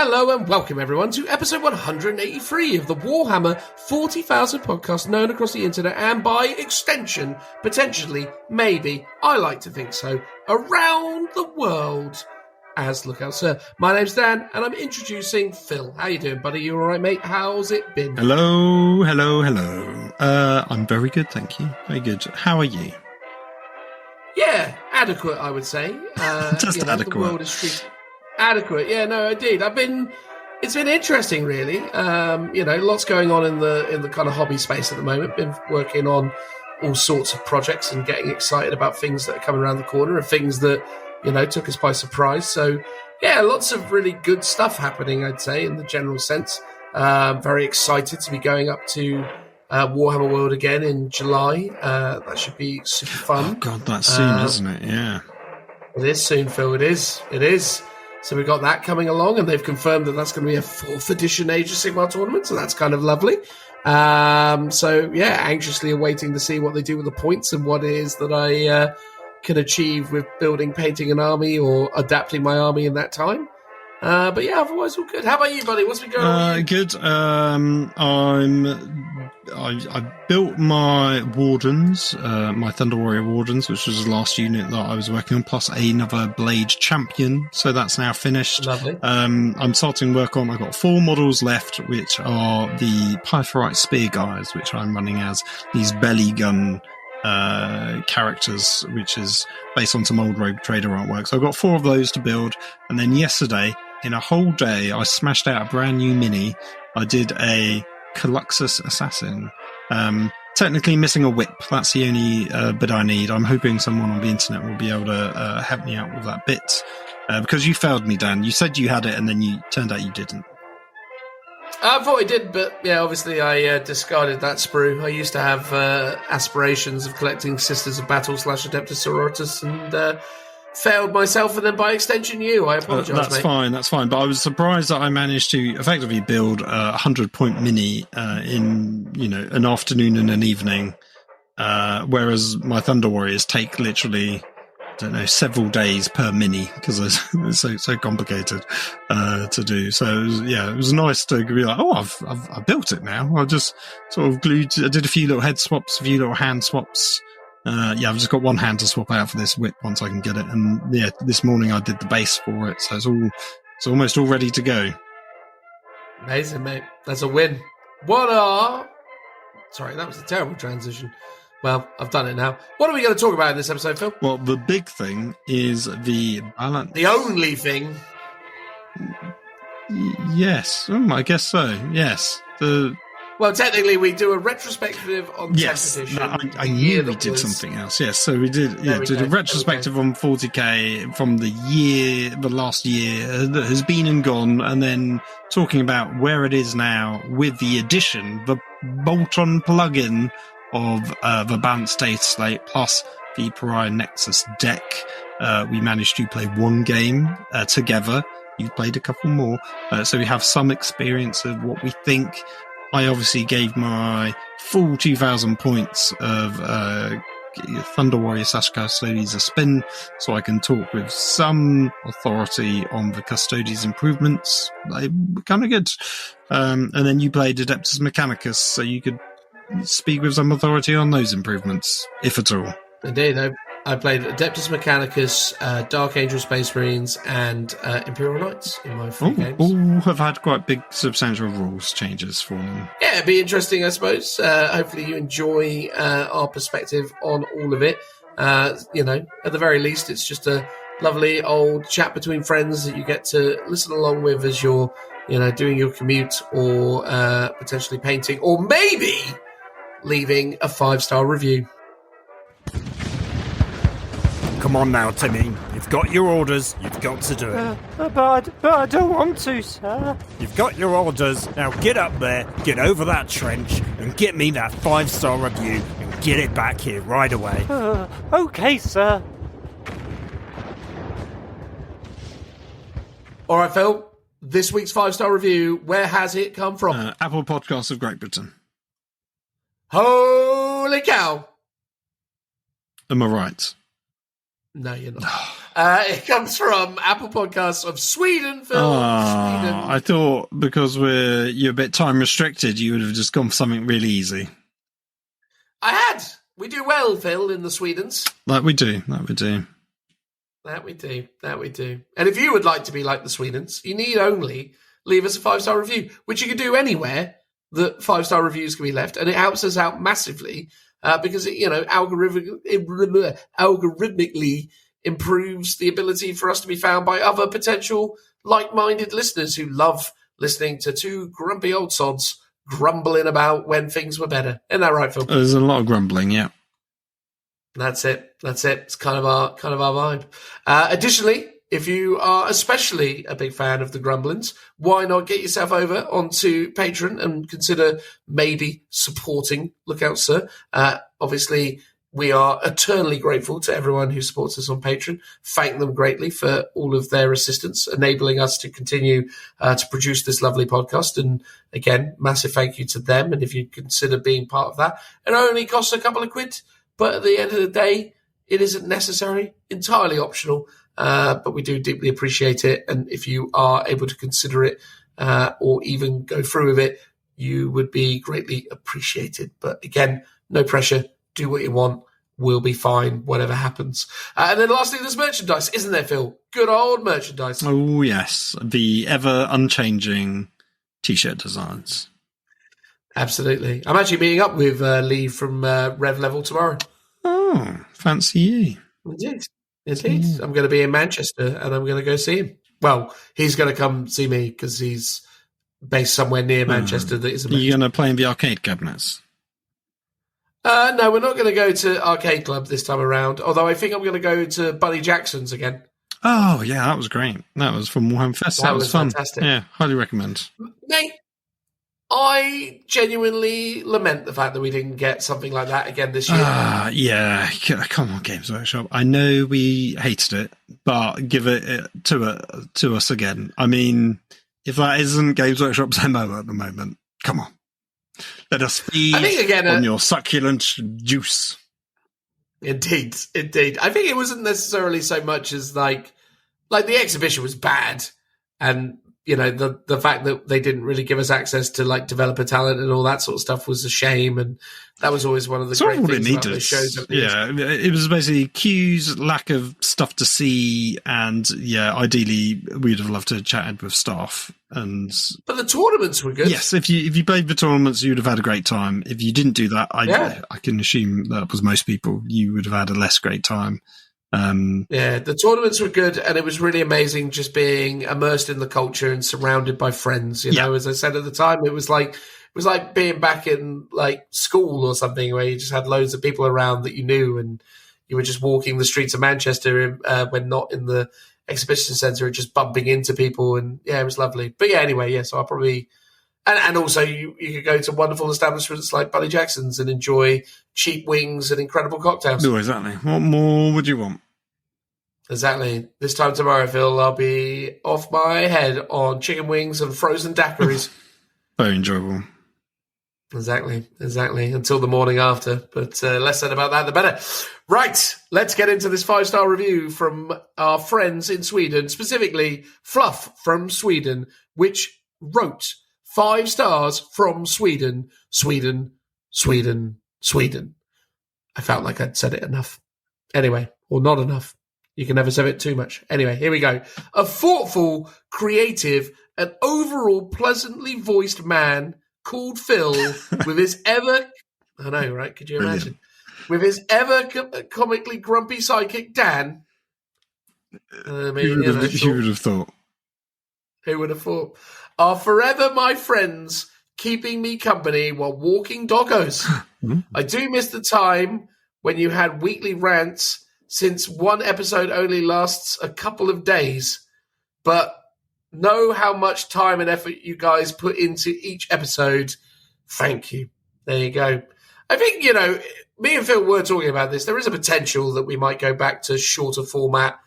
Hello and welcome everyone to episode 183 of the Warhammer 40,000 podcast known across the internet and by extension, potentially, maybe, I like to think so, around the world as Lookout Sir. My name's Dan and I'm introducing Phil. How you doing, buddy? You alright, mate? How's it been? Hello. I'm very good, thank you. Very good. How are you? Yeah, adequate, I would say. Just adequate. The world is treated adequate. Yeah, no, indeed. It's been interesting, really. Lots going on in the kind of hobby space at the moment. Been working on all sorts of projects and getting excited about things that are coming around the corner and things that, took us by surprise. So, yeah, lots of really good stuff happening, I'd say, in the general sense. Very excited to be going up to Warhammer World again in July. That should be super fun. Oh, God, that's soon, isn't it? Yeah. It is soon, Phil. It is. So we've got that coming along, and they've confirmed that that's going to be a 4th edition Age of Sigmar tournament, so that's kind of lovely. Anxiously awaiting to see what they do with the points and what it is that I can achieve with building, painting an army or adapting my army in that time. Otherwise all good. How about you, buddy? What's been going on? Good. I built my Wardens, my Thunder Warrior Wardens, which was the last unit that I was working on, plus another Blade Champion. So that's now finished. Lovely. I'm starting work on, I've got 4 models left, which are the Pariah Spear guys, which I'm running as these belly gun characters, which is based on some old Rogue Trader artwork. So I've got 4 of those to build. And then yesterday, in a whole day, I smashed out a brand new mini. I did a Caluxus Assassin. Technically missing a whip. That's the only bit I need. I'm hoping someone on the internet will be able to help me out with that bit. Because you failed me, Dan. You said you had it, and then you turned out you didn't. I thought I did, but yeah, obviously I discarded that sprue. I used to have aspirations of collecting Sisters of Battle / Adeptus Sororitas, and failed myself, and then by extension you. I apologise, that's mate. That's fine. But I was surprised that I managed to effectively build a 100-point mini in an afternoon and an evening, whereas my Thunder Warriors take literally, several days per mini because it's so complicated to do. So it was nice to be like, I've built it now. I just sort of I did a few little head swaps, a few little hand swaps. I've just got one hand to swap out for this whip once I can get it. And yeah, this morning I did the base for it, so it's almost all ready to go. Amazing, mate. That's a win. Sorry, that was a terrible transition. Well, I've done it now. What are we going to talk about in this episode, Phil? Well, the big thing is the balance. The only thing? Yes. I guess so. Yes. Well, technically, we do a retrospective on the 10th edition. I knew we did something else. Yes, so we did. Yeah, did a retrospective on 40k from the last year that has been and gone, and then talking about where it is now with the addition, the bolt-on plug-in of the balanced Dataslate plus the Pariah Nexus deck. We managed to play one game together. You played a couple more, so we have some experience of what we think. I obviously gave my full 2,000 points of Thunder Warrior / Custodes a spin, so I can talk with some authority on the Custodes improvements. They were kind of good. And then you played Adeptus Mechanicus, so you could speak with some authority on those improvements, if at all. Indeed, I played Adeptus Mechanicus, Dark Angel Space Marines, and Imperial Knights in my 3 games. All have had quite big, substantial rules changes for them. Yeah, it'd be interesting, I suppose. Hopefully you enjoy our perspective on all of it. At the very least, it's just a lovely old chat between friends that you get to listen along with as you're, doing your commute or potentially painting or maybe leaving a 5-star review. Come on now, Timmy. You've got your orders. You've got to do it. But I don't want to, sir. You've got your orders. Now get up there, get over that trench, and get me that 5-star review, and get it back here right away. Okay, sir. All right, Phil. This week's 5-star review, where has it come from? Apple Podcasts of Great Britain. Holy cow. Am I right? No, you're not. It comes from Apple Podcasts of Sweden, Phil. Sweden. I thought because you're a bit time restricted, you would have just gone for something really easy. I had. We do well, Phil, in the Swedens. That we do. That we do. And if you would like to be like the Swedens, you need only leave us a 5-star review, which you can do anywhere that 5-star reviews can be left, and it helps us out massively because it, algorithmically improves the ability for us to be found by other potential like-minded listeners who love listening to two grumpy old sods grumbling about when things were better. Isn't that right, Phil? There's a lot of grumbling, yeah. That's it. It's kind of our vibe. Additionally, if you are especially a big fan of the grumblings, why not get yourself over onto Patreon and consider maybe supporting Lookout Sir? Obviously, we are eternally grateful to everyone who supports us on Patreon. Thank them greatly for all of their assistance, enabling us to continue to produce this lovely podcast. And again, massive thank you to them. And if you consider being part of that, it only costs a couple of quid. But at the end of the day, it isn't necessary, entirely optional. But we do deeply appreciate it. And if you are able to consider it or even go through with it, you would be greatly appreciated. But again, no pressure. Do what you want. We'll be fine, whatever happens. And then lastly, there's merchandise, isn't there, Phil? Good old merchandise. Oh, yes. The ever unchanging T-shirt designs. Absolutely. I'm actually meeting up with Lee from Rev Level tomorrow. Oh, fancy you. Indeed. I'm going to be in Manchester and I'm going to go see him. Well, he's going to come see me because he's based somewhere near Manchester. That isn't. Are you going to play in the arcade cabinets? No, we're not going to go to Arcade Club this time around, although I think I'm going to go to Buddy Jackson's again. Oh, yeah, that was great. That was from Warhammer Fest. That was fun. Fantastic. Yeah, highly recommend. Mate, I genuinely lament the fact that we didn't get something like that again this year. Yeah, come on, Games Workshop. I know we hated it, but give it to us again. I mean, if that isn't Games Workshop's MO at the moment, come on. Let us feed on your succulent juice. Indeed. I think it wasn't necessarily so much as like the exhibition was bad, and the fact that they didn't really give us access to like developer talent and all that sort of stuff was a shame, and that was always one of the great things about those shows. Yeah, it was basically queues, lack of stuff to see, and yeah, ideally we'd have loved to chat with staff. But the tournaments were good. Yes, if you played the tournaments, you'd have had a great time. If you didn't do that, I can assume that was most people. You would have had a less great time. The tournaments were good, and it was really amazing just being immersed in the culture and surrounded by friends. As I said at the time, it was like being back in like school or something, where you just had loads of people around that you knew, and you were just walking the streets of Manchester when not in the exhibition centre and just bumping into people, and yeah, it was lovely. But yeah, anyway, so I'll probably and also you could go to wonderful establishments like Buddy Jackson's and enjoy cheap wings and incredible cocktails. No, exactly. What more would you want? Exactly. This time tomorrow, Phil, I'll be off my head on chicken wings and frozen daiquiris. Very enjoyable. Exactly. Until the morning after. But less said about that, the better. Right. Let's get into this 5-star review from our friends in Sweden, specifically Fluf from Sweden, which wrote 5 stars from Sweden. Sweden. I felt like I'd said it enough. Anyway, or not enough. You can never say it too much. Anyway, here we go. A thoughtful, creative, and overall pleasantly voiced man called Phil with his ever... I know, right? Could you imagine? Brilliant. With his ever comically grumpy sidekick, Dan. I mean, who would have thought? Who would have thought? Are forever my friends, keeping me company while walking doggos. I do miss the time when you had weekly rants, since one episode only lasts a couple of days, but know how much time and effort you guys put into each episode. Thank you. There you go. I think, me and Phil were talking about this. There is a potential that we might go back to shorter format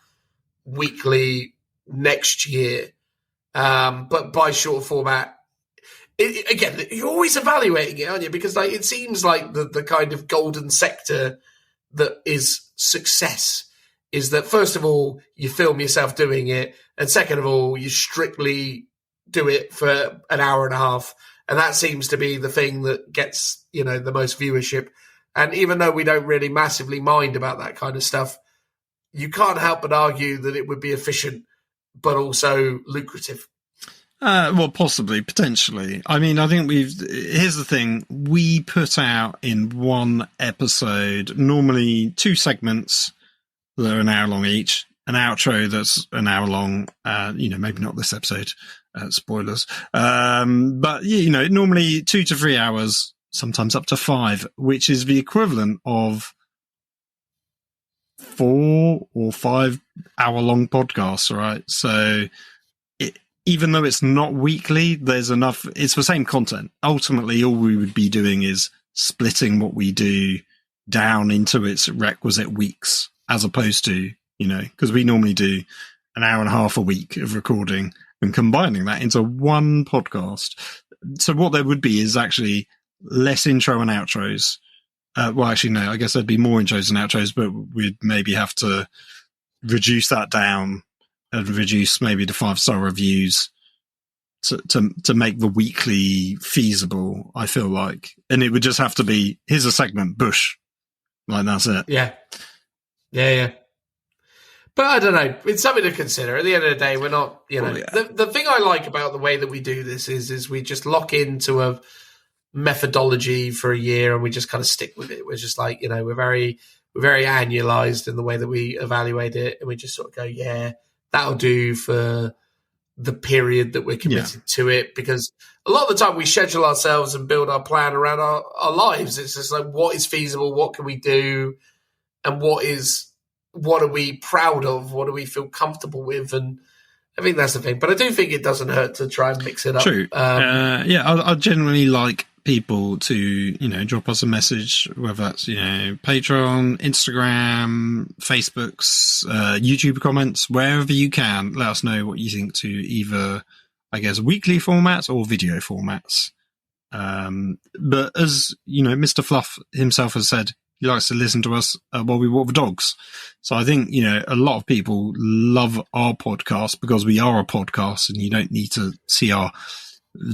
weekly next year. But by shorter format, again, you're always evaluating it, aren't you? Because it seems like the kind of golden sector that is success is that, first of all, you film yourself doing it, and second of all, you strictly do it for an hour and a half. And that seems to be the thing that gets, the most viewership. And even though we don't really massively mind about that kind of stuff, you can't help but argue that it would be efficient, but also lucrative. Well, possibly, potentially. I mean, I think here's the thing. We put out in one episode, normally 2 segments that are an hour long each, an outro that's an hour long, maybe not this episode, spoilers. But, normally 2 to 3 hours, sometimes up to 5, which is the equivalent of 4 or 5 hour long podcasts, right? So even though it's not weekly, there's enough, it's the same content. Ultimately, all we would be doing is splitting what we do down into its requisite weeks, as opposed to, because we normally do an hour and a half a week of recording and combining that into one podcast. So what there would be is actually less intro and outros. Well, actually, no, I guess there'd be more intros and outros, but we'd maybe have to reduce that down and reduce maybe the 5-star reviews to make the weekly feasible, I feel like. And it would just have to be, here's a segment, Bush. Like, that's it. Yeah. But I don't know. It's something to consider. At the end of the day, we're not, The thing I like about the way that we do this is we just lock into a methodology for a year and we just kind of stick with it. We're just like, we're very annualized in the way that we evaluate it. And we just sort of go, yeah, that'll do for the period that we're committed to it. Because a lot of the time we schedule ourselves and build our plan around our lives. It's just like, what is feasible? What can we do? And what are we proud of? What do we feel comfortable with? And I think that's the thing. But I do think it doesn't hurt to try and mix it up. True. I generally like people to, drop us a message, whether that's, Patreon, Instagram, Facebook's, YouTube comments, wherever you can. Let us know what you think to either, I guess, weekly formats or video formats. But as, Mr. Fluff himself has said, he likes to listen to us while we walk the dogs. So I think, a lot of people love our podcast because we are a podcast and you don't need to see our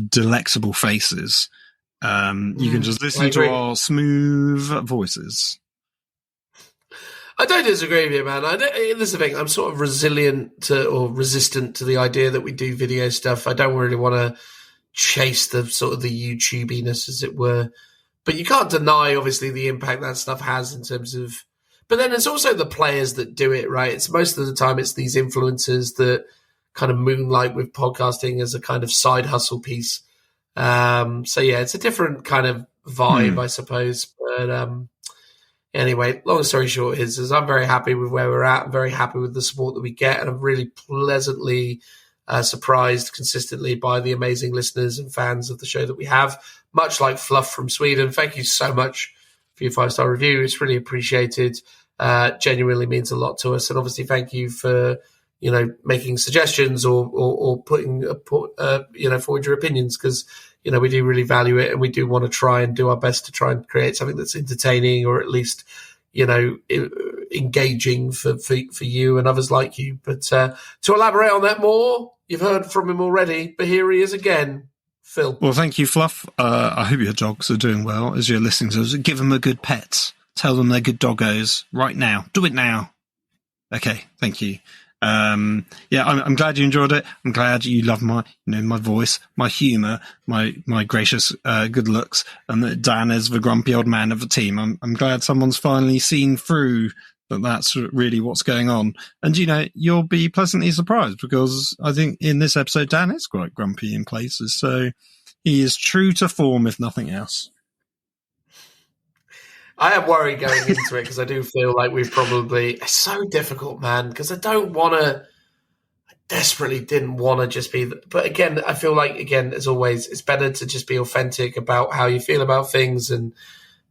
delectable faces. You can just listen to our smooth voices. I don't disagree with you, man. This is the thing. I'm sort of resistant to the idea that we do video stuff. I don't really want to chase the sort of the YouTubiness, as it were. But you can't deny, obviously, the impact that stuff has in terms of. But then there's also the players that do it, right? It's most of the time it's these influencers that kind of moonlight with podcasting as a kind of side hustle piece. So yeah, it's a different kind of vibe, I suppose. But anyway, long story short is I'm very happy with where we're at. I'm very happy with the support that we get, and I'm really pleasantly surprised consistently by the amazing listeners and fans of the show that we have. Much like Fluff from Sweden, thank you so much for your 5-star review. It's really appreciated. Genuinely means a lot to us, and obviously thank you for making suggestions or putting forward your opinions, because we do really value it, and we do want to try and do our best to try and create something that's entertaining, or at least engaging for you and others like you. But to elaborate on that more, you've heard from him already, but here he is again, Phil. Well, thank you, Fluff. I hope your dogs are doing well as you're listening to us. Give them a good pet. Tell them they're good doggos right now. Do it now. Okay, thank you. I'm glad you enjoyed it. I'm glad you love my voice, my humour, my gracious good looks, and that Dan is the grumpy old man of the team. I'm glad someone's finally seen through that's really what's going on. And you'll be pleasantly surprised, because I think in this episode Dan is quite grumpy in places, so he is true to form, if nothing else. I am worried going into it, because I do feel like it's so difficult, man, because I desperately didn't want to just be, but again, I feel like, as always, it's better to just be authentic about how you feel about things and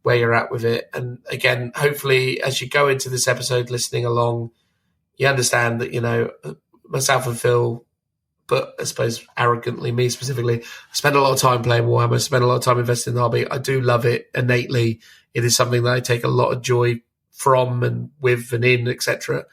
where you're at with it. And again, hopefully, as you go into this episode listening along, you understand that, myself and Phil, but I suppose arrogantly, me specifically, I spend a lot of time playing Warhammer, I spend a lot of time investing in the hobby. I do love it innately. It is something that I take a lot of joy from and with and in, etc.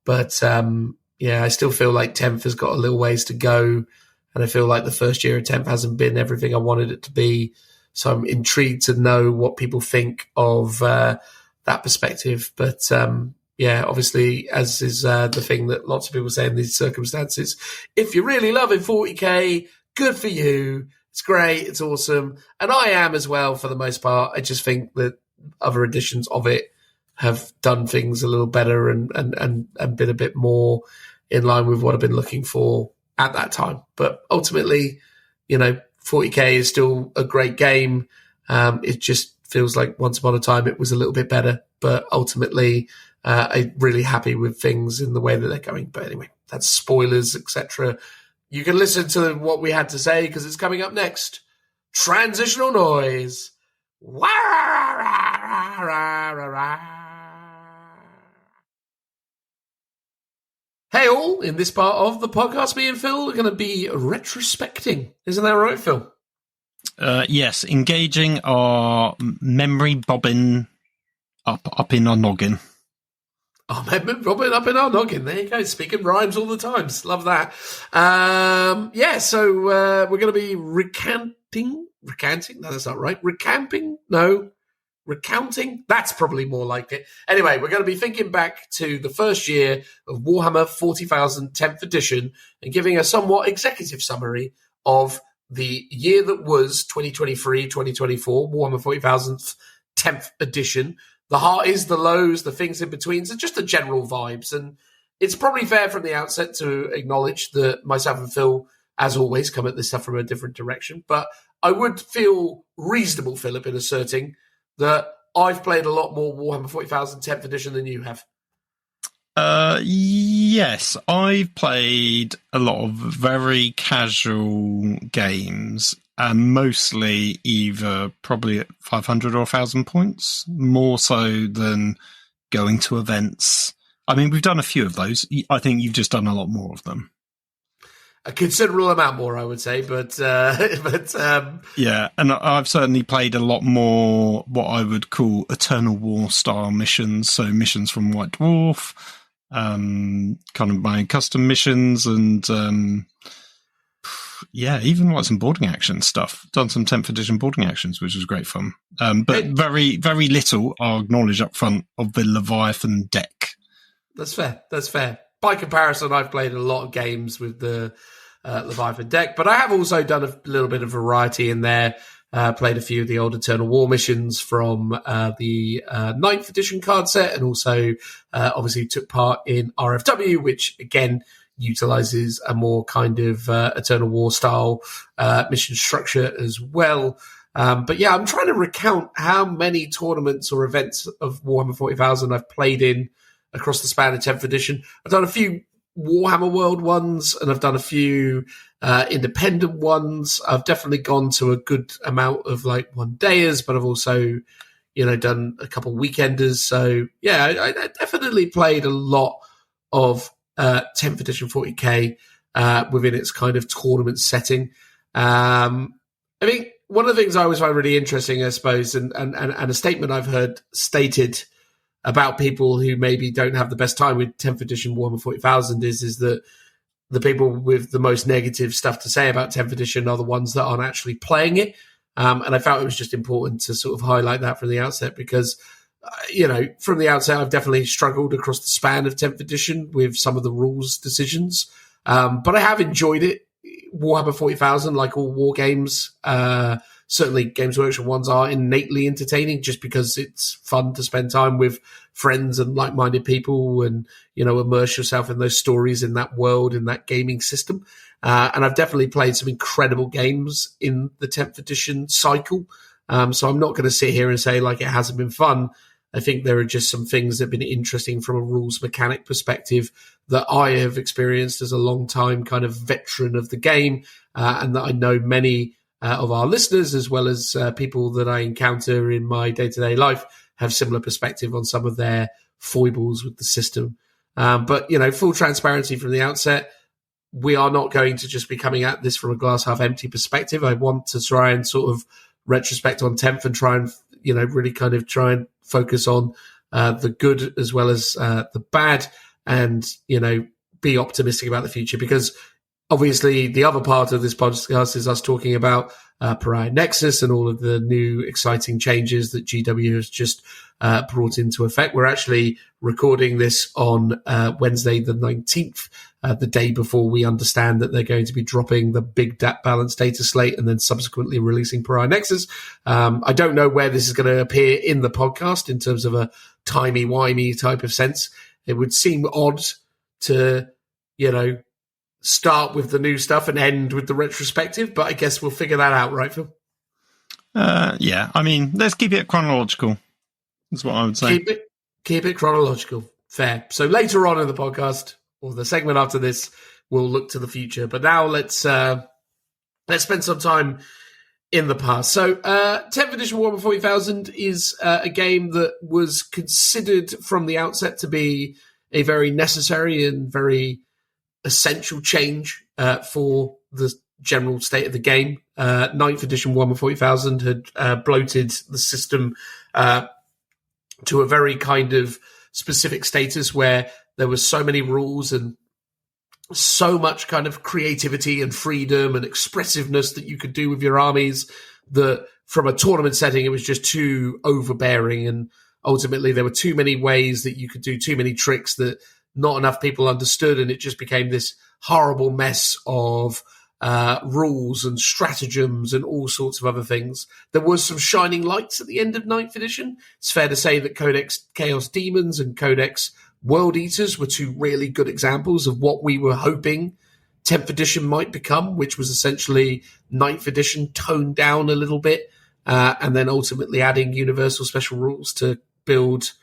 But I still feel like 10th has got a little ways to go. And I feel like the first year of 10th hasn't been everything I wanted it to be. So I'm intrigued to know what people think of that perspective. But obviously, as is the thing that lots of people say in these circumstances, if you're really loving 40k, good for you. It's great. It's awesome. And I am as well for the most part. I just think that other editions of it have done things a little better and been a bit more in line with what I've been looking for at that time. But ultimately, 40k is still a great game. It just feels like once upon a time it was a little bit better. But ultimately, I'm really happy with things in the way that they're going. But anyway, that's spoilers, etc. You can listen to what we had to say because it's coming up next. Transitional noise. Hey all, in this part of the podcast, me and Phil are going to be retrospecting. Isn't that right, Phil? Yes, engaging our memory bobbin up in our noggin. Oh, memory bobbin up in our noggin. There you go. Speaking rhymes all the time. Love that. So we're going to be recanting. No, that's not right. Recamping? No. Recounting? That's probably more like it. Anyway, we're going to be thinking back to the first year of Warhammer 40,000 10th edition and giving a somewhat executive summary of the year that was 2023-2024, Warhammer 40,000th 10th edition. The highs, the lows, the things in between, so just the general vibes. And it's probably fair from the outset to acknowledge that myself and Phil, as always, come at this stuff from a different direction. But I would feel reasonable, Philip, in asserting that I've played a lot more Warhammer 40,000 10th edition than you have. Yes, I've played a lot of very casual games, and mostly either probably at 500 or 1,000 points, more so than going to events. I mean, we've done a few of those. I think you've just done a lot more of them. A considerable amount more, I would say, but yeah, and I've certainly played a lot more what I would call Eternal War style missions, so missions from White Dwarf, kind of my custom missions, and even like some boarding action stuff. Done some 10th edition boarding actions, which was great fun. But very, very little, I'll acknowledge up front, of the Leviathan deck. That's fair. By comparison, I've played a lot of games with the Leviathan deck, but I have also done a little bit of variety in there. Played a few of the old Eternal War missions from the 9th edition card set, and also obviously took part in RFW, which again utilizes a more kind of Eternal War style mission structure as well. But yeah, I'm trying to recount how many tournaments or events of Warhammer 40,000 I've played in across the span of 10th edition. I've done a few Warhammer World ones, and I've done a few independent ones. I've definitely gone to a good amount of like one-dayers, but I've also, done a couple weekenders. So yeah, I definitely played a lot of 10th edition 40k within its kind of tournament setting. I think one of the things I always find really interesting, I suppose, and a statement I've heard stated about people who maybe don't have the best time with 10th edition Warhammer 40,000 is that the people with the most negative stuff to say about 10th edition are the ones that aren't actually playing it. And I felt it was just important to sort of highlight that from the outset because, from the outset, I've definitely struggled across the span of 10th edition with some of the rules decisions. But I have enjoyed it. Warhammer 40,000, like all war games, certainly Games Workshop ones are innately entertaining just because it's fun to spend time with friends and like-minded people and, immerse yourself in those stories in that world, in that gaming system. And I've definitely played some incredible games in the 10th edition cycle. So I'm not going to sit here and say like it hasn't been fun. I think there are just some things that have been interesting from a rules mechanic perspective that I have experienced as a long time kind of veteran of the game, and that I know many of our listeners, as well as people that I encounter in my day-to-day life, have similar perspective on some of their foibles with the system. But, full transparency from the outset, we are not going to just be coming at this from a glass half empty perspective. I want to try and sort of retrospect on 10th and try and, really kind of try and focus on the good as well as the bad. and, be optimistic about the future, because obviously the other part of this podcast is us talking about Pariah Nexus and all of the new exciting changes that GW has just brought into effect. We're actually recording this on Wednesday the 19th, the day before we understand that they're going to be dropping the big balance data slate and then subsequently releasing Pariah Nexus. I don't know where this is going to appear in the podcast in terms of a timey-wimey type of sense. It would seem odd to, start with the new stuff and end with the retrospective, but I guess we'll figure that out, right, Phil? Yeah, I mean, let's keep it chronological. That's what I would say. Keep it chronological. Fair. So later on in the podcast, or the segment after this, we'll look to the future. But now let's spend some time in the past. So 10th edition Warhammer 40,000 is a game that was considered from the outset to be a very necessary and very essential change for the general state of the game. 9th edition Warhammer 40,000 had bloated the system to a very kind of specific status where there was so many rules and so much kind of creativity and freedom and expressiveness that you could do with your armies that from a tournament setting, it was just too overbearing. And ultimately there were too many ways that you could do too many tricks that not enough people understood. And it just became this horrible mess of rules and stratagems and all sorts of other things. There was some shining lights at the end of 9th edition. It's fair to say that Codex Chaos Demons and Codex World Eaters were two really good examples of what we were hoping 10th edition might become, which was essentially 9th edition toned down a little bit, and then ultimately adding universal special rules to build,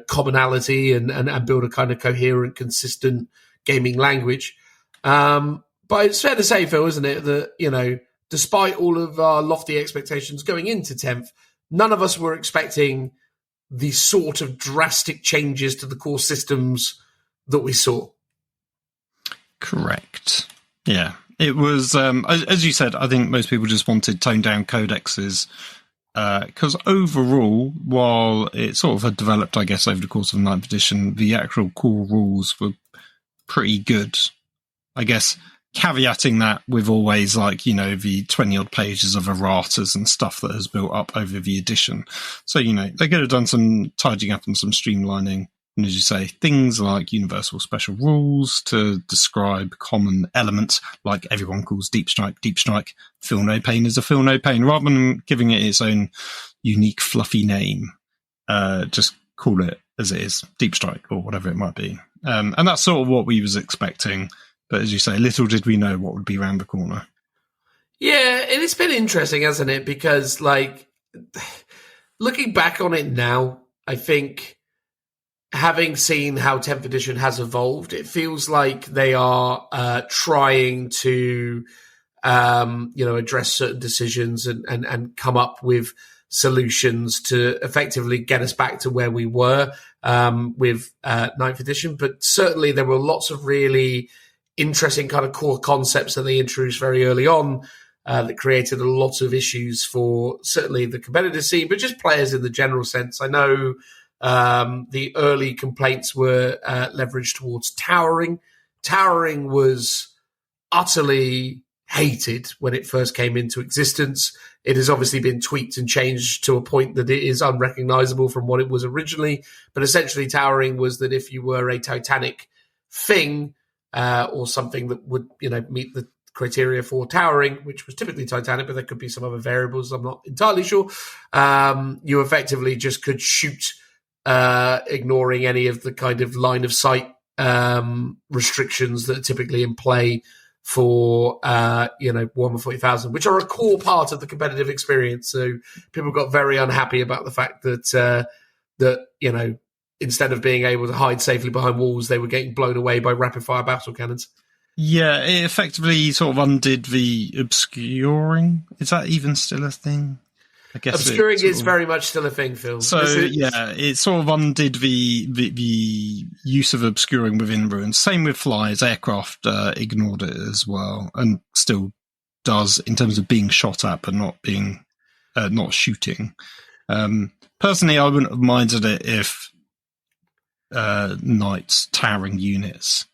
commonality and build a kind of coherent, consistent gaming language. But it's fair to say, Phil, isn't it, that, despite all of our lofty expectations going into 10th, none of us were expecting the sort of drastic changes to the core systems that we saw. Correct. Yeah. It was, as you said, I think most people just wanted toned down codexes, because overall, while it sort of had developed, I guess, over the course of 9th edition, the actual core rules were pretty good. I guess caveating that with always the 20-odd pages of erratas and stuff that has built up over the edition. So, they could have done some tidying up and some streamlining. And as you say, things like universal special rules to describe common elements, like everyone calls Deep Strike. Feel no pain is a feel no pain. Rather than giving it its own unique fluffy name, just call it as it is, Deep Strike or whatever it might be. And that's sort of what we was expecting. But as you say, little did we know what would be around the corner. Yeah, and it's been interesting, hasn't it? Because, looking back on it now, I think having seen how 10th edition has evolved, it feels like they are trying to, address certain decisions and come up with solutions to effectively get us back to where we were with 9th edition. But certainly there were lots of really interesting kind of core concepts that they introduced very early on that created a lot of issues for certainly the competitive scene, but just players in the general sense. I know the early complaints were leveraged towards towering. Towering was utterly hated when it first came into existence. It has obviously been tweaked and changed to a point that it is unrecognizable from what it was originally. But essentially, towering was that if you were a Titanic thing, or something that would, meet the criteria for towering, which was typically Titanic, but there could be some other variables. I'm not entirely sure. You effectively just could shoot, ignoring any of the kind of line of sight restrictions that are typically in play for, Warhammer 40,000, which are a core part of the competitive experience. So people got very unhappy about the fact that instead of being able to hide safely behind walls, they were getting blown away by rapid-fire battle cannons. Yeah, it effectively sort of undid the obscuring. Is that even still a thing? I guess obscuring is very much still a thing, Phil. So, it sort of undid the use of obscuring within ruins. Same with flies. Aircraft ignored it as well, and still does in terms of being shot at, but not being not shooting. Personally, I wouldn't have minded it if knights, towering units.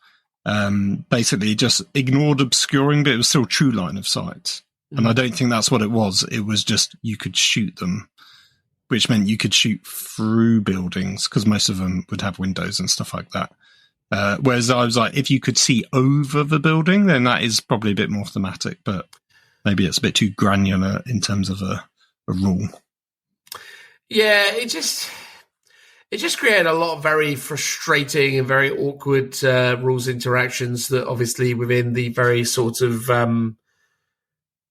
Basically just ignored obscuring, but it was still true line of sight. And I don't think that's what it was. It was just you could shoot them, which meant you could shoot through buildings because most of them would have windows and stuff like that. Whereas I was like, if you could see over the building, then that is probably a bit more thematic, but maybe it's a bit too granular in terms of a rule. Yeah, it just created a lot of very frustrating and very awkward rules interactions that obviously within the very sort of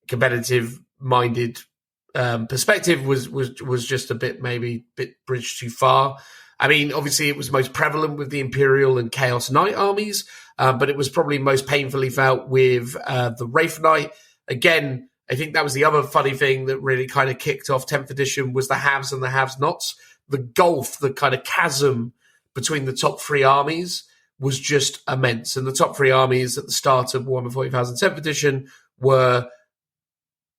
competitive-minded perspective was just a bit bridged too far. I mean, obviously it was most prevalent with the Imperial and Chaos Knight armies, but it was probably most painfully felt with the Wraith Knight. Again, I think that was the other funny thing that really kind of kicked off 10th edition was the haves and the have-nots. The gulf, the kind of chasm between the top three armies was just immense. And the top three armies at the start of Warhammer 40,000 10th edition were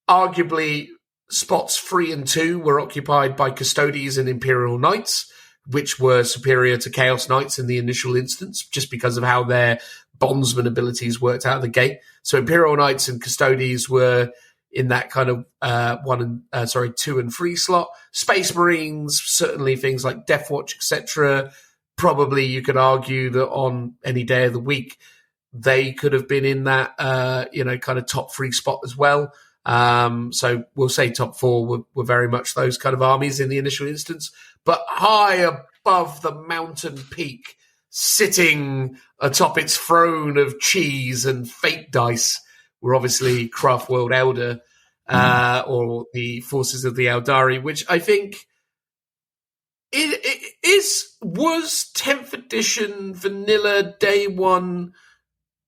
arguably spots 3 and 2 were occupied by Custodies and Imperial Knights, which were superior to Chaos Knights in the initial instance, just because of how their bondsman abilities worked out of the gate. So Imperial Knights and Custodies were in that kind of 2 and 3 slot. Space Marines, certainly things like Death Watch, etc. Probably you could argue that on any day of the week, they could have been in that, kind of top 3 spot as well. So we'll say top 4 were very much those kind of armies in the initial instance. But high above the mountain peak, sitting atop its throne of cheese and fate dice, were obviously Craft World Elder, or the Forces of the Eldari, which I think was 10th edition vanilla day 1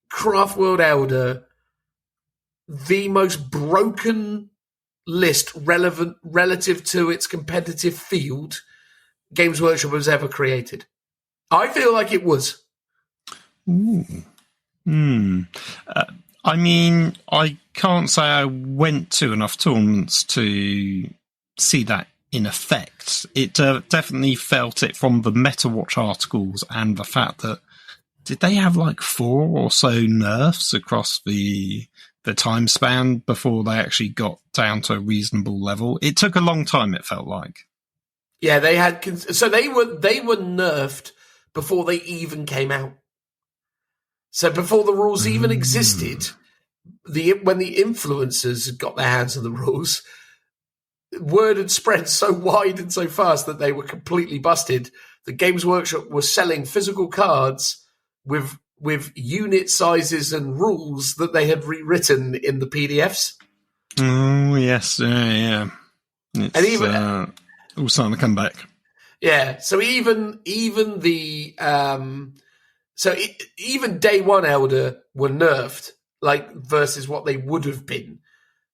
Craft World Elder the most broken list relative to its competitive field Games Workshop has ever created. I feel like it was. I mean, I can't say I went to enough tournaments to see that in effect. It definitely felt it from the MetaWatch articles and the fact that did they have like 4 or so nerfs across the time span before they actually got down to a reasonable level? It took a long time, it felt like. Yeah, they had. So they were nerfed before they even came out. So before the rules even existed, when the influencers had got their hands on the rules, word had spread so wide and so fast that they were completely busted. The Games Workshop was selling physical cards with unit sizes and rules that they had rewritten in the PDFs. Oh, yes. Yeah. It's and even, all starting to come back. Yeah. So even the... even day 1 Elder were nerfed, like versus what they would have been.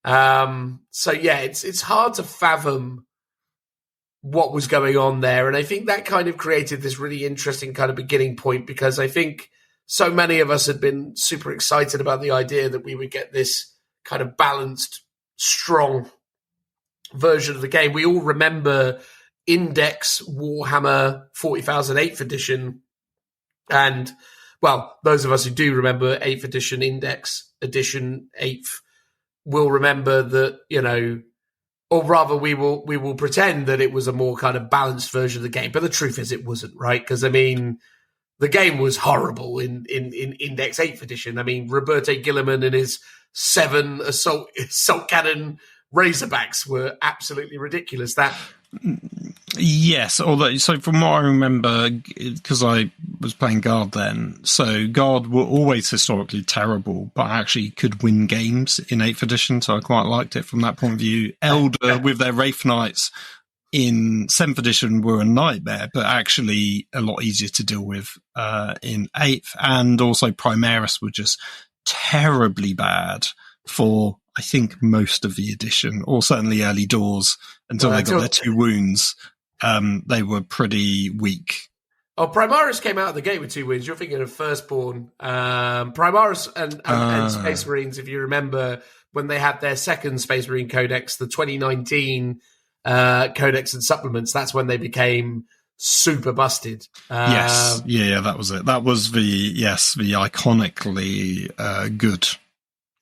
It's hard to fathom what was going on there, and I think that kind of created this really interesting kind of beginning point because I think so many of us had been super excited about the idea that we would get this kind of balanced, strong version of the game. We all remember Index Warhammer 40,000 8th edition. And, well, those of us who do remember 8th edition, Index edition 8th, will remember that, or rather we will pretend that it was a more kind of balanced version of the game. But the truth is it wasn't, right? Because, I mean, the game was horrible in Index 8th edition. I mean, Roberto Gilliman and his 7 assault cannon Razorbacks were absolutely ridiculous. Yes, although, so from what I remember, because I was playing Guard then, so Guard were always historically terrible, but actually could win games in 8th edition, so I quite liked it from that point of view. Elder, with their Wraith Knights in 7th edition, were a nightmare, but actually a lot easier to deal with in 8th, and also Primaris were just terribly bad for, I think, most of the edition, or certainly early doors, until they got their 2 wounds. They were pretty weak. Oh, Primaris came out of the gate with 2 wins. You're thinking of Firstborn. Primaris and Space Marines, if you remember, when they had their second Space Marine Codex, the 2019 Codex and Supplements, that's when they became super busted. Yes, that was it. That was the iconically good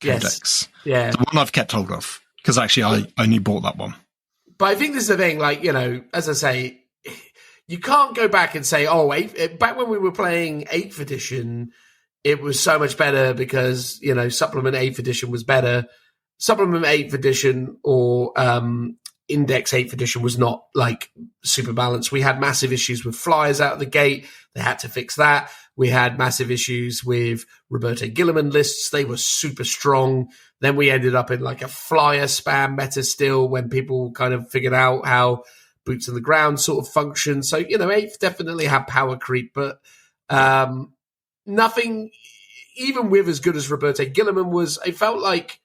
codex. Yeah, the one I've kept hold of because actually I only bought that one. But I think this is the thing, like, you know, as I say, you can't go back and say, back when we were playing 8th edition, it was so much better because, you know, Supplement 8th edition was better. Supplement 8th edition or Index 8th edition was not, like, super balanced. We had massive issues with flyers out of the gate. They had to fix that. We had massive issues with Roberto Gilliman lists. They were super strong. Then we ended up in like a flyer spam meta still when people kind of figured out how boots on the ground sort of function. So, you know, 8th definitely had power creep, but nothing, even with as good as Roberto Gilliman was, it felt like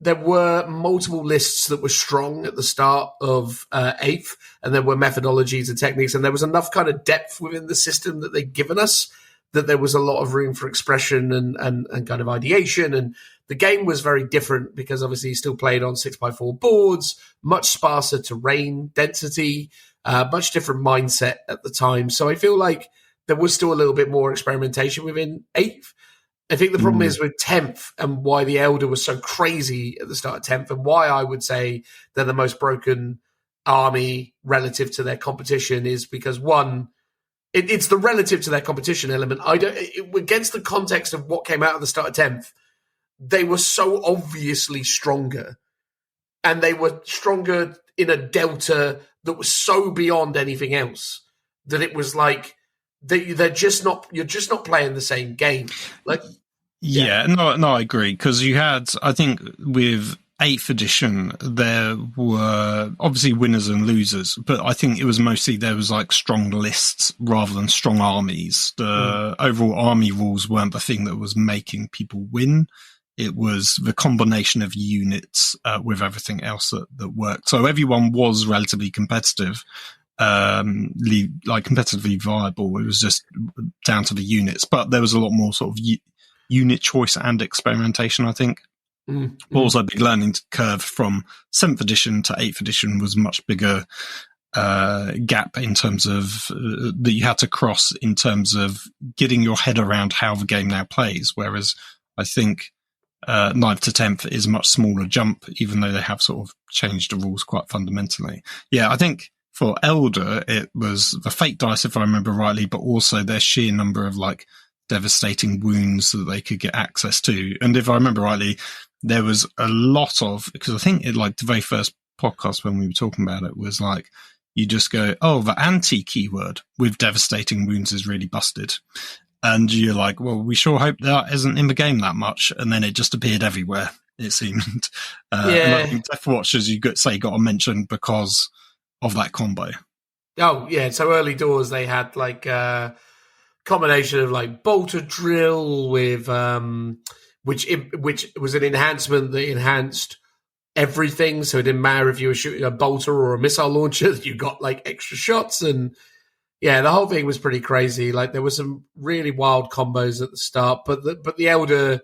there were multiple lists that were strong at the start of 8th, and there were methodologies and techniques, and there was enough kind of depth within the system that they'd given us that there was a lot of room for expression and kind of ideation. And the game was very different because obviously you still played on 6x4 boards, much sparser terrain density, much different mindset at the time. So I feel like there was still a little bit more experimentation within 8th. I think the problem is with 10th and why the Elder was so crazy at the start of 10th and why I would say they're the most broken army relative to their competition is because, one, it's the relative to their competition element. Against the context of what came out at the start of 10th, they were so obviously stronger. And they were stronger in a delta that was so beyond anything else that it was like, you're just not playing the same game. Like, no, I agree. Because you had, I think, with 8th edition, there were obviously winners and losers, but I think it was mostly there was like strong lists rather than strong armies. The overall army rules weren't the thing that was making people win. It was the combination of units with everything else that worked. So everyone was relatively competitive. Like competitively viable. It was just down to the units, but there was a lot more sort of unit choice and experimentation, I think. Also, a big learning curve from 7th edition to 8th edition was much bigger gap in terms of that you had to cross in terms of getting your head around how the game now plays. Whereas I think 9th to 10th is a much smaller jump, even though they have sort of changed the rules quite fundamentally. Yeah, I think for Elder, it was the fate dice, if I remember rightly, but also their sheer number of like devastating wounds that they could get access to. And if I remember rightly, there was a lot of, because I think it like the very first podcast when we were talking about it was like, you just go, oh, the anti keyword with devastating wounds is really busted. And you're like, well, we sure hope that isn't in the game that much. And then it just appeared everywhere, it seemed. And I think Death Watch, as you got a mention because of that combo. Oh, yeah. So early doors, they had like a combination of like bolter drill with, which was an enhancement that enhanced everything. So it didn't matter if you were shooting a bolter or a missile launcher, you got like extra shots. And yeah, the whole thing was pretty crazy. Like there were some really wild combos at the start, but the Elder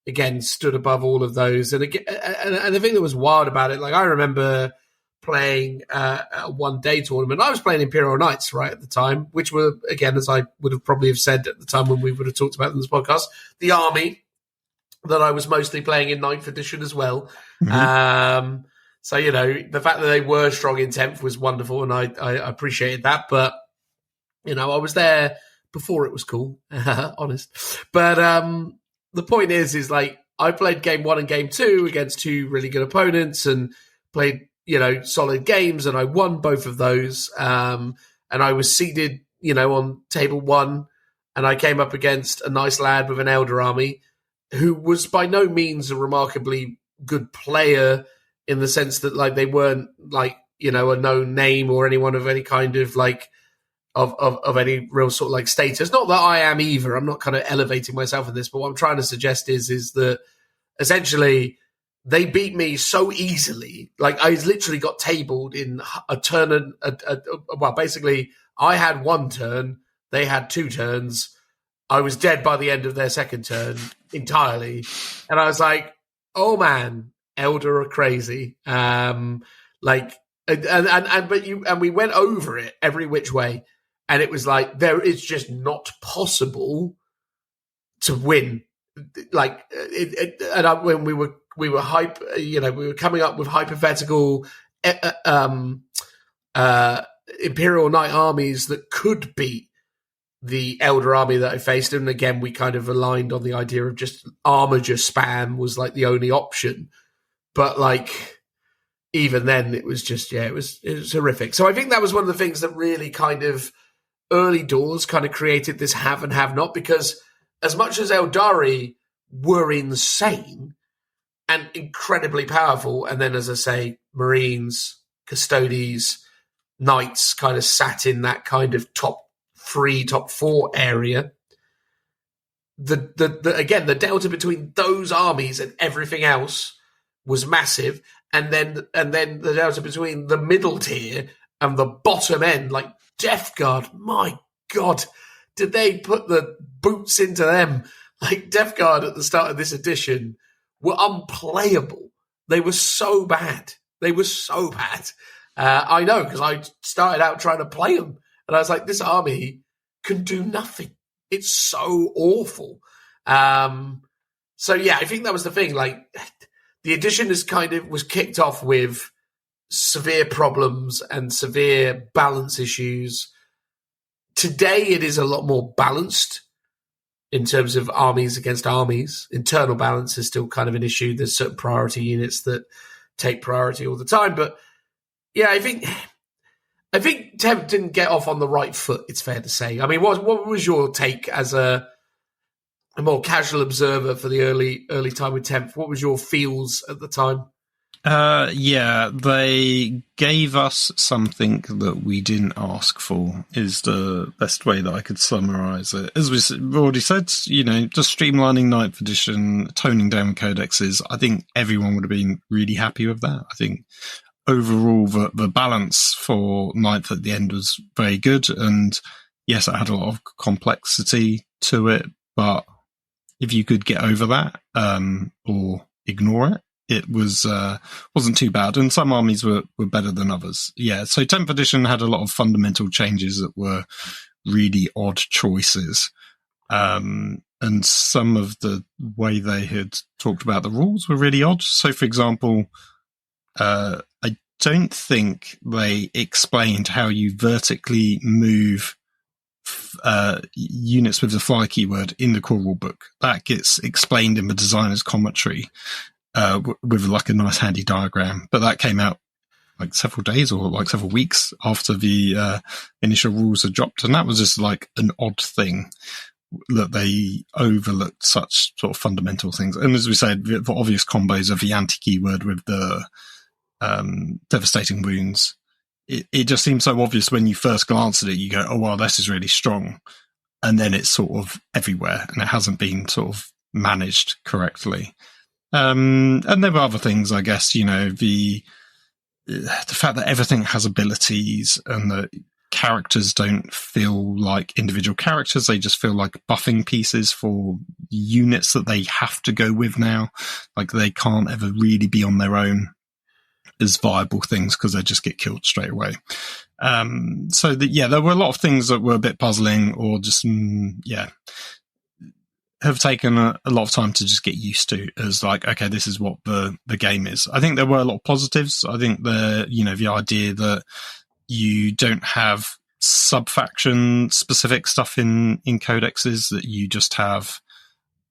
again stood above all of those. And again, and the thing that was wild about it, like I remember playing a one-day tournament. I was playing Imperial Knights right at the time, which were, again, as I would have probably have said at the time when we would have talked about in this podcast, the army that I was mostly playing in 9th edition as well. So, you know, the fact that they were strong in 10th was wonderful, and I appreciated that. But, you know, I was there before it was cool, honest. But the point is like, I played game 1 and game 2 against 2 really good opponents and played, you know, solid games, and I won both of those. And I was seeded, you know, on table 1, and I came up against a nice lad with an Elder army who was by no means a remarkably good player in the sense that, like, they weren't, like, you know, a known name or anyone of any kind of, like, of any real sort of, like, status. Not that I am either. I'm not kind of elevating myself in this, but what I'm trying to suggest is that essentially they beat me so easily. Like, I literally got tabled in a turn. Well, basically, I had 1 turn. They had 2 turns. I was dead by the end of their second turn entirely. And I was like, oh, man, Elder are crazy. But we went over it every which way. and it was like it's just not possible to win. Like, when we were we were coming up with hypothetical Imperial Knight armies that could beat the Elder army that I faced, and again we kind of aligned on the idea of just armature spam was like the only option. But like, even then, it was just it was horrific. So I think that was one of the things that really kind of early doors kind of created this have and have not, because as much as Eldari were insane and incredibly powerful, and then, as I say, Marines, Custodes, Knights kind of sat in that kind of top 3, top 4 area. The delta between those armies and everything else was massive, and then the delta between the middle tier and the bottom end, like Death Guard. My God, did they put the boots into them? Like, Death Guard at the start of this edition were unplayable. They were so bad. I know, because I started out trying to play them, and I was like, this army can do nothing. It's so awful. So yeah, I think that was the thing. Like, the edition was kicked off with severe problems and severe balance issues. Today, it is a lot more balanced in terms of armies against armies. Internal balance is still kind of an issue. There's certain priority units that take priority all the time. But yeah, I think Temp didn't get off on the right foot, it's fair to say. I mean, what was your take as a more casual observer for the early time with Temp? What was your feels at the time? Yeah, they gave us something that we didn't ask for, is the best way that I could summarize it. As we've already said, just streamlining 9th edition, toning down codexes. I think everyone would have been really happy with that. I think overall the balance for 9th at the end was very good, and yes, it had a lot of complexity to it, but if you could get over that or ignore it, it wasn't too bad, and some armies were better than others. Yeah, so 10th edition had a lot of fundamental changes that were really odd choices, and some of the way they had talked about the rules were really odd. So, for example, I don't think they explained how you vertically move units with the fly keyword in the core rulebook. That gets explained in the designer's commentary with like a nice handy diagram, but that came out like several days or like several weeks after the initial rules had dropped, and that was just like an odd thing that they overlooked such sort of fundamental things. And as we said, the obvious combos of the anti-keyword with the devastating wounds, it just seems so obvious when you first glance at it. You go, oh wow, this is really strong, and then it's sort of everywhere, and it hasn't been sort of managed correctly. And there were other things, I guess, the fact that everything has abilities and that characters don't feel like individual characters. They just feel like buffing pieces for units that they have to go with now. Like, they can't ever really be on their own as viable things because they just get killed straight away. So there were a lot of things that were a bit puzzling, or just, have taken a lot of time to just get used to, as like, okay, this is what the game is. I think there were a lot of positives. I think the idea that you don't have sub-faction specific stuff in codexes, that you just have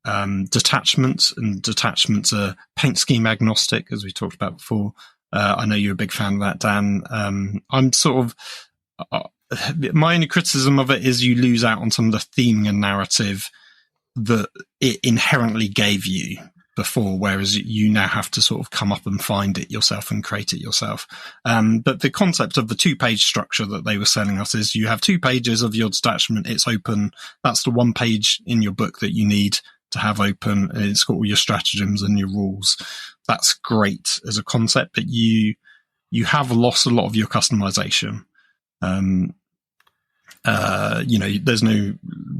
detachments, and detachments are paint scheme agnostic, as we talked about before. I know you're a big fan of that, Dan. I'm sort of, my only criticism of it is you lose out on some of the theming and narrative that it inherently gave you before, whereas you now have to sort of come up and find it yourself and create it yourself. But the concept of the 2-page structure that they were selling us is you have 2 pages of your detachment. It's open. That's the 1 page in your book that you need to have open. It's got all your stratagems and your rules. That's great as a concept, but you have lost a lot of your customization. There's no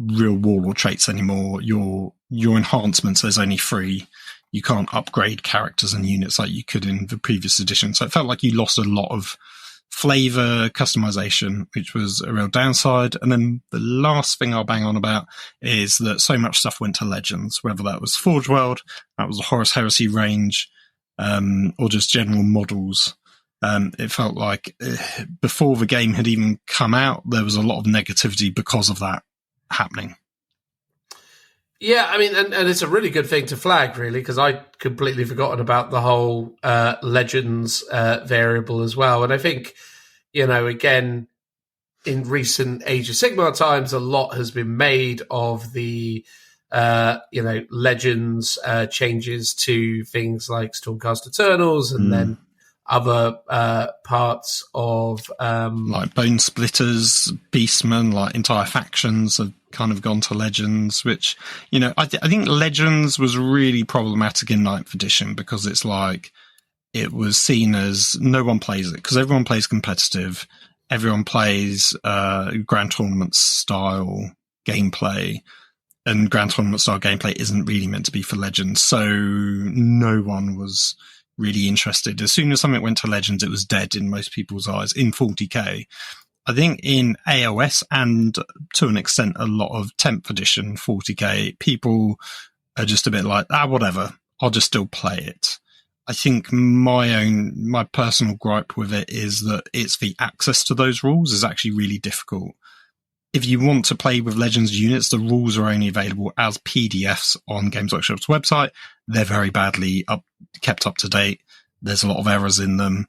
real warlord traits anymore. Your enhancements, there's only 3. You can't upgrade characters and units like you could in the previous edition. So it felt like you lost a lot of flavor customization, which was a real downside. And then the last thing I'll bang on about is that so much stuff went to Legends, whether that was Forge World, that was the Horus Heresy range, or just general models. It felt like before the game had even come out, there was a lot of negativity because of that happening. Yeah, I mean, and it's a really good thing to flag, really, because I completely forgotten about the whole Legends variable as well. And I think, again, in recent Age of Sigmar times, a lot has been made of the, Legends changes to things like Stormcast Eternals and then other parts of like Bone Splitters, Beastmen, like entire factions have kind of gone to Legends, which I think Legends was really problematic in 9th edition because it's like it was seen as no one plays it because everyone plays competitive, everyone plays Grand Tournament style gameplay, and Grand Tournament style gameplay isn't really meant to be for Legends, so no one was really interested. As soon as something went to Legends, it was dead in most people's eyes in 40k. I think in AOS and to an extent a lot of 10th edition 40k, people are just a bit like, whatever, I'll just still play it. I think my personal gripe with it is that it's the access to those rules is actually really difficult. If you want to play with Legends units, the rules are only available as PDFs on Games Workshop's website. They're very badly kept up to date. There's a lot of errors in them.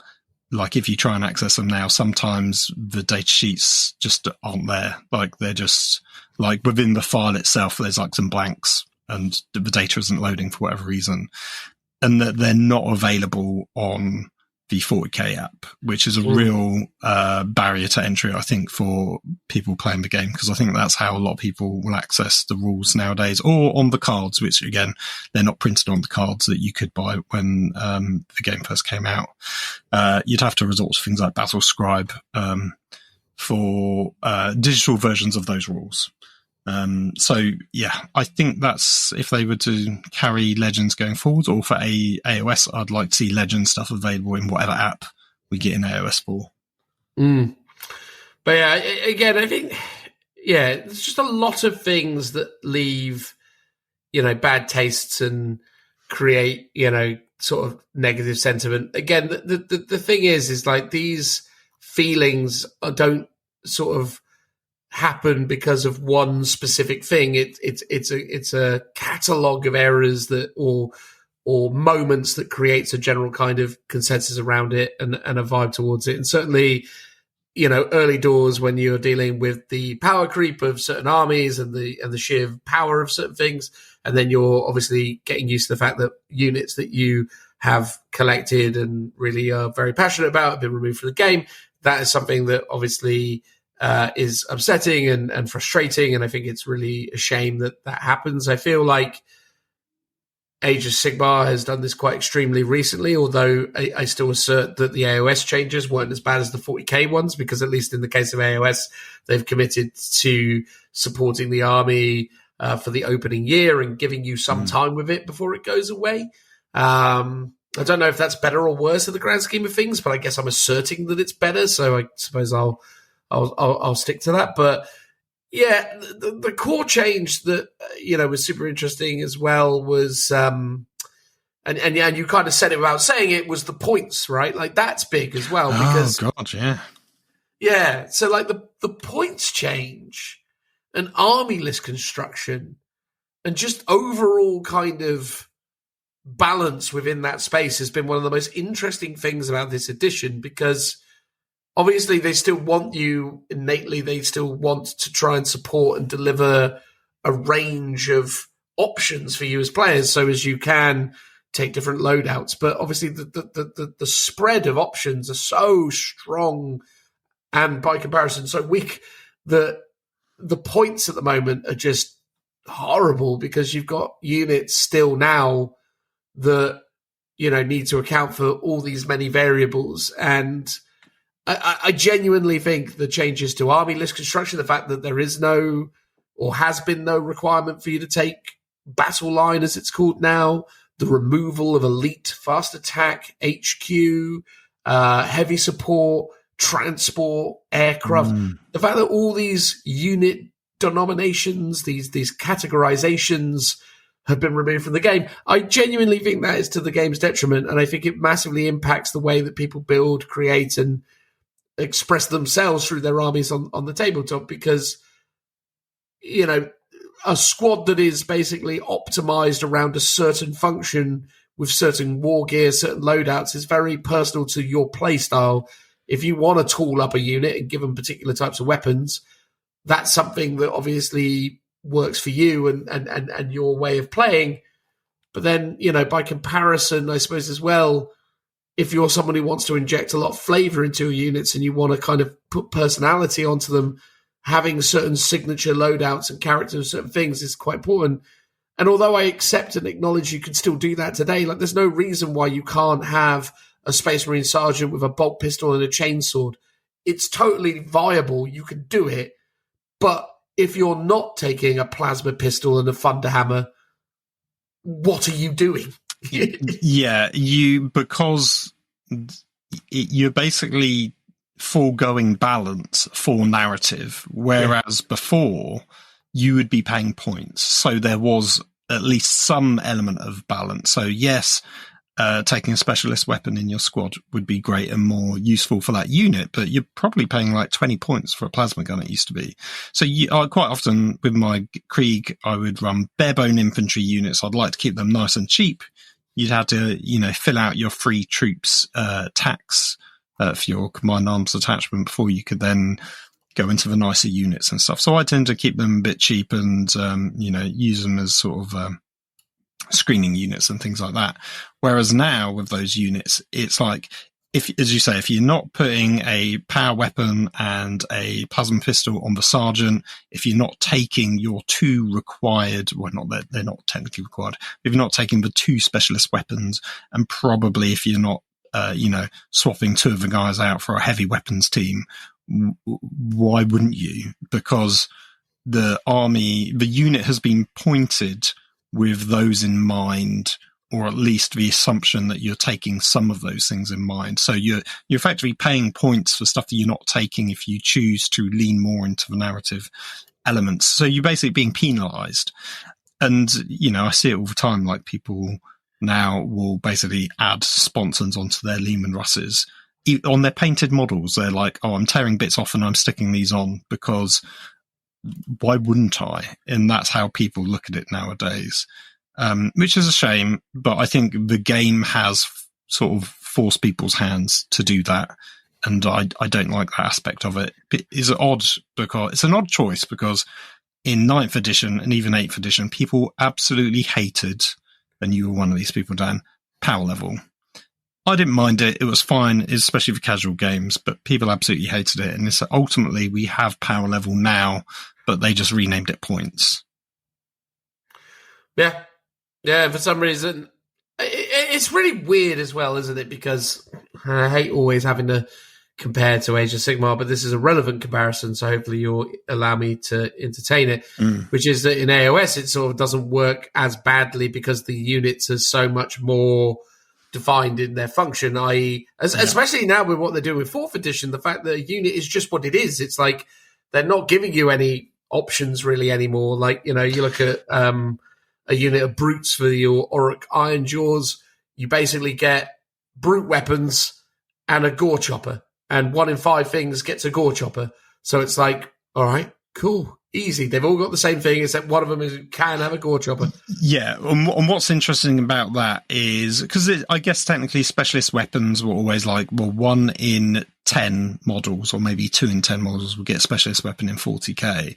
Like if you try and access them now, sometimes the data sheets just aren't there. Like they're just like within the file itself, there's like some blanks and the data isn't loading for whatever reason. And that they're not available on the 40k app, which is a real barrier to entry, I think, for people playing the game, because I think that's how a lot of people will access the rules nowadays, or on the cards, which again, they're not printed on the cards that you could buy when the game first came out. You'd have to resort to things like Battle Scribe for digital versions of those rules. So yeah, I think that's if they were to carry Legends going forward, or for AOS, I'd like to see Legends stuff available in whatever app we get in AOS for. But yeah, again, I think, there's just a lot of things that leave, bad tastes and create, sort of negative sentiment. Again, the thing is like these feelings don't sort of happen because of one specific thing. It's a catalogue of errors that or moments that creates a general kind of consensus around it and a vibe towards it. And certainly, early doors when you're dealing with the power creep of certain armies and the sheer power of certain things, and then you're obviously getting used to the fact that units that you have collected and really are very passionate about have been removed from the game. That is something that obviously is upsetting and frustrating, and I think it's really a shame that happens. I feel like Age of Sigmar has done this quite extremely recently, although I still assert that the AOS changes weren't as bad as the 40k ones, because at least in the case of AOS, they've committed to supporting the army for the opening year and giving you some time with it before it goes away. I don't know if that's better or worse in the grand scheme of things, but I guess I'm asserting that it's better, so I suppose I'll stick to that. But yeah, the core change that was super interesting as well was and you kind of said it without saying it, was the points, right? Like that's big as well, because yeah. So like the points change and army list construction and just overall kind of balance within that space has been one of the most interesting things about this edition, because obviously, they still want you innately. They still want to try and support and deliver a range of options for you as players, so as you can take different loadouts. But obviously, the spread of options are so strong, and by comparison, so weak that the points at the moment are just horrible, because you've got units still now that need to account for all these many variables. And I genuinely think the changes to army list construction, the fact that there is no or has been no requirement for you to take battle line, as it's called now, the removal of elite fast attack, HQ, heavy support, transport, aircraft. The fact that all these unit denominations, these categorizations have been removed from the game, I genuinely think that is to the game's detriment, and I think it massively impacts the way that people build, create, and express themselves through their armies on the tabletop, because, you know, a squad that is basically optimized around a certain function with certain war gear, certain loadouts, is very personal to your play style. If you want to tool up a unit and give them particular types of weapons, that's something that obviously works for you and your way of playing. But then, you know, by comparison, I suppose as well, if you're someone who wants to inject a lot of flavor into your units and you want to kind of put personality onto them, having certain signature loadouts and characters and certain things is quite important. And although I accept and acknowledge you can still do that today, like there's no reason why you can't have a Space Marine sergeant with a bolt pistol and a chainsword. It's totally viable. You can do it. But if you're not taking a plasma pistol and a thunder hammer, what are you doing? Yeah, because you're basically foregoing balance for narrative, whereas before you would be paying points. So there was at least some element of balance. So yes, taking a specialist weapon in your squad would be great and more useful for that unit, but you're probably paying like 20 points for a plasma gun, it used to be. So quite often with my Krieg, I would run barebone infantry units. I'd like to keep them nice and cheap. You'd have to, you know, fill out your free troops tax for your combined arms attachment before you could then go into the nicer units and stuff. So I tend to keep them a bit cheap and, you know, use them as sort of screening units and things like that. Whereas now with those units, it's like, if, as you say, if you're not putting a power weapon and a plasma pistol on the sergeant, if you're not taking your two required, well, not that they're not technically required, if you're not taking the two specialist weapons, and probably if you're not, you know, swapping two of the guys out for a heavy weapons team, why wouldn't you? Because the unit has been pointed with those in mind, or at least the assumption that you're taking some of those things in mind. So you're effectively paying points for stuff that you're not taking if you choose to lean more into the narrative elements. So you're basically being penalized. And, you know, I see it all the time, like people now will basically add sponsons onto their Lehman Russes. On their painted models, they're like, oh, I'm tearing bits off and I'm sticking these on because why wouldn't I? And that's how people look at it nowadays. Which is a shame, but I think the game has sort of forced people's hands to do that, and I don't like that aspect of it. It's odd because it's an odd choice, because in 9th edition and even 8th edition, people absolutely hated, and you were one of these people, Dan, power level. I didn't mind it. It was fine, especially for casual games, but people absolutely hated it. And it's ultimately we have power level now, but they just renamed it points. Yeah. Yeah, for some reason. It's really weird as well, isn't it? Because I hate always having to compare to Age of Sigmar, but this is a relevant comparison, so hopefully you'll allow me to entertain it, which is that in AOS it sort of doesn't work as badly because the units are so much more defined in their function, i.e., especially now with what they're doing with 4th edition, the fact that a unit is just what it is. It's like they're not giving you any options really anymore. Like, you know, you look at a unit of brutes for your Auric Iron Jaws, you basically get brute weapons and a gore chopper, and 1 in 5 things gets a gore chopper. So it's like, all right, cool, easy. They've all got the same thing, except one of them can have a gore chopper. Yeah, and what's interesting about that is, because I guess technically specialist weapons were always like, well, 1 in 10 models, or maybe 2 in 10 models will get a specialist weapon in 40k.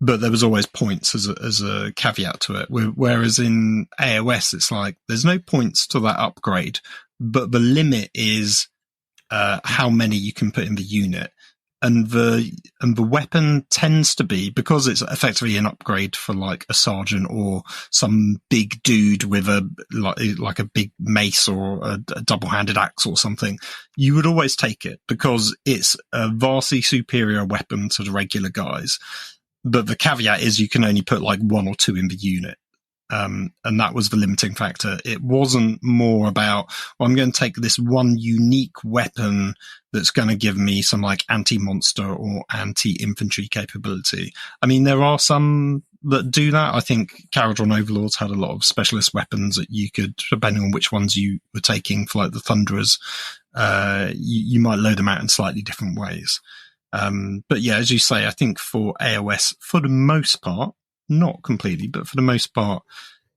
But there was always points as a caveat to it. Whereas in AOS, it's like there's no points to that upgrade, but the limit is how many you can put in the unit. And the weapon tends to be, because it's effectively an upgrade for like a sergeant or some big dude with like a big mace or a double-handed axe or something, you would always take it because it's a vastly superior weapon to the regular guys. But the caveat is you can only put like 1 or 2 in the unit. And that was the limiting factor. It wasn't more about, well, I'm going to take this one unique weapon that's going to give me some like anti-monster or anti-infantry capability. I mean, there are some that do that. I think Caradron Overlords had a lot of specialist weapons that you could, depending on which ones you were taking for like the Thunderers, you might load them out in slightly different ways. But yeah, as you say, I think for AOS, for the most part, not completely, but for the most part,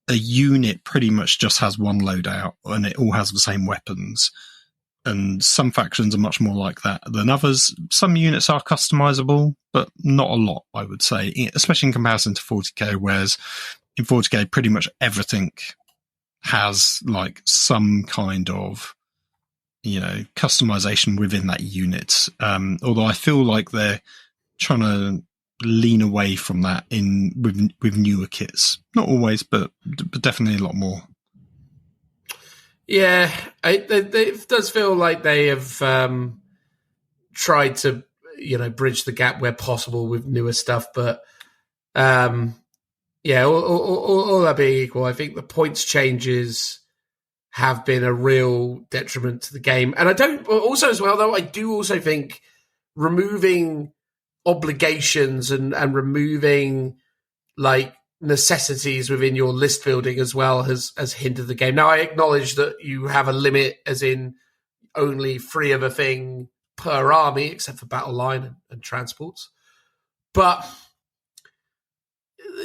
a unit pretty much just has one loadout and it all has the same weapons. And some factions are much more like that than others. Some units are customizable, but not a lot, I would say, especially in comparison to 40k, whereas in 40k, pretty much everything has like some kind of, customization within that unit. Although I feel like they're trying to lean away from that with newer kits. Not always, but definitely a lot more. Yeah, it does feel like they have tried to, bridge the gap where possible with newer stuff. But all that being equal, I think the points changes have been a real detriment to the game. And I do also think removing obligations and removing like necessities within your list building as well has hindered the game. Now, I acknowledge that you have a limit, as in only 3 of a thing per army, except for battle line and transports. But,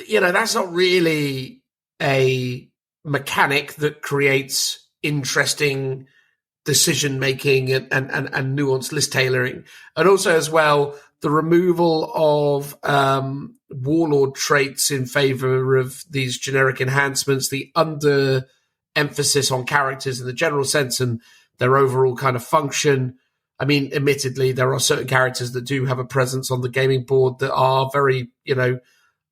that's not really a mechanic that creates interesting decision making and nuanced list tailoring. And also as well, the removal of warlord traits in favor of these generic enhancements, the under emphasis on characters in the general sense and their overall kind of function. I mean, admittedly, there are certain characters that do have a presence on the gaming board that are very,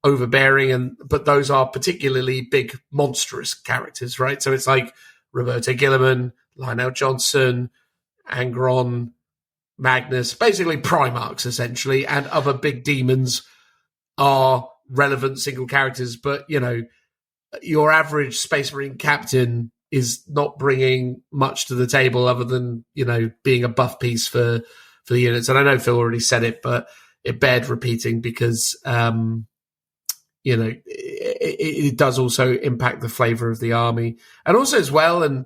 overbearing, but those are particularly big, monstrous characters, right? So it's like Roberto Gilliman, Lionel Johnson, Angron, Magnus, basically Primarchs, essentially, and other big demons are relevant single characters. But, your average Space Marine captain is not bringing much to the table other than, being a buff piece for the units. And I know Phil already said it, but it bared repeating because, it does also impact the flavor of the army. And also as well, and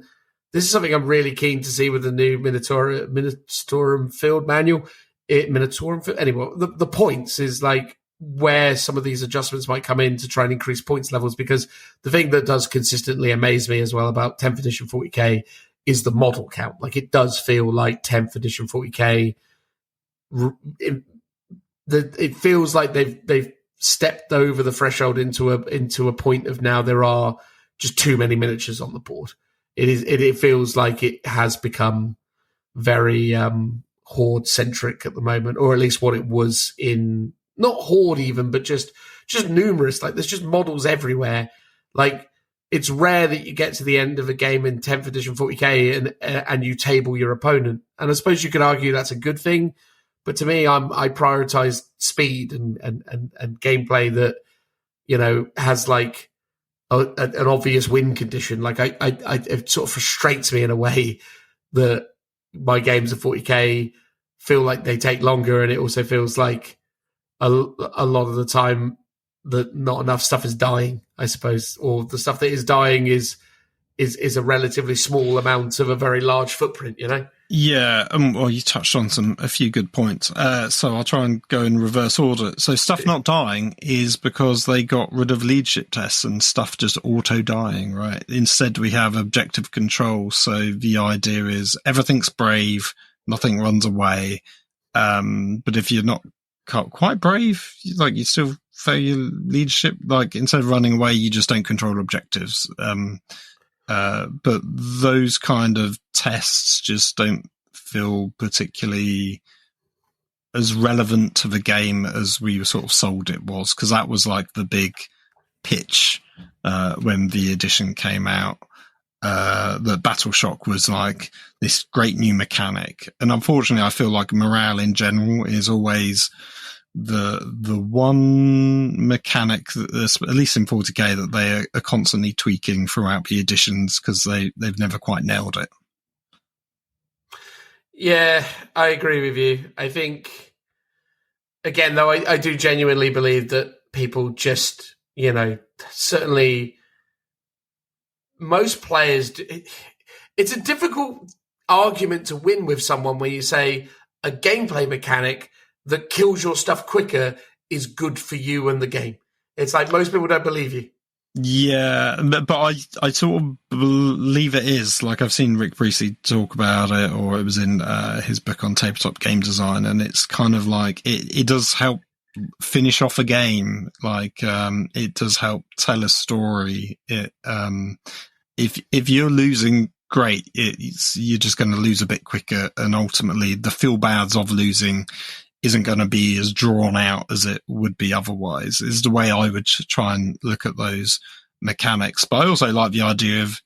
this is something I'm really keen to see with the new Minotaurum Field Manual. Anyway, the points is like where some of these adjustments might come in to try and increase points levels, because the thing that does consistently amaze me as well about 10th edition 40k is the model count. Like, it does feel like 10th edition 40k. It feels like they've stepped over the threshold into a point of now there are just too many miniatures on the board. It feels like it has become very horde centric at the moment, or at least what it was in, not horde even, but just numerous. Like, there's just models everywhere. Like, it's rare that you get to the end of a game in 10th edition 40k and you table your opponent. And I suppose you could argue that's a good thing, but to me, I prioritize speed and gameplay that has like an obvious win condition. Like, it sort of frustrates me in a way that my games of 40k feel like they take longer, and it also feels like a lot of the time that not enough stuff is dying, I suppose, or the stuff that is dying is a relatively small amount of a very large footprint, Yeah, well, you touched on a few good points. So I'll try and go in reverse order. So stuff not dying is because they got rid of leadership tests and stuff just auto-dying, right? Instead, we have objective control. So the idea is everything's brave, nothing runs away. But if you're not quite brave, you still fail your leadership. Like, instead of running away, you just don't control objectives. But those kind of tests just don't feel particularly as relevant to the game as we were sort of sold it was, because that was like the big pitch when the edition came out. The Battle Shock was like this great new mechanic. And unfortunately, I feel like morale in general is always the one mechanic that there's, at least in 40k, that they are constantly tweaking throughout the editions because they've never quite nailed it. Yeah, I agree with you. I think, again, though, I do genuinely believe that people just, certainly most players, it's a difficult argument to win with someone where you say a gameplay mechanic that kills your stuff quicker is good for you and the game. It's like most people don't believe you. Yeah, but I sort of believe it is. Like, I've seen Rick Priestley talk about it, or it was in his book on tabletop game design, and it's kind of like it does help finish off a game. Like, it does help tell a story. If you're losing, great, you're just going to lose a bit quicker, and ultimately the feel bads of losing isn't going to be as drawn out as it would be otherwise, is the way I would try and look at those mechanics. But I also like the idea of,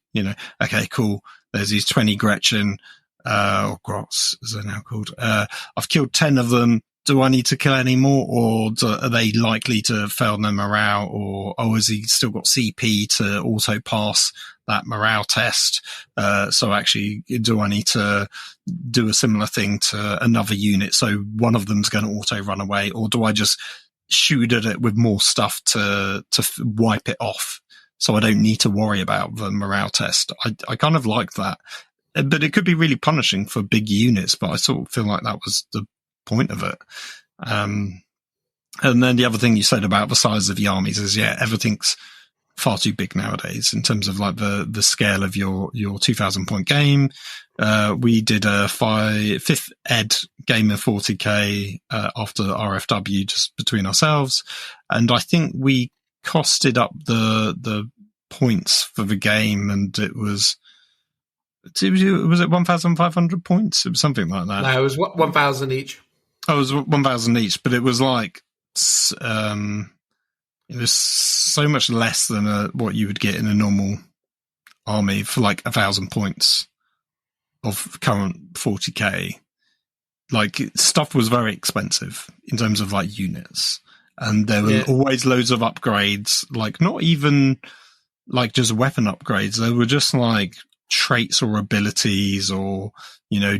okay, cool, there's these 20 Gretchen, or Grots, as they're now called. I've killed 10 of them. Do I need to kill any more, or are they likely to fail their morale, or has he still got CP to auto pass that morale test? So actually, do I need to do a similar thing to another unit, so one of them's going to auto run away, or do I just shoot at it with more stuff to wipe it off, so I don't need to worry about the morale test? I kind of like that, but it could be really punishing for big units. But I sort of feel like that was the point of it. And then the other thing you said about the size of the armies is, everything's far too big nowadays in terms of like the scale of your 2,000 point game. We did a 5th ed game of 40k after RFW, just between ourselves, and I think we costed up the points for the game, and it was it 1,500 points? It was something like that. No, it was 1,000 each. Oh, it was 1,000 each, but it was like, it was so much less than what you would get in a normal army for like 1,000 points of current 40k. Like, stuff was very expensive in terms of like units, and there were always loads of upgrades. Like, not even like just weapon upgrades. They were just like traits or abilities, or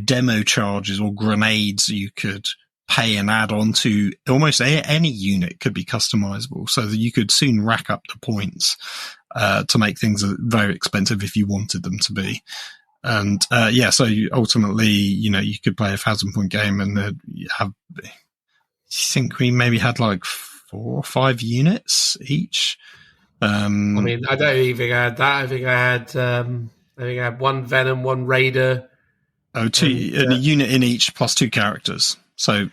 demo charges or grenades you could pay and add on to. Almost any unit could be customizable, so that you could soon rack up the points to make things very expensive if you wanted them to be. And so ultimately, you could play 1,000 point game, and you have, I think we maybe had like 4 or 5 units each. I mean, I don't even think I had that. I think I had 1 Venom, 1 Raider. Oh, and a unit in each plus 2 characters. So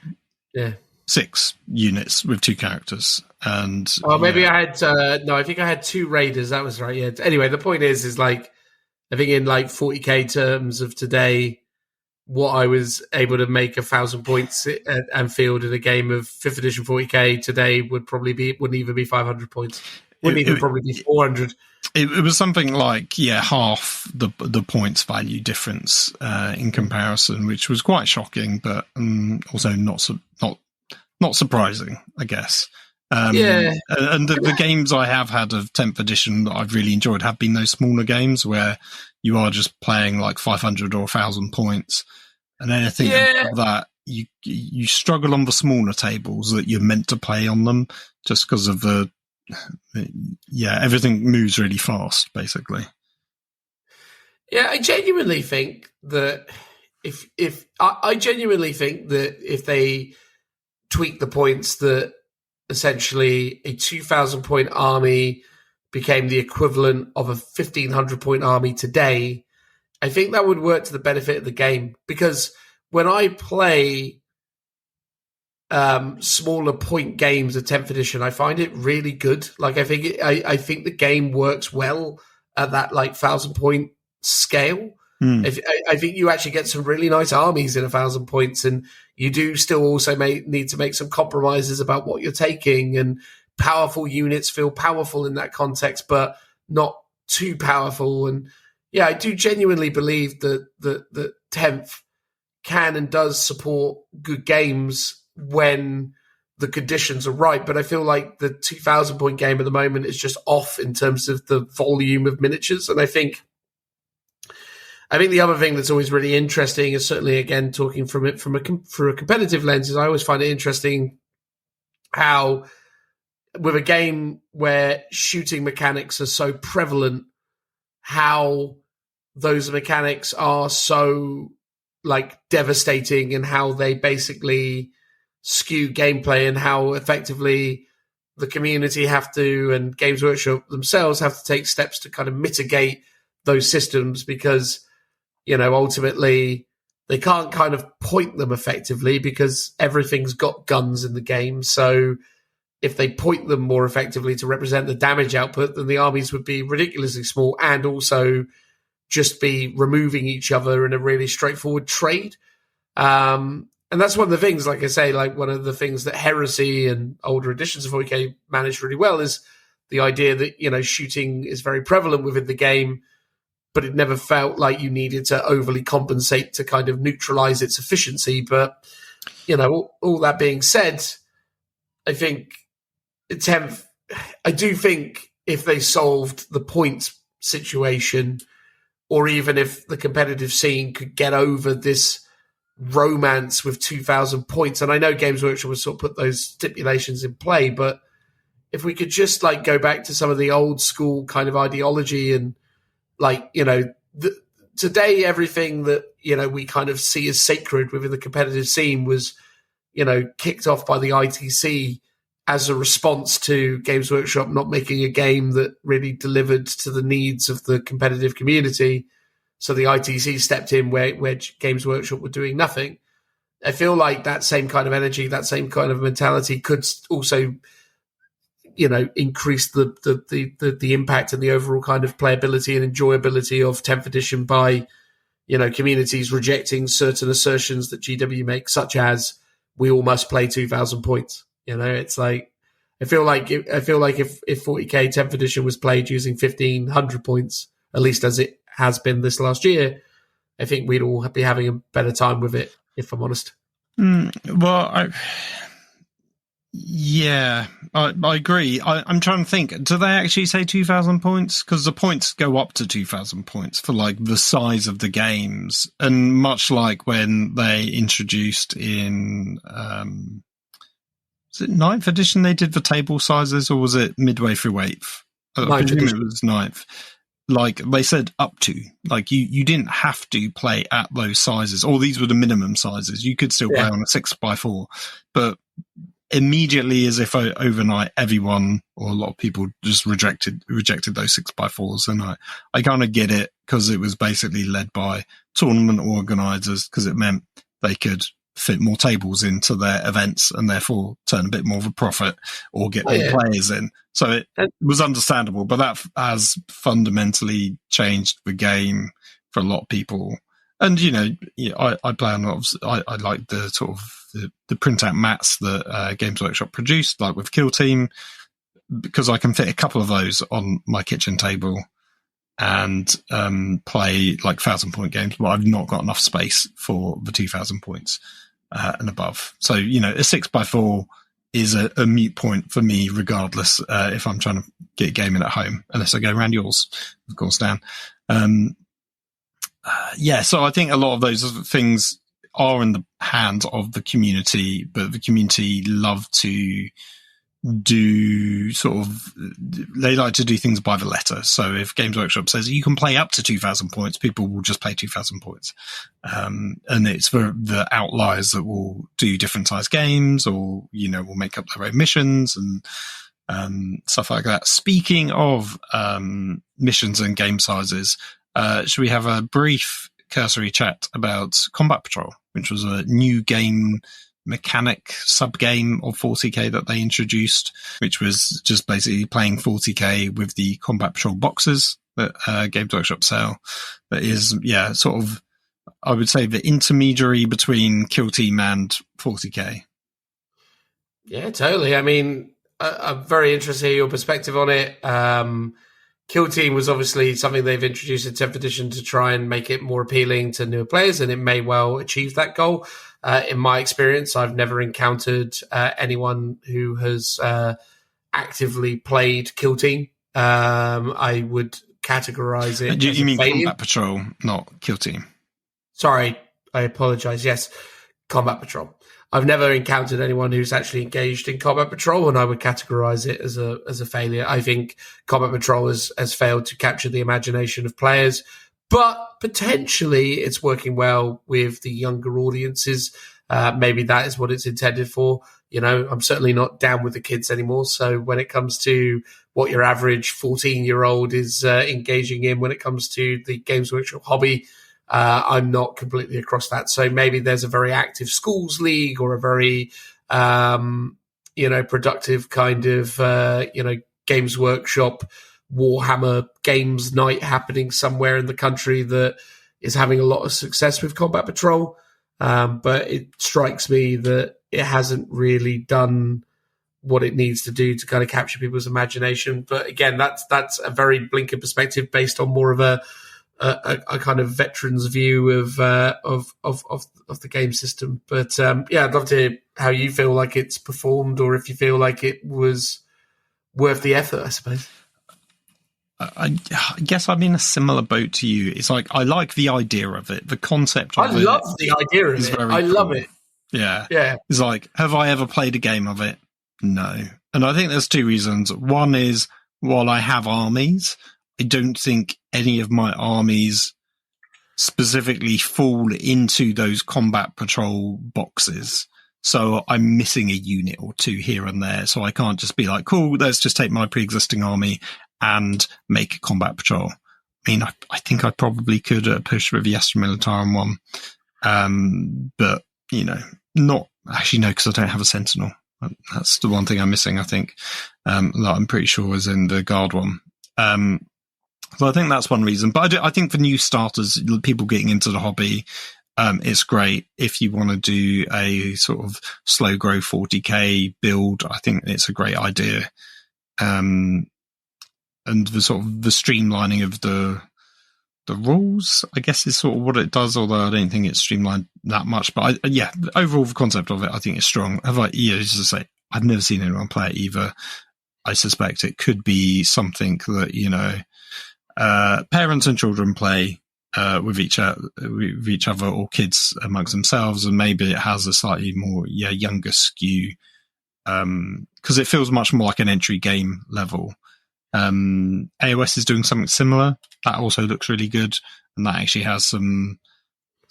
6 units with 2 characters. And maybe I had I think I had 2 Raiders. That was right. Yeah. Anyway, the point is like, I think in like 40k terms of today, what I was able to make 1,000 points at Anfield in a game of 5th edition 40k today wouldn't even be 500 points. Wouldn't even probably be 400. It was something like half the points value difference in comparison, which was quite shocking, but also not surprising, I guess. And the games I have had of 10th edition that I've really enjoyed have been those smaller games where you are just playing like 500 or 1,000 points, and anything above that, you struggle on the smaller tables that you're meant to play on them, just because of everything moves really fast, basically. Yeah, I genuinely think that if they tweak the points, that essentially a 2,000 point army became the equivalent of a 1,500 point army today, I think that would work to the benefit of the game. Because when I play smaller point games of 10th edition, I find it really good. Like, I think the game works well at that like 1,000 point scale. I think you actually get some really nice armies in 1,000 points, and you do still also need to make some compromises about what you're taking, and powerful units feel powerful in that context, but not too powerful. And yeah, I do genuinely believe that the 10th can and does support good games when the conditions are right, but I feel like the 2,000 point game at the moment is just off in terms of the volume of miniatures. And I think the other thing that's always really interesting is, certainly again talking from a competitive lens, is I always find it interesting how, with a game where shooting mechanics are so prevalent, how those mechanics are so like devastating, and how they basically skew gameplay, and how effectively the community have to, and Games Workshop themselves have to take steps to kind of mitigate those systems, because, you know, ultimately they can't kind of point them effectively because everything's got guns in the game. So if they point them more effectively to represent the damage output, then the armies would be ridiculously small, and also just be removing each other in a really straightforward trade. And that's one of the things, like I say, like one of the things that Heresy and older editions of 40k managed really well is the idea that, you know, shooting is very prevalent within the game, but it never felt like you needed to overly compensate to kind of neutralize its efficiency. But, you know, all that being said, I think I do think if they solved the points situation, or even if the competitive scene could get over this romance with 2,000 points, and I know Games Workshop would sort of put those stipulations in play, but if we could just like go back to some of the old school kind of ideology, and like, you know, today everything that, you know, we kind of see as sacred within the competitive scene was, you know, kicked off by the ITC as a response to Games Workshop not making a game that really delivered to the needs of the competitive community. So the ITC stepped in where Games Workshop were doing nothing. I feel like that same kind of energy, that same kind of mentality could also, you know, increase the impact and the overall kind of playability and enjoyability of 10th edition by, you know, communities rejecting certain assertions that GW makes, such as we all must play 2,000 points. You know, it's like I feel like if 40k 10th edition was played using 1,500 points, at least as it has been this last year, I think we'd all be having a better time with it, if I'm honest. I agree. I'm trying to think. Do they actually say 2,000 points? Because the points go up to 2,000 points for like the size of the games, and much like when they introduced in was it 9th edition they did the table sizes, or was it midway through 8th? I presume it was 9th. Like they said up to, like you didn't have to play at those sizes, or these were the minimum sizes. You could still play on a 6x4, but immediately, as if overnight, everyone or a lot of people just rejected those 6x4s. And I kind of get it, because it was basically led by tournament organizers, because it meant they could fit more tables into their events and therefore turn a bit more of a profit or get more players in. So it was understandable, but that has fundamentally changed the game for a lot of people. And, you know, I play on a lot of, I like the sort of the printout mats that Games Workshop produced, like with Kill Team, because I can fit a couple of those on my kitchen table and play like 1,000 point games, but I've not got enough space for the 2,000 points and above. So, you know, a 6x4 is a mute point for me, regardless if I'm trying to get gaming at home, unless I go around yours, of course, Dan. So I think a lot of those things are in the hands of the community, but the community love to do they like to do things by the letter. So if Games Workshop says you can play up to 2,000 points, people will just play 2,000 points. And it's for the outliers that will do different size games, or, you know, will make up their own missions and stuff like that. Speaking of missions and game sizes, should we have a brief cursory chat about Combat Patrol, which was a new game mechanic sub-game of 40k that they introduced, which was just basically playing 40k with the Combat Patrol boxes that Games Workshop sell. That is, sort of, I would say, the intermediary between Kill Team and 40k. Yeah, totally. I mean, I'm very interested to hear your perspective on it. Kill Team was obviously something they've introduced in 10th edition to try and make it more appealing to newer players, and it may well achieve that goal. In my experience, I've never encountered anyone who has actively played Kill Team. I would categorize it. You mean Combat Patrol, not Kill Team? Sorry, I apologize. Yes, Combat Patrol. I've never encountered anyone who's actually engaged in Combat Patrol, and I would categorize it as a failure. I think Combat Patrol has failed to capture the imagination of players, but potentially it's working well with the younger audiences. Maybe that is what it's intended for. I'm certainly not down with the kids anymore. So when it comes to what your average 14-year-old is engaging in when it comes to the Games Workshop hobby, I'm not completely across that. So maybe there's a very active schools league or a very, productive kind of, Games Workshop Warhammer Games Night happening somewhere in the country that is having a lot of success with Combat Patrol. But it strikes me that it hasn't really done what it needs to do to kind of capture people's imagination. But again, that's a very blinkered perspective based on more of a kind of veteran's view of the game system. But I'd love to hear how you feel like it's performed, or if you feel like it was worth the effort, I suppose. I guess I'm in a similar boat to you. It's like, I like the idea of it. The concept of it. I love the idea of it. I love it. Yeah. Yeah. It's like, have I ever played a game of it? No. And I think there's two reasons. One is, while I have armies, I don't think any of my armies specifically fall into those Combat Patrol boxes. So I'm missing a unit or two here and there. So I can't just be like, cool, let's just take my pre-existing army and make Combat Patrol. I mean, I think I probably could push with the Astra Militarum one. But, not actually, no, because I don't have a Sentinel. That's the one thing I'm missing, I think, that I'm pretty sure is in the Guard one. So I think that's one reason. But I think for new starters, people getting into the hobby, it's great. If you want to do a sort of slow grow 40k build, I think it's a great idea. And the sort of the streamlining of the rules, I guess, is sort of what it does, although I don't think it's streamlined that much. But the overall concept of it, I think, is strong. Just to say, I've never seen anyone play it either. I suspect it could be something that, parents and children play with each other, or kids amongst themselves, and maybe it has a slightly more younger skew, because it feels much more like an entry game level. AOS is doing something similar. That also looks really good, and that actually has some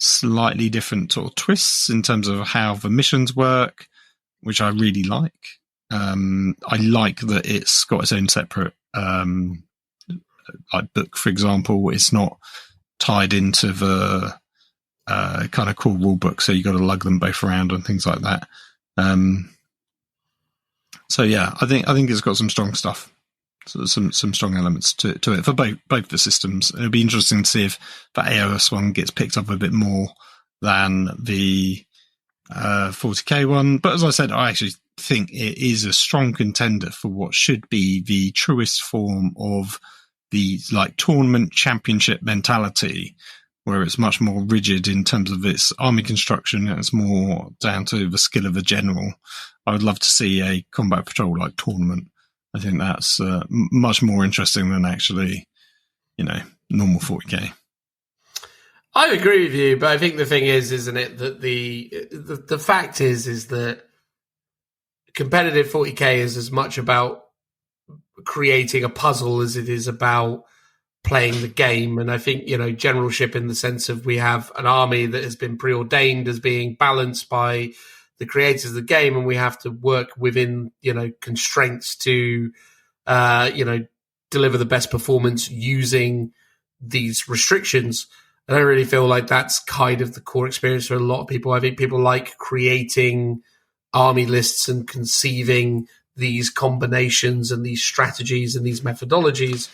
slightly different sort of twists in terms of how the missions work, which I really like. I like that it's got its own separate book, for example. It's not tied into the kind of core rule book, so you got to lug them both around and things like that. I think it's got some strong stuff. So some strong elements to it for both the systems. It'll be interesting to see if the AOS one gets picked up a bit more than the 40k one. But as I said, I actually think it is a strong contender for what should be the truest form of the tournament championship mentality, where it's much more rigid in terms of its army construction, and it's more down to the skill of the general. I would love to see a Combat Patrol tournament. I think that's much more interesting than actually, normal 40k. I agree with you, but I think the thing is, isn't it, that the fact is that competitive 40k is as much about creating a puzzle as it is about playing the game. And I think, generalship in the sense of we have an army that has been preordained as being balanced by the creators of the game, and we have to work within, constraints to, deliver the best performance using these restrictions. I don't really feel like that's kind of the core experience for a lot of people. I think people like creating army lists and conceiving these combinations and these strategies and these methodologies.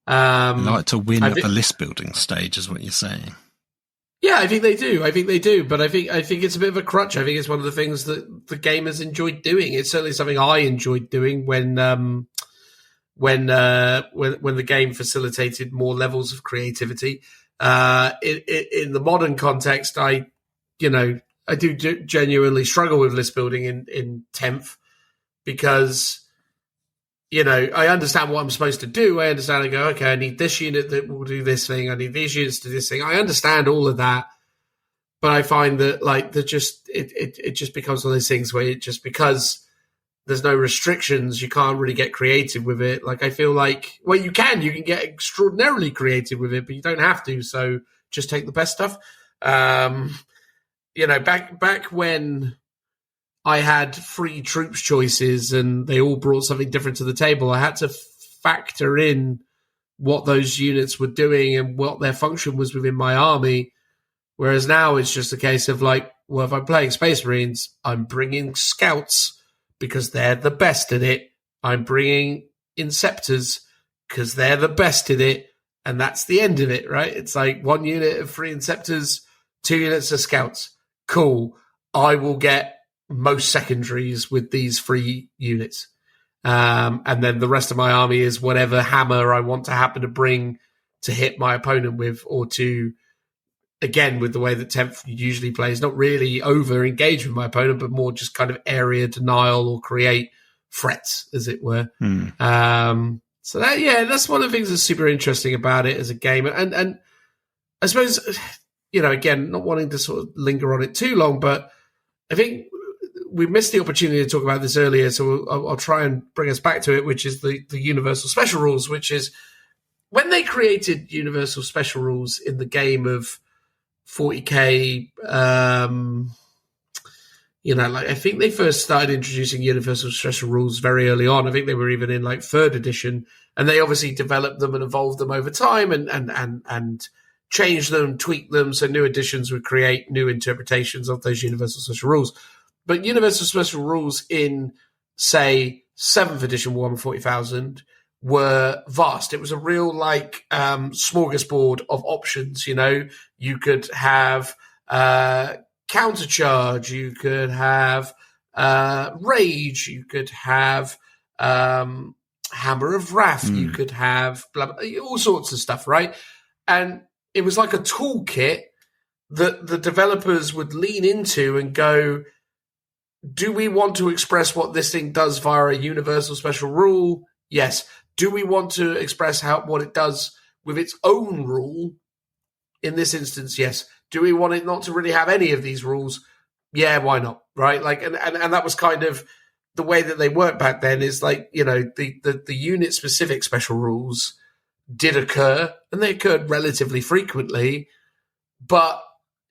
Like to win at the list building stage, is what you're saying. Yeah, I think they do. But I think it's a bit of a crutch. I think it's one of the things that the game has enjoyed doing. It's certainly something I enjoyed doing when when the game facilitated more levels of creativity. In the modern context, I do genuinely struggle with list building in 10th because, I understand what I'm supposed to do. I understand. I go, okay, I need this unit that will do this thing. I need these units to do this thing. I understand all of that, but I find that it just becomes one of those things where because there's no restrictions, you can't really get creative with it. Like, I feel like, well, you can get extraordinarily creative with it, but you don't have to. So just take the best stuff. Back when I had free troops choices and they all brought something different to the table, I had to factor in what those units were doing and what their function was within my army. Whereas now it's just a case of like, well, if I'm playing Space Marines, I'm bringing scouts because they're the best at it. I'm bringing Inceptors because they're the best at it. And that's the end of it, right? It's like 1 unit of free Inceptors, 2 units of scouts. Cool. I will get most secondaries with these free units. And then the rest of my army is whatever hammer I want to happen to bring to hit my opponent with, or to, again, with the way that 10th usually plays, not really over-engage with my opponent, but more just kind of area denial or create threats, as it were. So that's one of the things that's super interesting about it as a game. And I suppose, again, not wanting to sort of linger on it too long, but I think we missed the opportunity to talk about this earlier, so I'll try and bring us back to it, which is the Universal Special Rules, which is when they created Universal Special Rules in the game of 40k, I think they first started introducing Universal Special Rules very early on. I think they were even in like 3rd edition, and they obviously developed them and evolved them over time and changed them, tweaked them, so new editions would create new interpretations of those Universal Special Rules. But Universal Special Rules in, say, 7th edition Warhammer 40,000 were vast. It was a real smorgasbord of options. You could have countercharge, you could have rage, you could have hammer of wrath, you could have blah, blah, all sorts of stuff, right? And it was like a toolkit that the developers would lean into and go, do we want to express what this thing does via a universal special rule? Yes. Do we want to express what it does with its own rule? In this instance, yes. Do we want it not to really have any of these rules? Yeah, why not? Right? And that was kind of the way that they worked back then, is like, the unit specific special rules did occur, and they occurred relatively frequently, but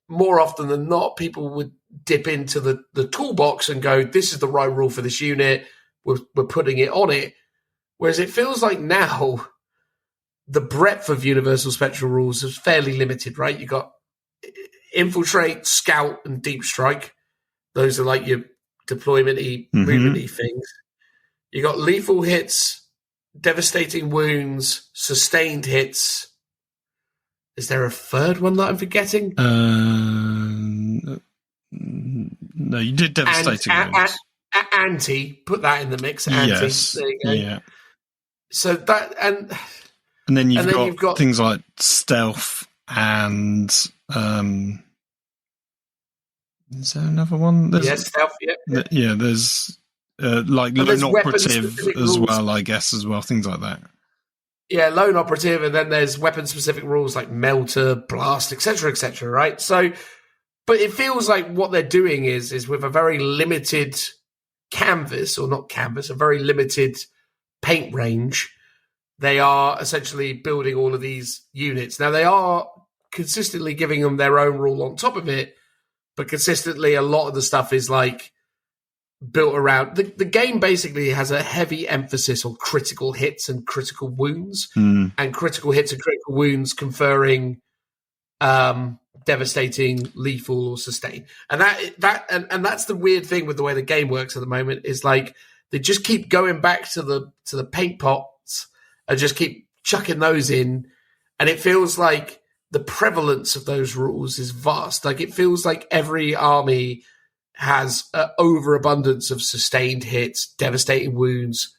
more often than not, people would dip into the toolbox and go, this is the right rule for this unit, we're putting it on it. Whereas it feels like now the breadth of universal special rules is fairly limited, right? You got infiltrate, scout, and deep strike. Those are like your deployment-y, movement-y things. You got lethal hits, devastating wounds, sustained hits. Is there a third one that I'm forgetting? No, you did devastating wounds. Anti, put that in the mix. Anti, yes. There you go. Yeah. So that and then you've got things like stealth and is there another one? Stealth. Yeah. There's like lone operative as well, I guess, as well. Things like that. Yeah, lone operative, and then there's weapon specific rules like melter, blast, etc., right? So, but it feels like what they're doing is with a very limited canvas, or not canvas, a very limited paint range, they are essentially building all of these units. Now, they are consistently giving them their own rule on top of it, but consistently a lot of the stuff is like built around the game. Basically has a heavy emphasis on critical hits and critical wounds, and critical hits and critical wounds conferring devastating, lethal, or sustained. And that's the weird thing with the way the game works at the moment, is like they just keep going back to the paint pots and just keep chucking those in, and it feels like the prevalence of those rules is vast. Like it feels like every army has overabundance of sustained hits, devastating wounds,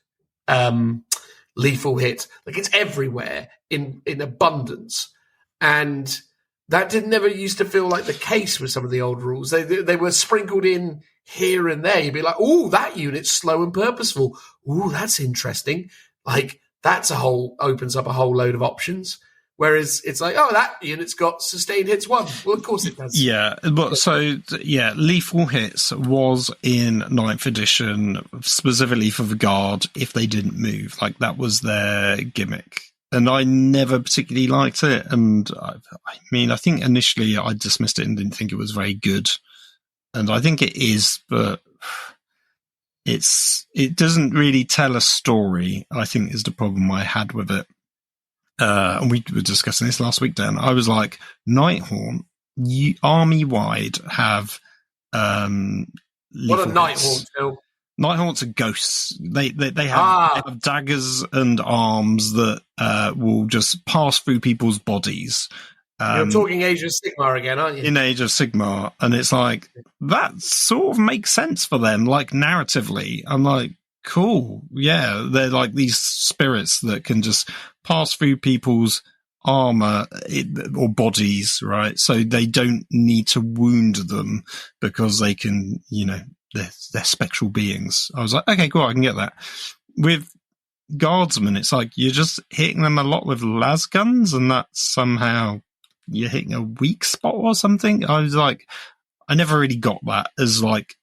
lethal hit. Like, it's everywhere in abundance. And that never used to feel like the case with some of the old rules. They were sprinkled in here and there. You'd be like, oh, that unit's slow and purposeful. Oh, that's interesting. Like, opens up a whole load of options. Whereas it's like, oh, that unit's got sustained hits 1. Well, of course it does. Yeah, but lethal hits was in 9th edition specifically for the guard if they didn't move. Like, that was their gimmick. And I never particularly liked it. And I think initially I dismissed it and didn't think it was very good. And I think it is, but it doesn't really tell a story, I think, is the problem I had with it. And we were discussing this last week, Dan. I was like, Nighthaunt, army-wide have what a Nighthaunt, Phil. Nighthaunts are ghosts. They have daggers and arms that will just pass through people's bodies. You're talking Age of Sigmar again, aren't you? In Age of Sigmar. And it's like, that sort of makes sense for them, like, narratively. I'm like, cool. Yeah, they're like these spirits that can just pass through people's armor or bodies, right? So they don't need to wound them because they can, they're spectral beings. I was like, okay, cool, I can get that. With guardsmen, it's like you're just hitting them a lot with las guns, and that's somehow you're hitting a weak spot or something. I was like, I never really got that as like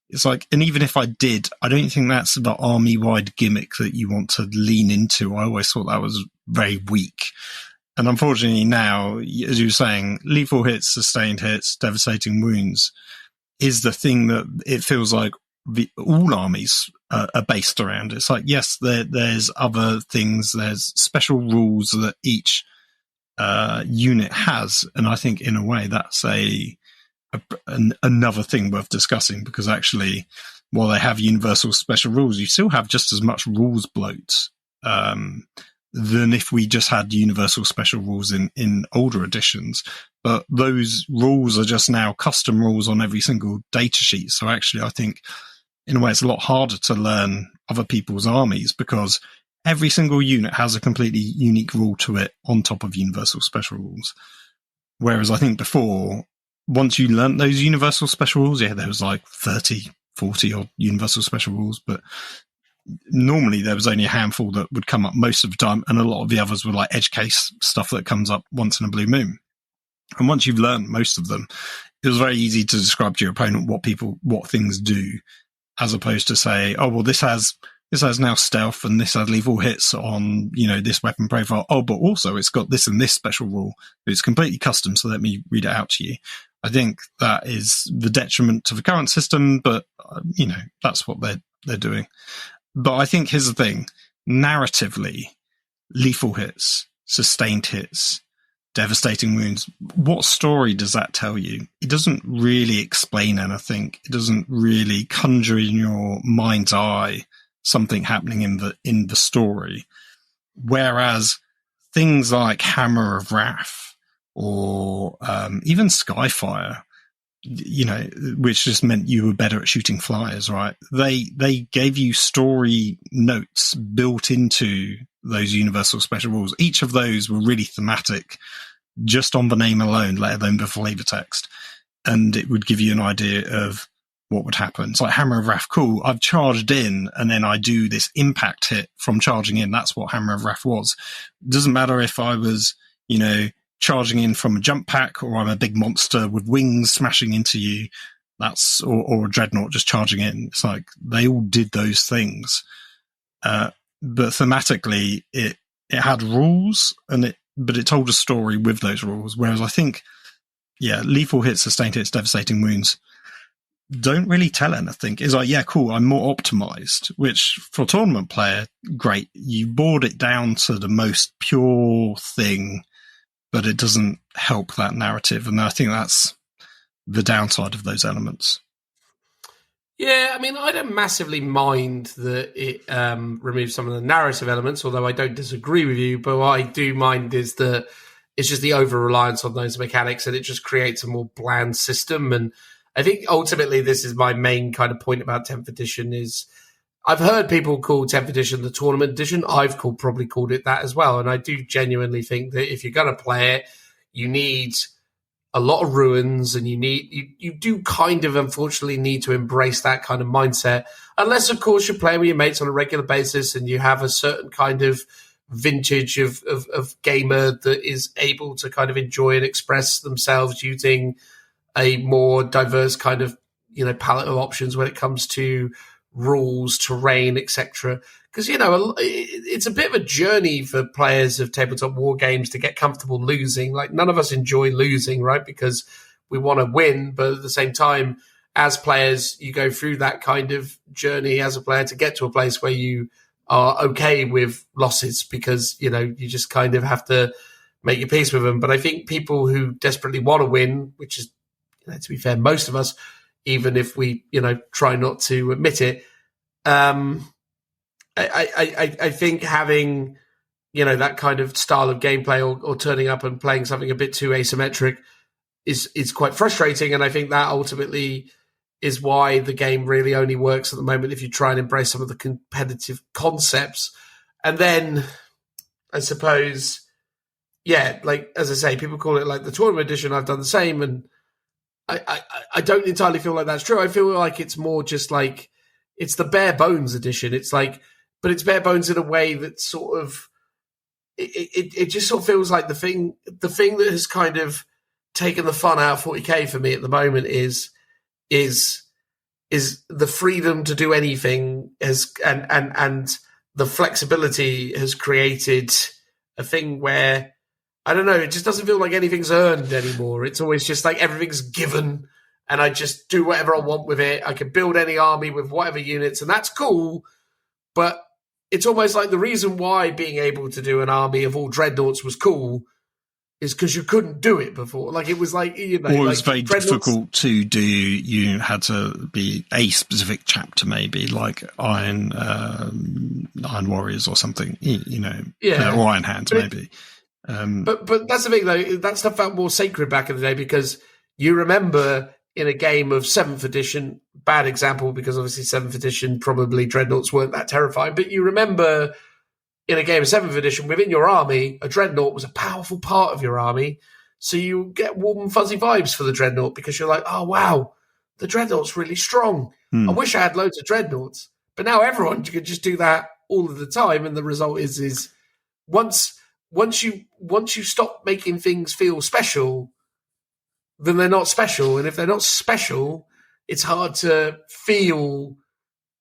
it's like, and even if I did, I don't think that's the army-wide gimmick that you want to lean into. I always thought that was very weak. And unfortunately now, as you were saying, lethal hits, sustained hits, devastating wounds is the thing that it feels like all armies are based around. It's like, yes, there's other things, there's special rules that each unit has. And I think in a way that's another thing worth discussing, because actually, while they have universal special rules, you still have just as much rules bloat than if we just had universal special rules in older editions. But those rules are just now custom rules on every single data sheet. So actually, I think in a way it's a lot harder to learn other people's armies because every single unit has a completely unique rule to it on top of universal special rules. Whereas I think before, once you learnt those universal special rules, there was like 30, 40 odd universal special rules, but normally there was only a handful that would come up most of the time, and a lot of the others were like edge case stuff that comes up once in a blue moon. And once you've learned most of them, it was very easy to describe to your opponent what things do, as opposed to say, oh, well, this has now stealth and this has lethal hits on, this weapon profile. Oh, but also it's got this and this special rule. It's completely custom, so let me read it out to you. I think that is the detriment to the current system, but, that's what they're doing. But I think here's the thing. Narratively, lethal hits, sustained hits, devastating wounds, what story does that tell you? It doesn't really explain anything. It doesn't really conjure in your mind's eye something happening in the story. Whereas things like Hammer of Wrath or even Skyfire, which just meant you were better at shooting flyers, right? They gave you story notes built into those universal special rules. Each of those were really thematic just on the name alone, let alone the flavor text. And it would give you an idea of what would happen. It's like Hammer of Wrath, cool, I've charged in and then I do this impact hit from charging in. That's what Hammer of Wrath was. It doesn't matter if I was, charging in from a jump pack or I'm a big monster with wings smashing into you. That's, or a dreadnought just charging in. It's like they all did those things. But thematically it had rules but it told a story with those rules. Whereas I think, lethal hits, sustained hits, devastating wounds don't really tell anything. It's like, cool, I'm more optimized, which for a tournament player, great. You board it down to the most pure thing, but it doesn't help that narrative. And I think that's the downside of those elements. Yeah, I mean, I don't massively mind that it removes some of the narrative elements, although I don't disagree with you. But what I do mind is that it's just the over-reliance on those mechanics, and it just creates a more bland system. And I think ultimately this is my main kind of point about 10th edition is I've heard people call 10th edition the tournament edition. I've probably called it that as well. And I do genuinely think that if you're going to play it, you need a lot of ruins, and you do kind of unfortunately need to embrace that kind of mindset. Unless, of course, you're playing with your mates on a regular basis and you have a certain kind of vintage of gamer that is able to kind of enjoy and express themselves using a more diverse kind of, palette of options when it comes to rules, terrain, etc. Because, it's a bit of a journey for players of tabletop war games to get comfortable losing. Like, none of us enjoy losing, right? Because we want to win, but at the same time, as players, you go through that kind of journey as a player to get to a place where you are okay with losses, because, you just kind of have to make your peace with them. But I think people who desperately want to win, which is, to be fair, most of us, even if we, try not to admit it, I think having, that kind of style of gameplay or turning up and playing something a bit too asymmetric is quite frustrating. And I think that ultimately is why the game really only works at the moment if you try and embrace some of the competitive concepts. And then I suppose, like, as I say, people call it like the tournament edition. I've done the same, and I don't entirely feel like that's true. I feel like it's more just like it's the bare bones edition. It's like, but it's bare bones in a way that sort of it just sort of feels like the thing that has kind of taken the fun out of 40k for me at the moment is the freedom to do anything and the flexibility has created a thing where, I don't know, it just doesn't feel like anything's earned anymore. It's always just like everything's given, and I just do whatever I want with it. I can build any army with whatever units, and that's cool. But it's almost like the reason why being able to do an army of all dreadnoughts was cool is because you couldn't do it before. Like, it was like, or it was very difficult to do. You had to be a specific chapter, maybe like Iron Warriors or something, or Iron Hands, maybe. But that's the thing, though. That stuff felt more sacred back in the day, because you remember in a game of 7th edition, bad example because obviously 7th edition probably dreadnoughts weren't that terrifying, but you remember in a game of 7th edition, within your army, a dreadnought was a powerful part of your army. So you get warm and fuzzy vibes for the dreadnought because you're like, oh, wow, the dreadnought's really strong. I wish I had loads of dreadnoughts. But now everyone can just do that all of the time, and the result is once you stop making things feel special, then they're not special. And if they're not special, it's hard to feel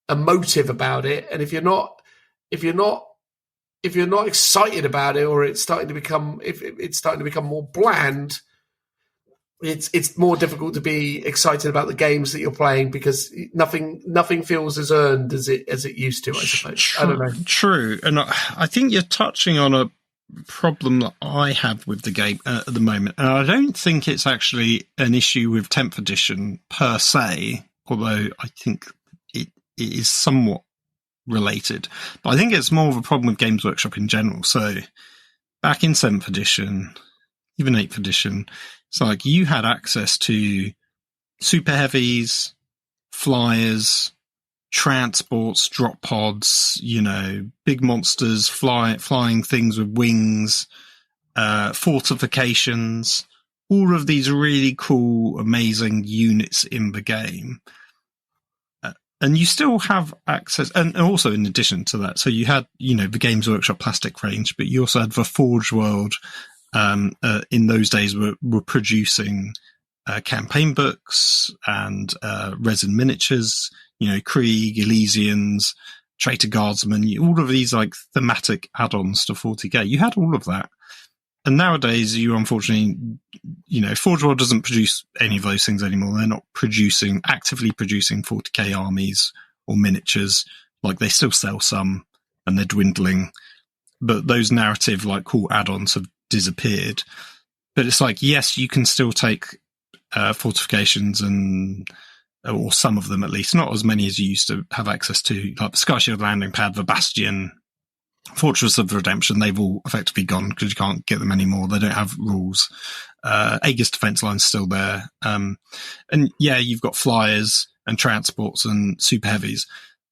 emotive about it. And if you're not excited about it, or it's starting to become more bland, it's more difficult to be excited about the games that you're playing, because nothing feels as earned as it used to, I suppose. I don't know. True. And I think you're touching on a problem that I have with the game at the moment, and I don't think it's actually an issue with 10th edition per se, although I think it is somewhat related, but I think it's more of a problem with Games Workshop in general. So back in 7th edition, even 8th edition, it's like you had access to super heavies, flyers, transports, drop pods, big monsters, flying things with wings, fortifications, all of these really cool, amazing units in the game. And you still have access, and also in addition to that, so you had, the Games Workshop plastic range, but you also had the Forge World, in those days were producing campaign books and resin miniatures, Krieg, Elysians, Traitor Guardsmen, all of these like thematic add-ons to 40k. You had all of that. And nowadays, you unfortunately, Forge World doesn't produce any of those things anymore. They're not actively producing 40k armies or miniatures. Like, they still sell some, and they're dwindling. But those narrative, like, cool add-ons have disappeared. But it's like, yes, you can still take fortifications or some of them at least, not as many as you used to have access to, like the Sky Shield Landing Pad, the Bastion, Fortress of Redemption. They've all effectively gone because you can't get them anymore. They don't have rules. Aegis Defense Line's still there. And yeah, you've got flyers and transports and super heavies.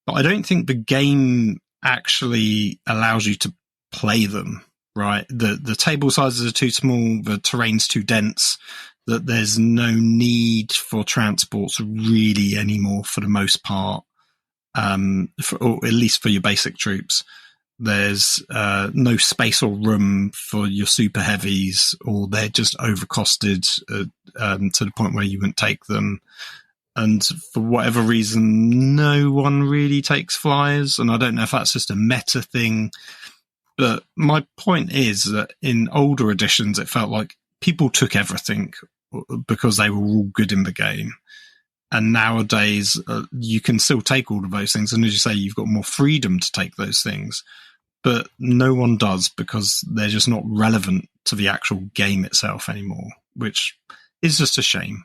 but I don't think the game actually allows you to play them, right? The table sizes are too small, the terrain's too dense, that there's no need for transports really anymore for the most part, or at least for your basic troops. There's no space or room for your super heavies, or they're just overcosted to the point where you wouldn't take them. And for whatever reason, no one really takes flyers. And I don't know if that's just a meta thing. But my point is that in older editions, it felt like people took everything because they were all good in the game. And nowadays, you can still take all of those things. And as you say, you've got more freedom to take those things. But no one does because they're just not relevant to the actual game itself anymore, which is just a shame.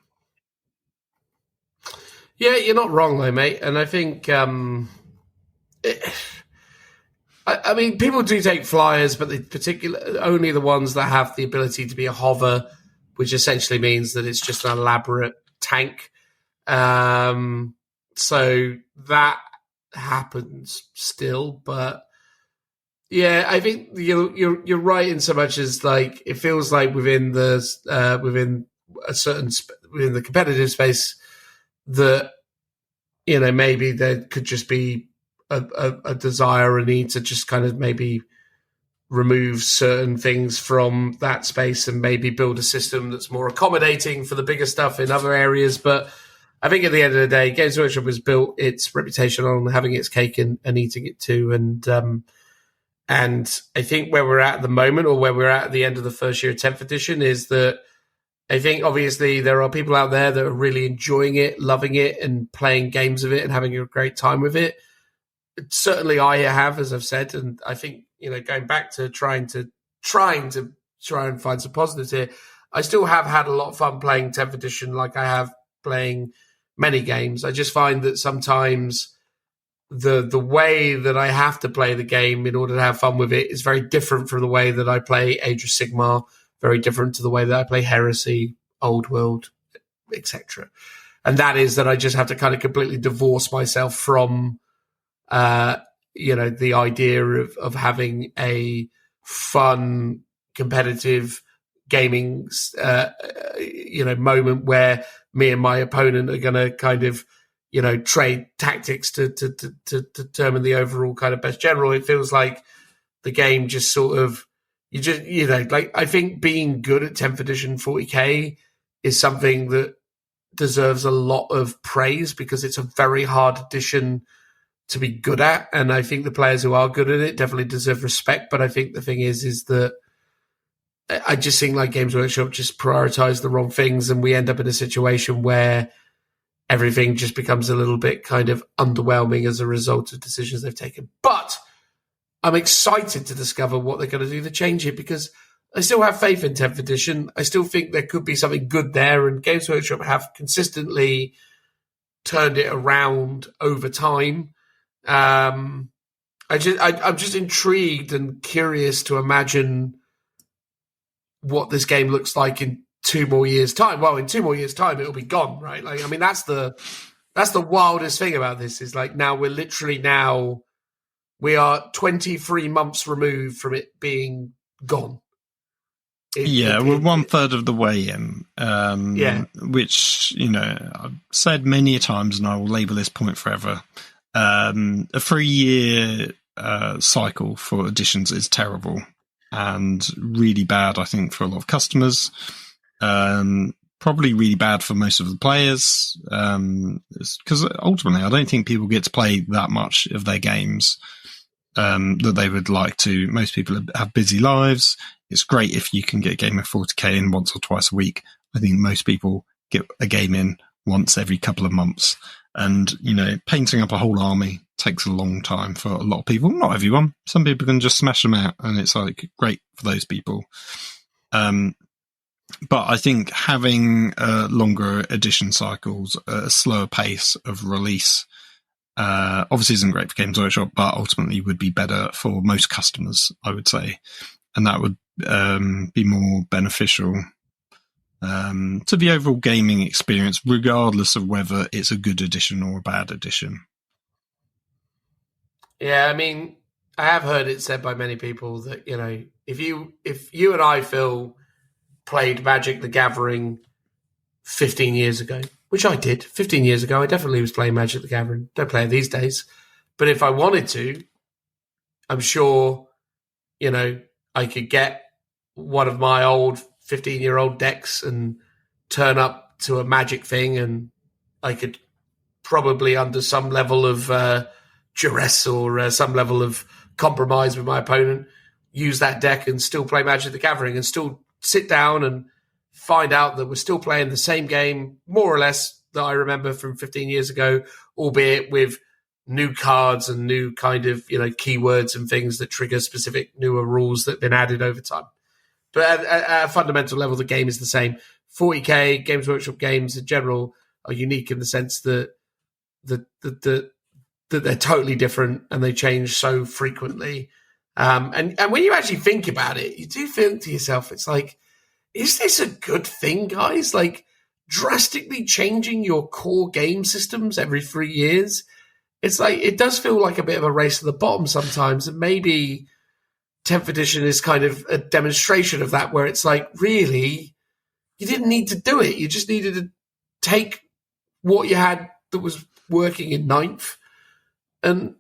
Yeah, you're not wrong though, mate. And I think, I mean, people do take flyers, but only the ones that have the ability to be a hover, which essentially means that it's just an elaborate tank. So that happens still, but yeah, I think you're right in so much as like it feels like within the competitive space that, you know, maybe there could just be a desire, a need to just kind of maybe remove certain things from that space and maybe build a system that's more accommodating for the bigger stuff in other areas. But I think at the end of the day, Games Workshop has built its reputation on having its cake and eating it too. And I think where we're at the moment, or where we're at the end of the first year of 10th edition, is that I think obviously there are people out there that are really enjoying it, loving it, and playing games of it and having a great time with it. Certainly I have, as I've said, and I think, you know, going back to trying and find some positives here, I still have had a lot of fun playing 10th edition like I have playing many games. I just find that sometimes the way that I have to play the game in order to have fun with it is very different from the way that I play Age of Sigmar, very different to the way that I play Heresy, Old World, etc. And that is that I just have to kind of completely divorce myself from, the idea of having a fun, competitive gaming, moment where me and my opponent are going to kind of, trade tactics to determine the overall kind of best general. It feels like the game just sort of, I think being good at 10th edition 40k is something that deserves a lot of praise because it's a very hard edition to be good at. And I think the players who are good at it definitely deserve respect. But I think the thing is that I just think like Games Workshop just prioritize the wrong things, and we end up in a situation where everything just becomes a little bit kind of underwhelming as a result of decisions they've taken. But I'm excited to discover what they're going to do to change it, because I still have faith in 10th edition. I still think there could be something good there, and Games Workshop have consistently turned it around over time. I'm just intrigued and curious to imagine what this game looks like in 2 more years' time. Well, in 2 more years' time, it'll be gone, right? Like, I mean, that's the wildest thing about this is like now we are 23 months removed from it being gone. We're 1/3 of the way in. Which, I've said many times, and I will label this point forever. A 3-year cycle for editions is terrible and really bad, I think, for a lot of customers. Probably really bad for most of the players, because ultimately I don't think people get to play that much of their games that they would like to. Most people have busy lives. It's great if you can get a game of 40k in once or twice a week. I think most people get a game in once every couple of months. And, painting up a whole army takes a long time for a lot of people. Not everyone. Some people can just smash them out, and it's like great for those people. But I think having longer edition cycles, a slower pace of release, obviously isn't great for Games Workshop, but ultimately would be better for most customers, I would say. And that would be more beneficial to the overall gaming experience, regardless of whether it's a good edition or a bad edition. Yeah, I mean, I have heard it said by many people that, you know, if you and I, Phil, played Magic the Gathering 15 years ago, which I did 15 years ago, I definitely was playing Magic the Gathering. Don't play it these days. But if I wanted to, I'm sure, you know, I could get one of my old 15-year-old decks and turn up to a Magic thing, and I could probably, under some level of duress or some level of compromise with my opponent, use that deck and still play Magic the Gathering and still sit down and find out that we're still playing the same game, more or less, that I remember from 15 years ago, albeit with new cards and new kind of, you know, keywords and things that trigger specific newer rules that have been added over time. But at a fundamental level, the game is the same. 40k Games Workshop games in general are unique in the sense that that they're totally different and they change so frequently. And when you actually think about it, you do think to yourself, it's like, is this a good thing, guys? Like, drastically changing your core game systems every 3 years? It's like, it does feel like a bit of a race to the bottom sometimes. And maybe 10th edition is kind of a demonstration of that, where it's like, really, you didn't need to do it. You just needed to take what you had that was working in 9th and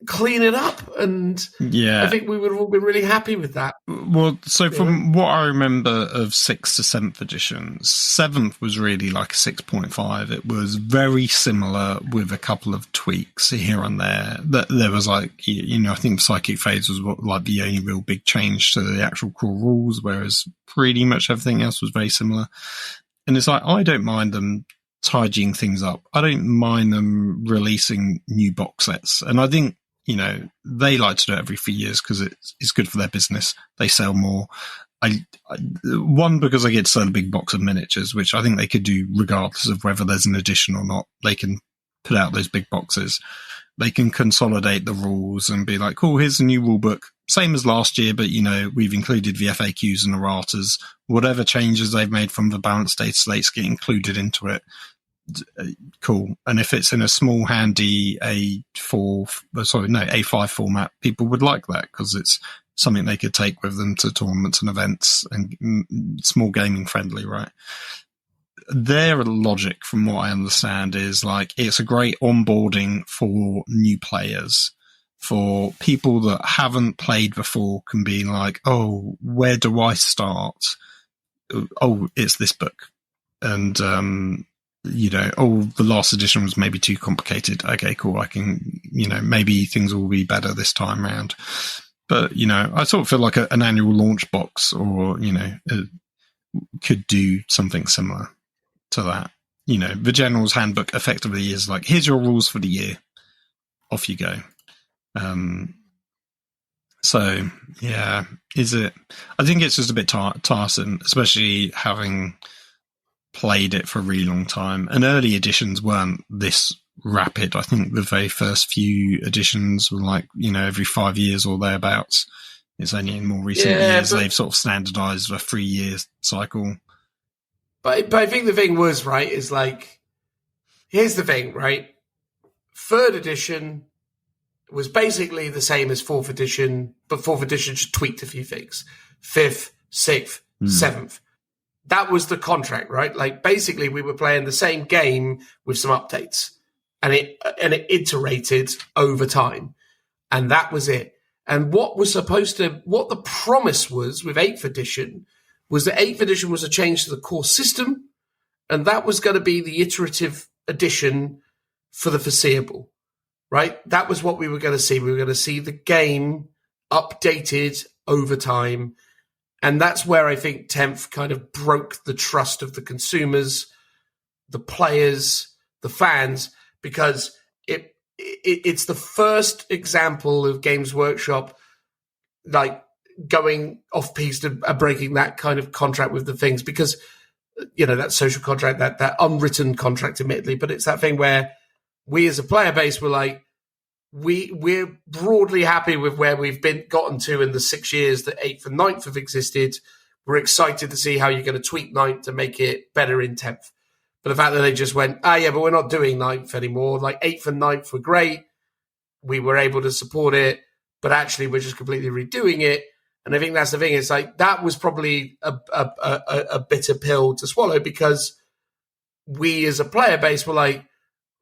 clean it up. And yeah, I think we would have all been really happy with that. Well, so from what I remember of 6th to 7th edition, 7th was really like a 6.5. It was very similar with a couple of tweaks here and there. There was like, you know, I think Psychic Phase was like the only real big change to the actual core rules, whereas pretty much everything else was very similar. And it's like, I don't mind them tidying things up. I don't mind them releasing new box sets. And I think, you know, they like to do it every 3 years because it's good for their business. They sell more. One, because I get to sell a big box of miniatures, which I think they could do regardless of whether there's an edition or not. They can put out those big boxes. They can consolidate the rules and be like, cool, here's the new rule book. Same as last year, but, you know, we've included the FAQs and erratas. Whatever changes they've made from the balanced data slates get included into it. Cool. And if it's in a small, handy A5 format, people would like that because it's something they could take with them to tournaments and events, and small gaming friendly, right? Their logic, from what I understand, is like, it's a great onboarding for new players. For people that haven't played before can be like, oh, where do I start? Oh, it's this book. And, you know, oh, the last edition was maybe too complicated. Okay, cool. I can, you know, maybe things will be better this time round. But, you know, I sort of feel like an annual launch box, or, you know, could do something similar to that. You know, the General's Handbook effectively is like, here's your rules for the year. Off you go. So, yeah, is it? I think it's just a bit tiresome, especially having played it for a really long time. And early editions weren't this rapid. I think the very first few editions were like, you know, every 5 years or thereabouts. It's only in more recent years they've sort of standardized a 3 year cycle. But I think the thing was, right, is like, here's the thing, right? 3rd edition was basically the same as 4th edition, but 4th edition just tweaked a few things. 5th, 6th, 7th. That was the contract, right? Like, basically we were playing the same game with some updates, and it iterated over time. And that was it. And what the promise was with 8th edition was that 8th edition was a change to the core system, and that was going to be the iterative edition for the foreseeable, right? That was what we were going to see. We were going to see the game updated over time. And that's where I think 10th kind of broke the trust of the consumers, the players, the fans, because it's the first example of Games Workshop like going off piste and breaking that kind of contract with the things, because, you know, that social contract, that unwritten contract, admittedly, but it's that thing where we as a player base were like, we're broadly happy with where we've gotten to in the 6 years that 8th and 9th have existed. We're excited to see how you're going to tweak 9th to make it better in 10th. But the fact that they just went, but we're not doing 9th anymore. Like 8th and 9th were great. we were able to support it, but actually we're just completely redoing it. And I think that's the thing. It's like that was probably a bitter pill to swallow, because we as a player base were like,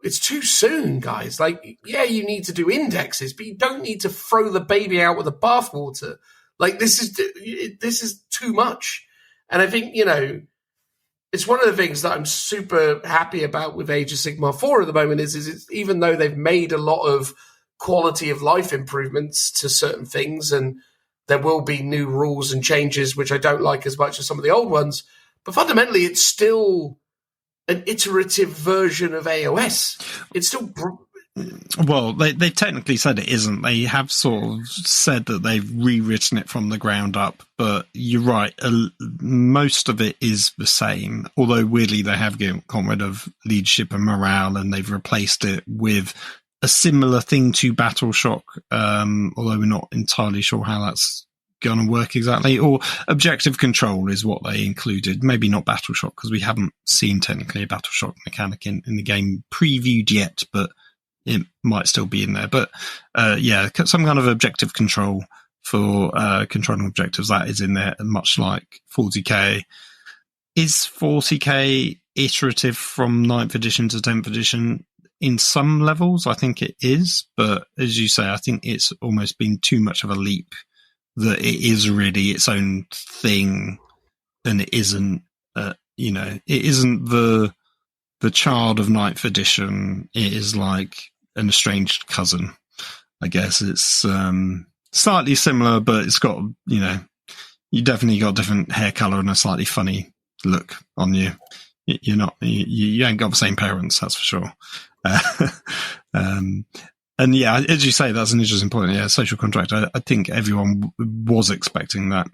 it's too soon, guys. Like, yeah, you need to do indexes, but you don't need to throw the baby out with the bathwater. Like, this is too much. And I think, it's one of the things that I'm super happy about with Age of Sigmar 4 at the moment is it's, even though they've made a lot of quality of life improvements to certain things, and there will be new rules and changes, which I don't like as much as some of the old ones, but fundamentally it's still an iterative version of AOS. It's still... Well, they technically said it isn't. They have sort of said that they've rewritten it from the ground up, but you're right. Most of it is the same, although weirdly they have gotten rid of leadership and morale, and they've replaced it with a similar thing to Battle Shock, although we're not entirely sure how that's going to work exactly. Or objective control is what they included. Maybe not Battle Shock, because we haven't seen technically a Battle Shock mechanic in the game previewed yet, but it might still be in there. But some kind of objective control for controlling objectives, that is in there, much like 40k. Is 40k iterative from 9th edition to 10th edition? In some levels, I think it is. But as you say, I think it's almost been too much of a leap that it is really its own thing, and it isn't, it isn't the child of 9th edition. It is like an estranged cousin, I guess. It's slightly similar, but it's got, you definitely got different hair color and a slightly funny look on you. You ain't got the same parents, that's for sure. And yeah, as you say, that's an interesting point. Yeah, social contract. I think everyone was expecting that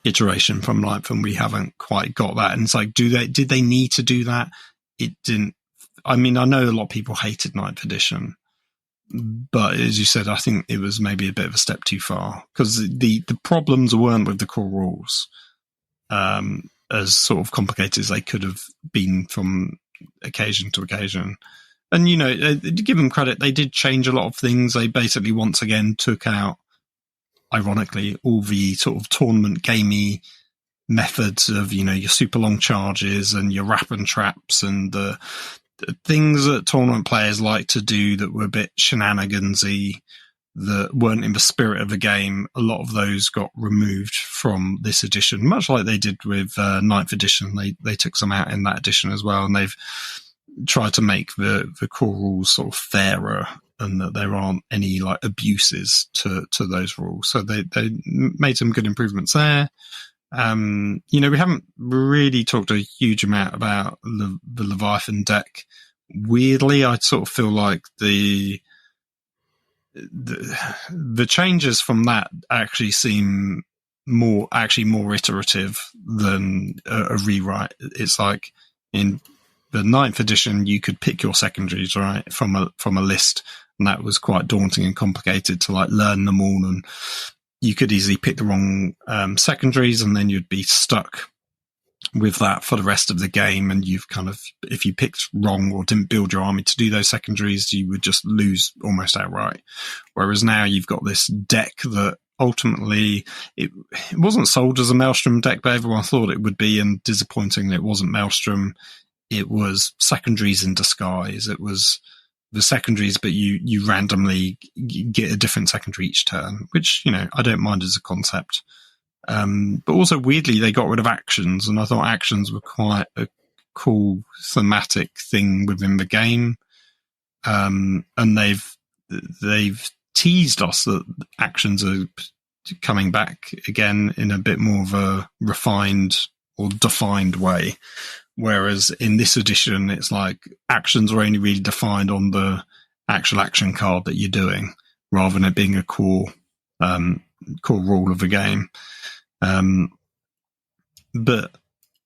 iteration from Ninth, and we haven't quite got that. And it's like, did they need to do that? It didn't. I mean, I know a lot of people hated 9th edition, but as you said, I think it was maybe a bit of a step too far, because the problems weren't with the core rules, as sort of complicated as they could have been from occasion to occasion. And, to give them credit, they did change a lot of things. They basically, once again, took out, ironically, all the sort of tournament gamey methods of, your super long charges and your wrap and traps and the things that tournament players like to do that were a bit shenanigansy, that weren't in the spirit of the game. A lot of those got removed from this edition, much like they did with 9th edition. They took some out in that edition as well, and they've tried to make the core rules sort of fairer, and that there aren't any like abuses to those rules. So they made some good improvements there. We haven't really talked a huge amount about the Leviathan deck. Weirdly, I sort of feel like the changes from that actually seem more iterative than a rewrite. It's like in the 9th edition, you could pick your secondaries, right, from a list, and that was quite daunting and complicated to like learn them all, and you could easily pick the wrong secondaries, and then you'd be stuck with that for the rest of the game. And you've kind of, if you picked wrong or didn't build your army to do those secondaries, you would just lose almost outright. Whereas now you've got this deck that ultimately it wasn't sold as a Maelstrom deck, but everyone thought it would be, and disappointingly it wasn't Maelstrom. It was secondaries in disguise. It was the secondaries, but you randomly get a different secondary each turn, which, I don't mind as a concept. But also weirdly, they got rid of actions, and I thought actions were quite a cool thematic thing within the game. And they've teased us that actions are coming back again in a bit more of a refined or defined way. Whereas in this edition, it's like actions are only really defined on the actual action card that you're doing, rather than it being a core rule of the game. But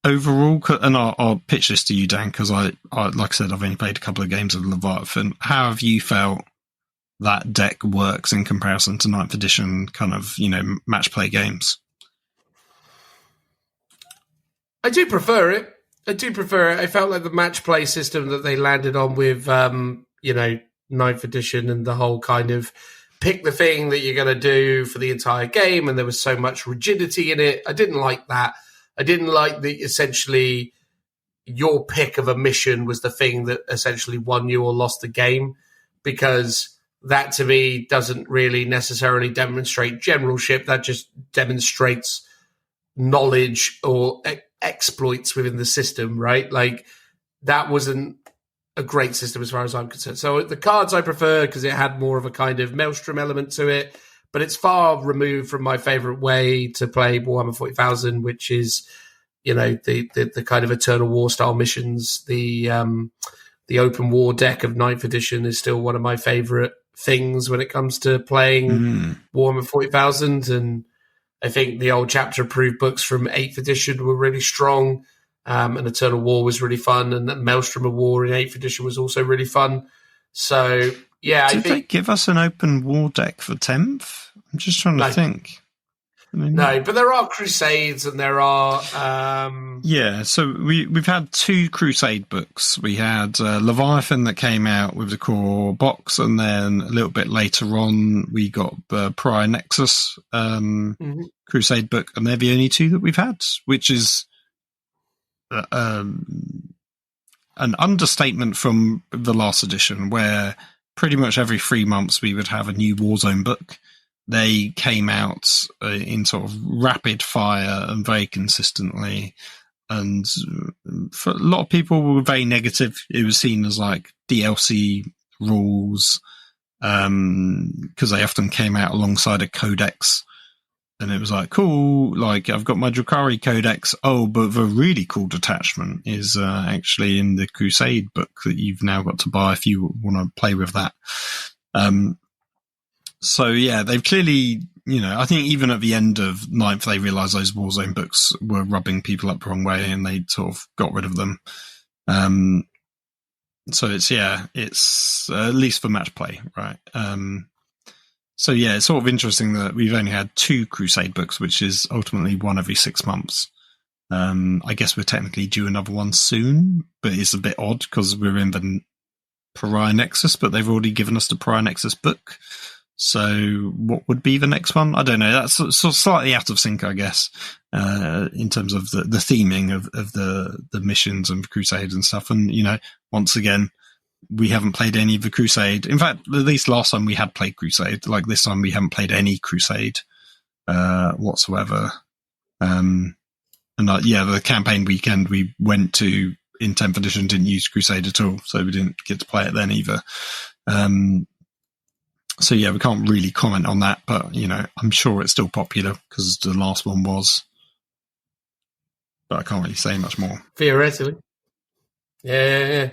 overall, and I'll pitch this to you, Dan, because I like I said, I've only played a couple of games of Leviathan. How have you felt that deck works in comparison to 9th edition kind of, match play games? I do prefer it. I felt like the match play system that they landed on with, 9th 9th edition and the whole kind of pick the thing that you're going to do for the entire game, and there was so much rigidity in it. I didn't like that. I didn't like that essentially your pick of a mission was the thing that essentially won you or lost the game, because that to me doesn't really necessarily demonstrate generalship. That just demonstrates knowledge or exploits within the system, right? Like, that wasn't a great system as far as I'm concerned. So the cards I prefer because it had more of a kind of maelstrom element to it, but it's far removed from my favorite way to play Warhammer 40,000, which is, you know, the kind of Eternal War style missions. The open war deck of 9th edition is still one of my favorite things when it comes to playing Warhammer 40,000. And I think the old chapter approved books from 8th edition were really strong. And Eternal War was really fun. And Maelstrom of War in 8th edition was also really fun. So, yeah. Did they give us an open war deck for 10th? I'm just trying to think. No, but there are Crusades and there are... Yeah, so we've had 2 Crusade books. We had Leviathan that came out with the core box, and then a little bit later on we got the Pariah Nexus Crusade book, and they're the only 2 that we've had, which is an understatement from the last edition, where pretty much every 3 months we would have a new Warzone book. They came out in sort of rapid fire and very consistently. And for a lot of people were very negative. It was seen as like DLC rules, because they often came out alongside a codex. And it was like, cool, like I've got my Drukhari codex. Oh, but the really cool detachment is actually in the Crusade book that you've now got to buy if you want to play with that. So, yeah, they've clearly, you know, I think even at the end of 9th, they realised those Warzone books were rubbing people up the wrong way, and they sort of got rid of them. So it's at least for match play, right? So, yeah, it's sort of interesting that we've only had 2 Crusade books, which is ultimately one every 6 months. I guess we're technically due another one soon, but it's a bit odd because we're in the Pariah Nexus, but they've already given us the Pariah Nexus book. So what would be the next one? I don't know. That's sort of slightly out of sync, I guess, in terms of the theming of the missions and the Crusade and stuff. And, you know, once again, we haven't played any of the Crusade. In fact, at least last time we had played Crusade. Like this time we haven't played any Crusade whatsoever. And the campaign weekend we went to in 10th edition didn't use Crusade at all, so we didn't get to play it then either. So yeah, we can't really comment on that, but you know, I'm sure it's still popular because the last one was. But I can't really say much more. Theoretically. Yeah.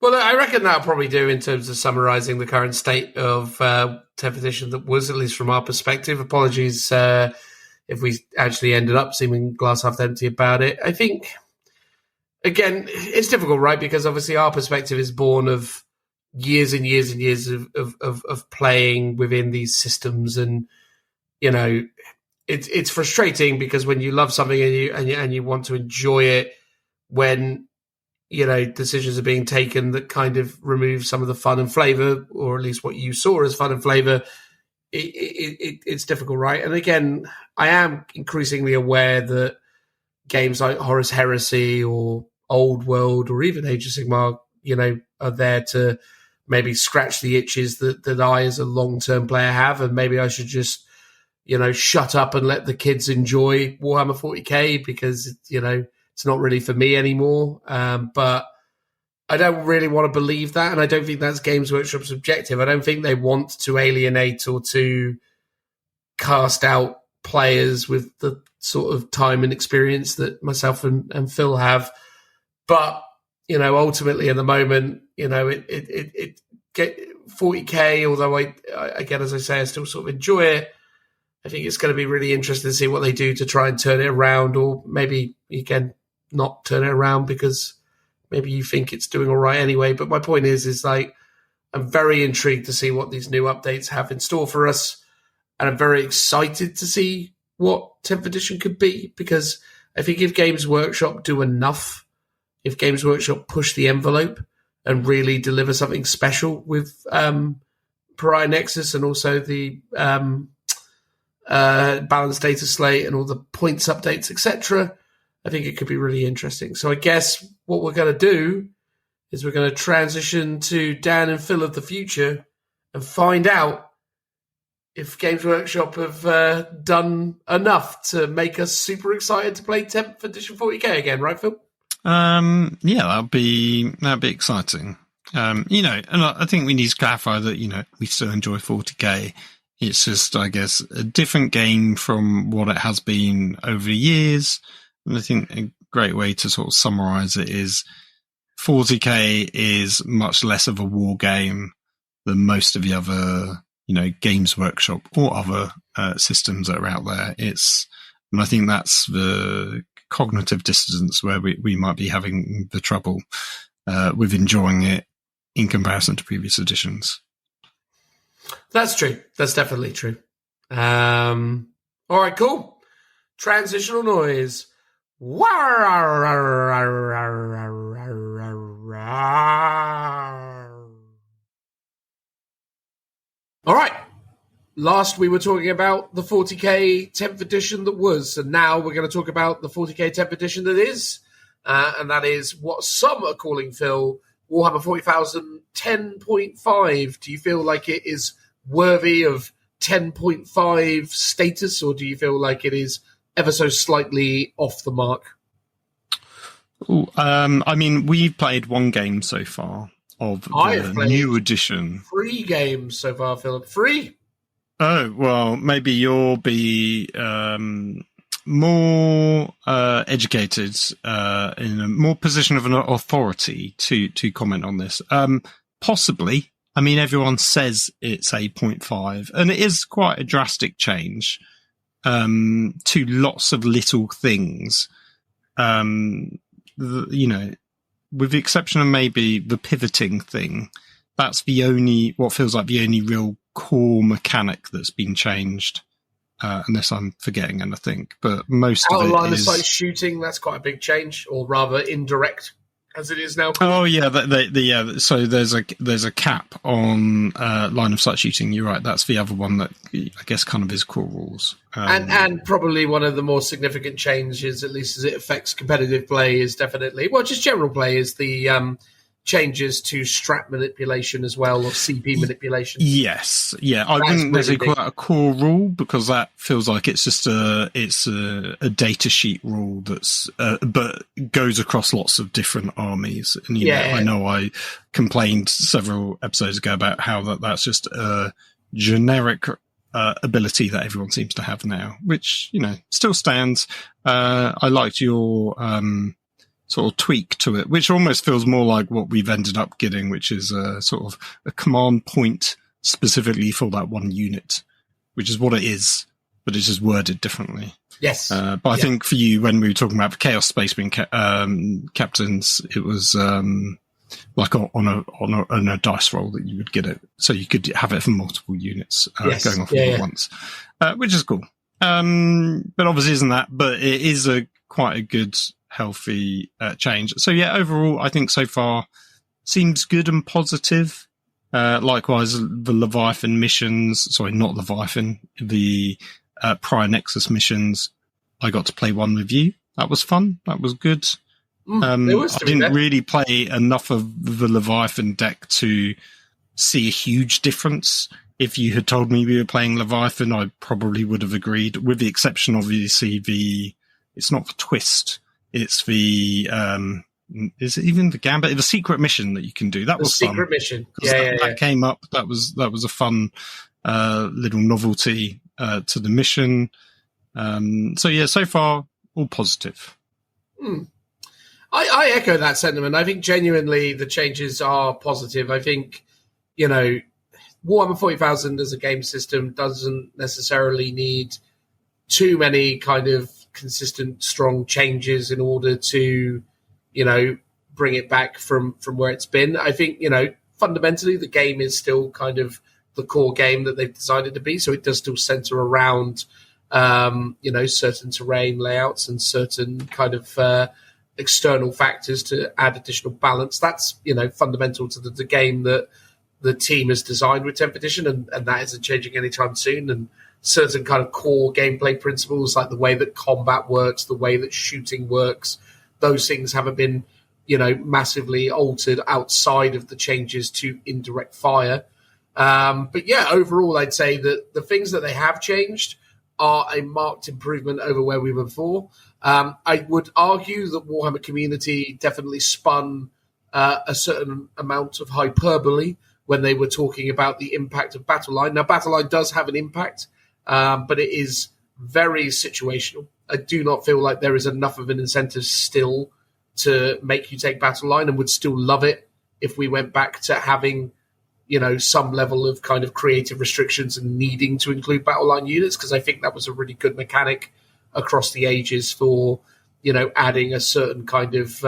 Well, I reckon that'll probably do in terms of summarising the current state of 10th edition that was, at least from our perspective. Apologies if we actually ended up seeming glass half empty about it. I think, again, it's difficult, right? Because obviously our perspective is born of years and years and years of playing within these systems, and you know, it's frustrating because when you love something and you want to enjoy it, when you know decisions are being taken that kind of remove some of the fun and flavor, or at least what you saw as fun and flavor, it's difficult, right? And again, I am increasingly aware that games like Horus Heresy or Old World or even Age of Sigmar, you know, are there to maybe scratch the itches that I as a long-term player have, and maybe I should just, you know, shut up and let the kids enjoy Warhammer 40k because, you know, it's not really for me anymore. But I don't really want to believe that, and I don't think that's Games Workshop's objective. I don't think they want to alienate or to cast out players with the sort of time and experience that myself and Phil have. But you know, ultimately, at the moment, you know, it get 40k. Although I again, as I say, I still sort of enjoy it. I think it's going to be really interesting to see what they do to try and turn it around, or maybe again not turn it around because maybe you think it's doing all right anyway. But my point is like I'm very intrigued to see what these new updates have in store for us, and I'm very excited to see what 10th edition could be, because I think if Games Workshop do enough. If Games Workshop push the envelope and really deliver something special with Pariah Nexus and also the balanced Dataslate and all the points updates, etc. I think it could be really interesting. So I guess what we're going to do is we're going to transition to Dan and Phil of the future and find out if Games Workshop have done enough to make us super excited to play 10th edition 40k again, right, Phil? That'd be exciting. And I think we need to clarify that, we still enjoy 40k. It's just, I guess, a different game from what it has been over the years. And I think a great way to sort of summarize it is 40k is much less of a war game than most of the other, Games Workshop or other systems that are out there. And I think that's the cognitive dissonance where we might be having the trouble with enjoying it in comparison to previous editions. That's true. That's definitely true. All right, cool. Transitional noise. All right. Last we were talking about the 40k 10th edition that was, and now we're going to talk about the 40k 10th edition that is, and that is what some are calling, Phil, Warhammer 40,000 10.5. Do you feel like it is worthy of 10.5 status, or do you feel like it is ever so slightly off the mark? We've played one game so far of the new edition. 3 games so far, Philip. 3? Oh, well, maybe you'll be more educated, in a more position of an authority to comment on this. Possibly. I mean, everyone says it's a 0.5, and it is quite a drastic change to lots of little things. With the exception of maybe the pivoting thing, that's what feels like the only real core mechanic that's been changed, unless I'm forgetting anything. But most of it is... Line of sight shooting, that's quite a big change, or rather indirect, as it is now. Oh yeah, so there's a cap on line of sight shooting. You're right. That's the other one that I guess kind of is core rules. And probably one of the more significant changes, at least as it affects competitive play, is definitely, well, just general play, is the changes to strat manipulation as well, or CP manipulation. Yes, yeah. I wouldn't necessarily call that a core rule, because that feels like it's just a data sheet rule that's but goes across lots of different armies. And I know I complained several episodes ago about how that's just a generic ability that everyone seems to have now, which still stands. I liked your sort of tweak to it, which almost feels more like what we've ended up getting, which is a sort of a command point specifically for that one unit, which is what it is, but it's just worded differently. Yes. But I think for you, when we were talking about the Chaos Space Marine captains, it was like on a dice roll that you would get it, so you could have it for multiple units going off at once, which is cool. But obviously isn't that, but it is quite a good, healthy change. So overall I think so far seems good and positive. Likewise, the Leviathan missions, sorry, not Leviathan, the Pariah Nexus missions, I got to play one with you. That was fun. That was good. I didn't really play enough of the Leviathan deck to see a huge difference. If you had told me we were playing Leviathan, I probably would have agreed, with the exception, obviously, it's not the twist. It's the, is it even the gambit? The secret mission that you can do. That was fun. The secret mission. That came up. That was a fun, little novelty, to the mission. So far, all positive. I echo that sentiment. I think genuinely the changes are positive. I think, Warhammer 40,000 as a game system doesn't necessarily need too many kind of consistent, strong changes in order to, bring it back from where it's been. I think, fundamentally the game is still kind of the core game that they've designed it to be. So it does still center around, certain terrain layouts and certain kind of external factors to add additional balance. That's, fundamental to the game that the team has designed with 10th edition, and that isn't changing anytime soon. And certain kind of core gameplay principles, like the way that combat works, the way that shooting works, those things haven't been, massively altered outside of the changes to indirect fire. But yeah, overall, I'd say that the things that they have changed are a marked improvement over where we were before. I would argue that Warhammer Community definitely spun a certain amount of hyperbole when they were talking about the impact of Battle Line. Now, Battle Line does have an impact, but it is very situational. I do not feel like there is enough of an incentive still to make you take Battle Line, and would still love it if we went back to having, some level of kind of creative restrictions and needing to include Battle Line units, because I think that was a really good mechanic across the ages for, adding a certain kind of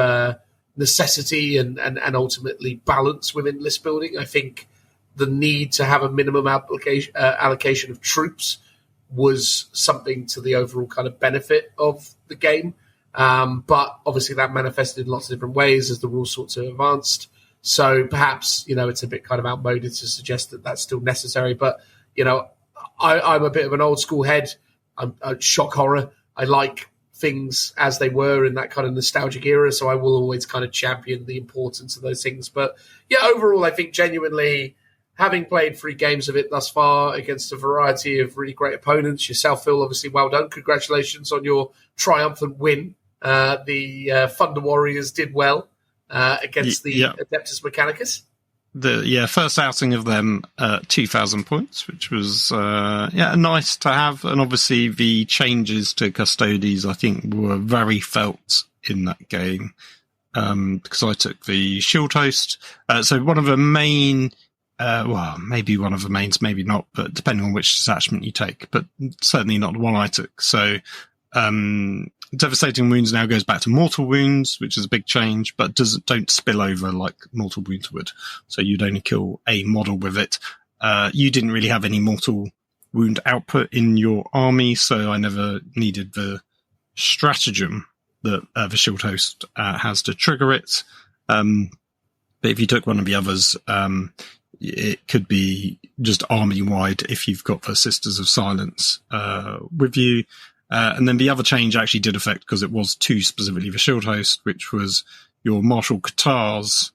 necessity and ultimately balance within list building. I think the need to have a minimum allocation of troops was something to the overall kind of benefit of the game. But obviously that manifested in lots of different ways as the rules sort of advanced. So perhaps, it's a bit kind of outmoded to suggest that that's still necessary. But, I'm a bit of an old school head. I'm shock horror. I like things as they were in that kind of nostalgic era. So I will always kind of champion the importance of those things. But yeah, overall, I think genuinely, having played 3 games of it thus far against a variety of really great opponents, yourself, Phil, obviously well done. Congratulations on your triumphant win. The Thunder Warriors did well against the Adeptus Mechanicus. First outing of them, 2,000 points, which was nice to have. And obviously the changes to Custodes, I think, were very felt in that game, because I took the Shield Host. So one of the main, maybe one of the mains, maybe not, but depending on which detachment you take, but certainly not the one I took. So Devastating Wounds now goes back to Mortal Wounds, which is a big change, but don't spill over like Mortal Wounds would. So you'd only kill a model with it. You didn't really have any Mortal Wound output in your army, so I never needed the stratagem that the Shield Host has to trigger it. But if you took one of the others, it could be just army-wide if you've got the Sisters of Silence with you. And then the other change actually did affect, because it was to specifically the Shield Host, which was your Martial Katars.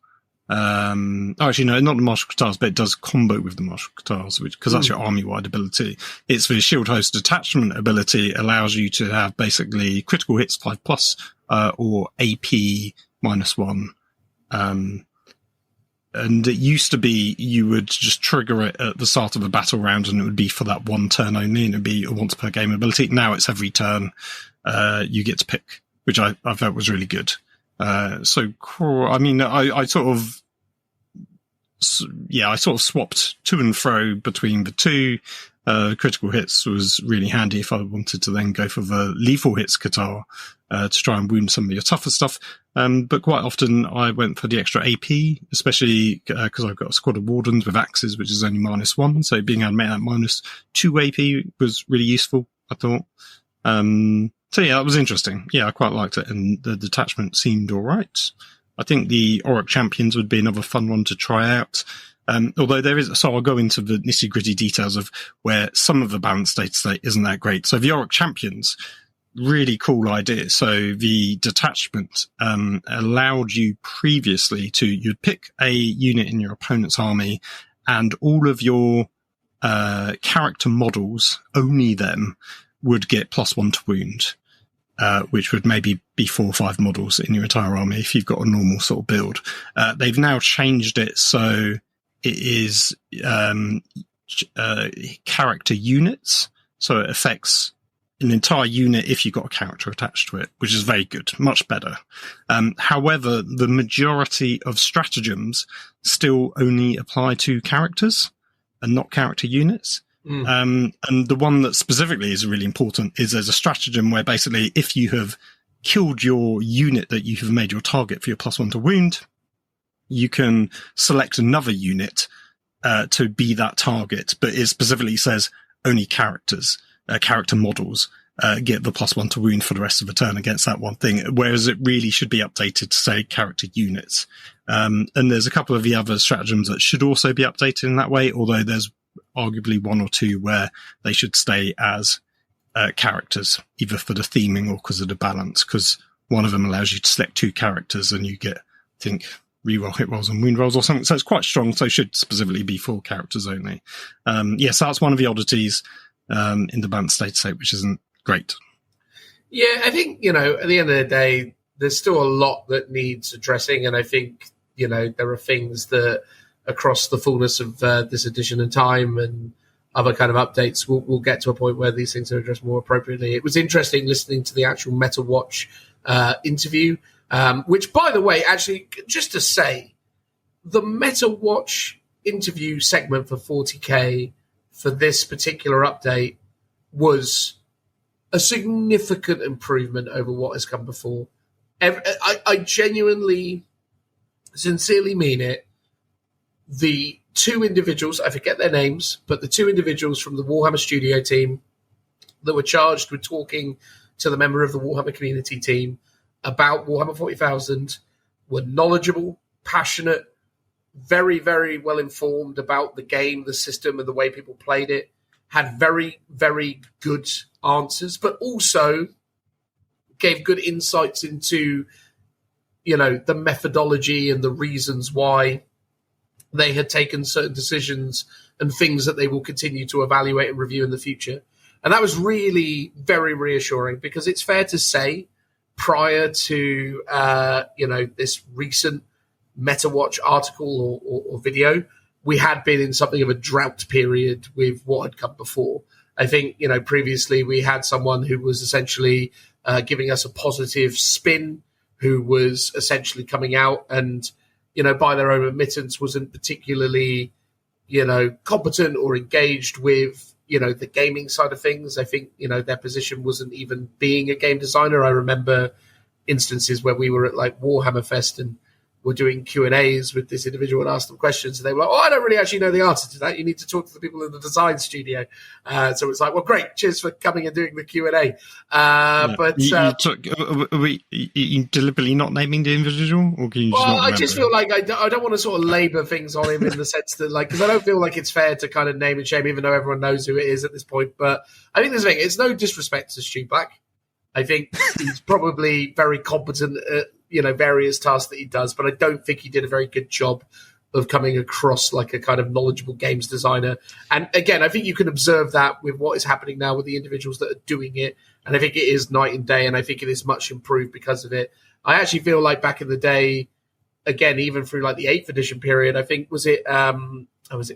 Actually, no, not the Martial Katars, but it does combo with the Martial Katars, because that's your army-wide ability. It's the Shield Host detachment ability, allows you to have basically critical hits 5+, or AP -1. And it used to be you would just trigger it at the start of a battle round, and it would be for that one turn only, and it'd be a once per game ability. Now it's every turn you get to pick, which I felt was really good. I sort of swapped to and fro between the two. Critical hits was really handy if I wanted to then go for the lethal hits Qatar to try and wound some of your tougher stuff. But quite often I went for the extra AP, especially because I've got a squad of Wardens with axes, which is only -1. So being able to make that -2 AP was really useful, I thought. So yeah, that was interesting. Yeah, I quite liked it, and the detachment seemed all right. I think the Auric Champions would be another fun one to try out. Although so I'll go into the nitty gritty details of where some of the balance data state isn't that great. So the Auric Champions, really cool idea. So the detachment, allowed you previously you'd pick a unit in your opponent's army, and all of your, character models, only them, would get +1 to wound, which would maybe be 4 or 5 models in your entire army if you've got a normal sort of build. They've now changed it so it is character units, so it affects an entire unit if you've got a character attached to it, which is very good, much better. However, the majority of stratagems still only apply to characters and not character units. And the one that specifically is really important is there's a stratagem where basically if you have killed your unit that you have made your target for your +1 to wound, you can select another unit to be that target, but it specifically says only characters, character models. get the +1 to wound for the rest of the turn against that one thing, whereas it really should be updated to say character units. And there's a couple of the other stratagems that should also be updated in that way, although there's arguably one or two where they should stay as characters, either for the theming or because of the balance, because one of them allows you to select 2 characters and you get, I think, reroll hit rolls and wound rolls or something. So it's quite strong, so it should specifically be for characters only. So that's one of the oddities in the balanced data set, which isn't great. Yeah, I think, at the end of the day, there's still a lot that needs addressing, and I think, there are things that across the fullness of this edition and time and other kind of updates, we'll get to a point where these things are addressed more appropriately. It was interesting listening to the actual Meta Watch interview, which, by the way, actually, just to say, the Meta Watch interview segment for 40K for this particular update was a significant improvement over what has come before. I genuinely, sincerely mean it. The 2 individuals, I forget their names, but the 2 individuals from the Warhammer studio team that were charged with talking to the member of the Warhammer community team about Warhammer 40,000 were knowledgeable, passionate, very, very well informed about the game, the system, and the way people played it, had very, very good answers, but also gave good insights into, the methodology and the reasons why they had taken certain decisions and things that they will continue to evaluate and review in the future. And that was really very reassuring, because it's fair to say prior to, this recent MetaWatch article or video, we had been in something of a drought period with what had come before. I think, previously we had someone who was essentially giving us a positive spin, who was essentially coming out and, by their own admittance, wasn't particularly, competent or engaged with, the gaming side of things. I think, their position wasn't even being a game designer. I remember instances where we were at like Warhammer Fest and were doing Q&As with this individual and asked them questions, and they were like, I don't really actually know the answer to that. You need to talk to the people in the design studio. So it's like, well, great. Cheers for coming and doing the Q&A. But you deliberately not naming the individual, or can you just not remember? I just feel like I don't want to sort of labor things on him in the sense that, because I don't feel like it's fair to kind of name and shame, even though everyone knows who it is at this point. But I think there's a thing. It's no disrespect to Stu Black. I think he's probably very competent at, various tasks that he does, but I don't think he did a very good job of coming across like a kind of knowledgeable games designer. And again, I think you can observe that with what is happening now with the individuals that are doing it. And I think it is night and day, and I think it is much improved because of it. I actually feel like back in the day, again, even through like the 8th edition period, I think, was it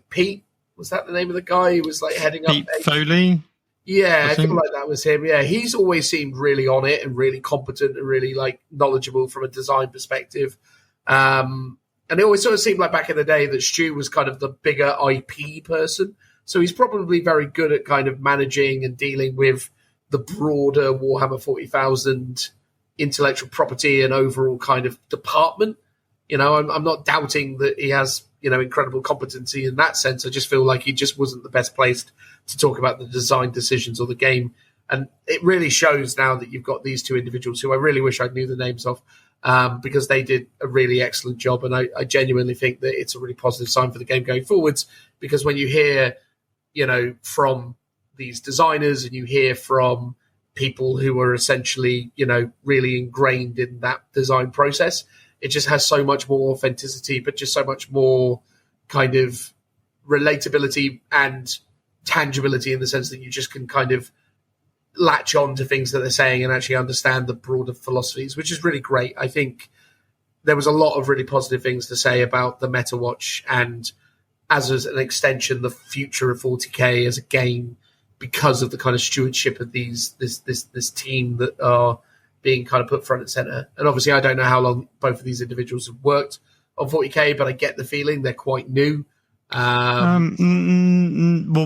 Pete? Was that the name of the guy who was like heading up? Pete Foley? Yeah, I feel like that was him. Yeah, he's always seemed really on it and really competent and really like knowledgeable from a design perspective. And it always sort of seemed like back in the day that Stu was kind of the bigger IP person. So he's probably very good at kind of managing and dealing with the broader Warhammer 40,000 intellectual property and overall kind of department. I'm not doubting that he has, incredible competency in that sense. I just feel like he just wasn't the best placed to talk about the design decisions or the game. And it really shows now that you've got these 2 individuals who I really wish I knew the names of, because they did a really excellent job. And I genuinely think that it's a really positive sign for the game going forwards, because when you hear, from these designers and you hear from people who are essentially, really ingrained in that design process, it just has so much more authenticity, but just so much more kind of relatability and tangibility in the sense that you just can kind of latch on to things that they're saying and actually understand the broader philosophies, which is really great. I think there was a lot of really positive things to say about the Meta Watch and as an extension, the future of 40K as a game, because of the kind of stewardship of this team that are being kind of put front and center. And obviously I don't know how long both of these individuals have worked on 40K, but I get the feeling they're quite new. Well,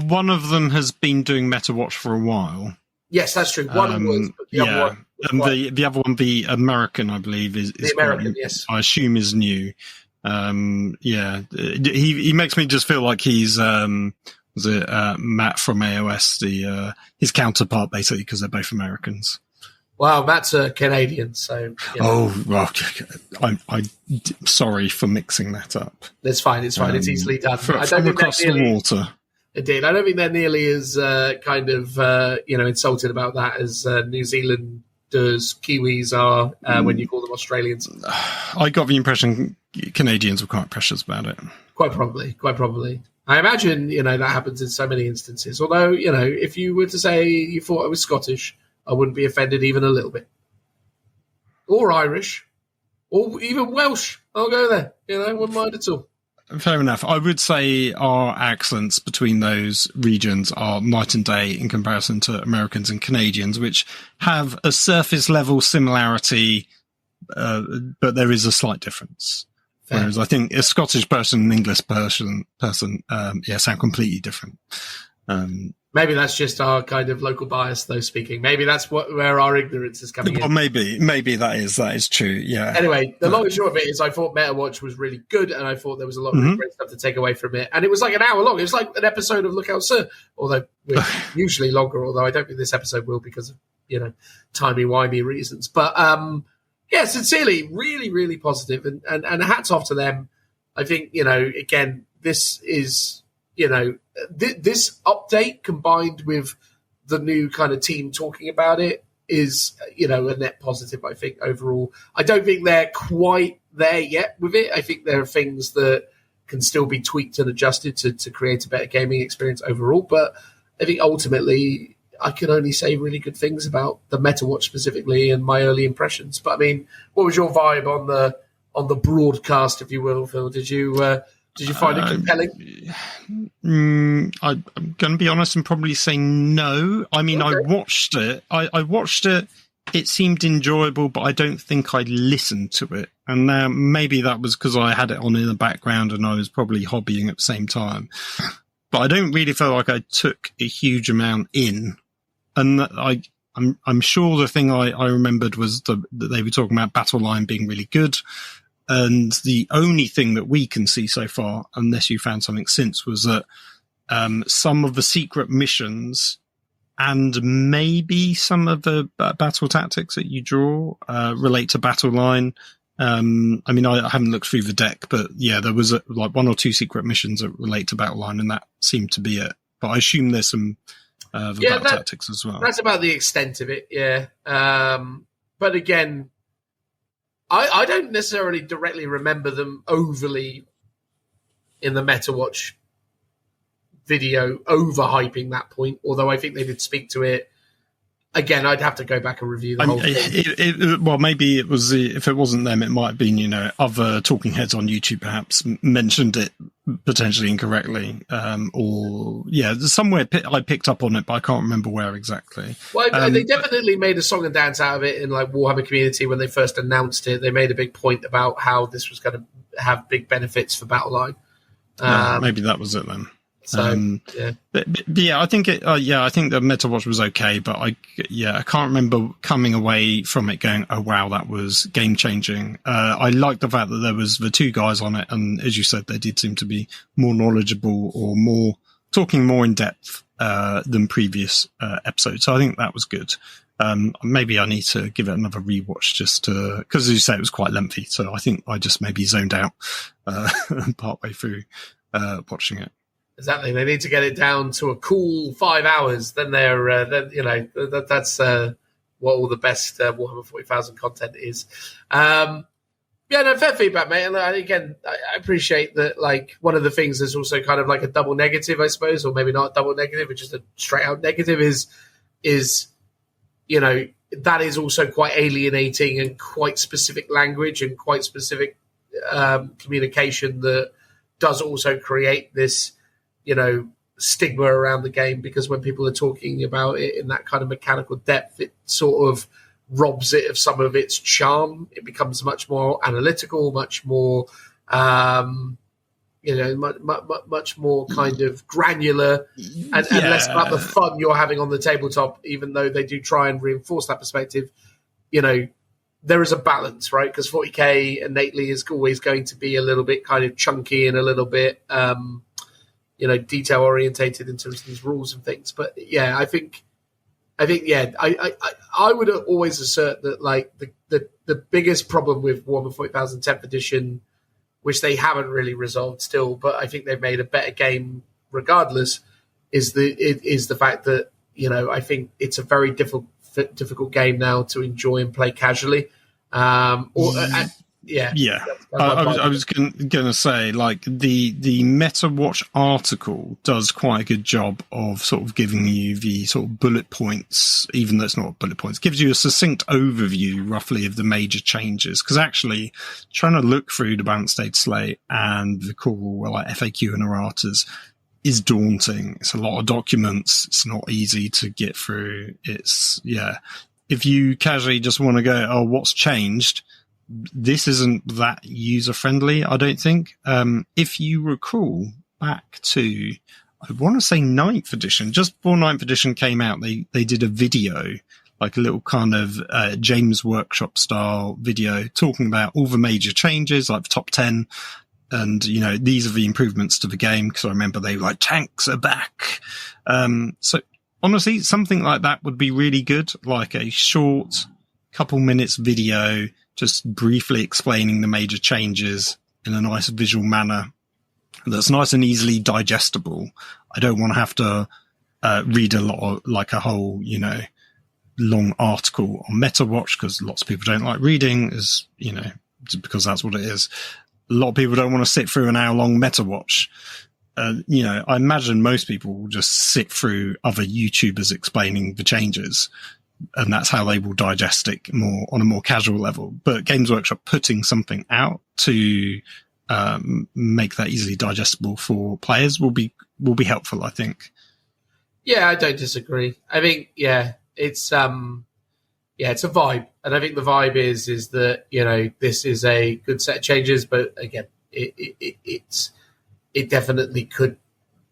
one of them has been doing MetaWatch for a while. Yes, that's true. One was, but the other one. And the other one, the American, I believe, is the American. Yes, I assume is new. He makes me just feel like he's Was it Matt from AOS, his counterpart, basically, because they're both Americans. Well, Matt's a Canadian, so... Oh, well, I'm sorry for mixing that up. It's fine, it's easily done. From across the water. Indeed. I don't think they're nearly as insulted about that as New Zealanders, Kiwis are when you call them Australians. I got the impression Canadians were quite precious about it. Quite probably. I imagine, that happens in so many instances. Although, if you were to say you thought I was Scottish, I wouldn't be offended even a little bit. Or Irish. Or even Welsh. I'll go there. Wouldn't mind at all. Fair enough. I would say our accents between those regions are night and day in comparison to Americans and Canadians, which have a surface level similarity, but there is a slight difference. Fair. Whereas I think a Scottish person and an English person, sound completely different. Maybe that's just our kind of local bias, though, speaking. Maybe that's where our ignorance is coming in. Maybe that is true, yeah. Anyway, the long and short of it is I thought MetaWatch was really good, and I thought there was a lot of really great stuff to take away from it. And it was like an hour long. It was like an episode of Look Out Sir, although we're usually longer, although I don't think this episode will because of, timey-wimey reasons. But, sincerely, really, really positive. And hats off to them. I think, again, this is... this update combined with the new kind of team talking about it is, a net positive, I think, overall. I don't think they're quite there yet with it. I think there are things that can still be tweaked and adjusted to create a better gaming experience overall. But I think ultimately I can only say really good things about the MetaWatch specifically and my early impressions. But I mean, what was your vibe on the broadcast, if you will, Phil? Did you find it compelling? I'm going to be honest and probably say no. I mean, okay. I watched it. I watched it. It seemed enjoyable, but I don't think I listened to it. And maybe that was because I had it on in the background and I was probably hobbying at the same time. But I don't really feel like I took a huge amount in. And I'm sure the thing I remembered was that they were talking about Battle Line being really good. And the only thing that we can see so far, unless you found something since, was that some of the secret missions and maybe some of the battle tactics that you draw relate to Battle Line. I mean, I haven't looked through the deck, but yeah, there was like one or two secret missions that relate to Battle Line, and that seemed to be it. But I assume there's some battle tactics as well. That's about the extent of it, yeah. But again, I don't necessarily directly remember them overly in the MetaWatch video overhyping that point, although I think they did speak to it. Again, I'd have to go back and review the whole thing. Well, maybe it was if it wasn't them, it might have been, other talking heads on YouTube perhaps mentioned it potentially incorrectly. Somewhere I picked up on it, but I can't remember where exactly. Well, they definitely made a song and dance out of it in like Warhammer community when they first announced it. They made a big point about how this was going to have big benefits for Battle Line. Maybe that was it then. So, I think I think the MetaWatch was okay, but I can't remember coming away from it going, oh wow, that was game changing. I liked the fact that there was the two guys on it, and as you said, they did seem to be more knowledgeable or talking more in depth than previous episodes. So I think that was good. Maybe I need to give it another rewatch just to, because as you say, it was quite lengthy. So I think I just maybe zoned out partway through watching it. Exactly. They need to get it down to a cool 5 hours. Then that's what all the best Warhammer 40,000 content is. Fair feedback, mate. And again, I appreciate that. Like, one of the things that's also kind of like a double negative, I suppose, or maybe not a double negative, but just a straight out negative is that is also quite alienating and quite specific language and quite specific communication that does also create this, stigma around the game, because when people are talking about it in that kind of mechanical depth, it sort of robs it of some of its charm. It becomes much more analytical, much more, much more kind of granular and less about the fun you're having on the tabletop, even though they do try and reinforce that perspective. There is a balance, right? Because 40K innately is always going to be a little bit kind of chunky and a little bit, detail orientated in terms of these rules and things. But yeah, I think I would always assert that like the biggest problem with Warhammer 40,000 10th edition, which they haven't really resolved still, but I think they've made a better game regardless, is the fact that I think it's a very difficult game now to enjoy and play casually. I was going to say, like, the Meta Watch article does quite a good job of sort of giving you the sort of bullet points, even though it's not bullet points, gives you a succinct overview roughly of the major changes. Because actually, trying to look through the balanced Dataslate and the core like FAQ and erratas is daunting. It's a lot of documents. It's not easy to get through. If you casually just want to go, oh, what's changed? This isn't that user-friendly, I don't think. If you recall back to, I want to say 9th edition, just before 9th edition came out, they did a video, like a little kind of James Workshop style video talking about all the major changes, like the top 10. And, these are the improvements to the game, because I remember they were like, tanks are back. So honestly, something like that would be really good, like a short couple minutes video just briefly explaining the major changes in a nice visual manner that's nice and easily digestible. I don't want to have to read a whole, long article on MetaWatch, because lots of people don't like reading, because that's what it is. A lot of people don't want to sit through an hour-long MetaWatch. I imagine most people will just sit through other YouTubers explaining the changes, and that's how they will digest it more on a more casual level. But Games Workshop putting something out to make that easily digestible for players will be helpful, I think. Yeah, I don't disagree. I think it's it's a vibe, and I think the vibe is that this is a good set of changes, but again, it definitely could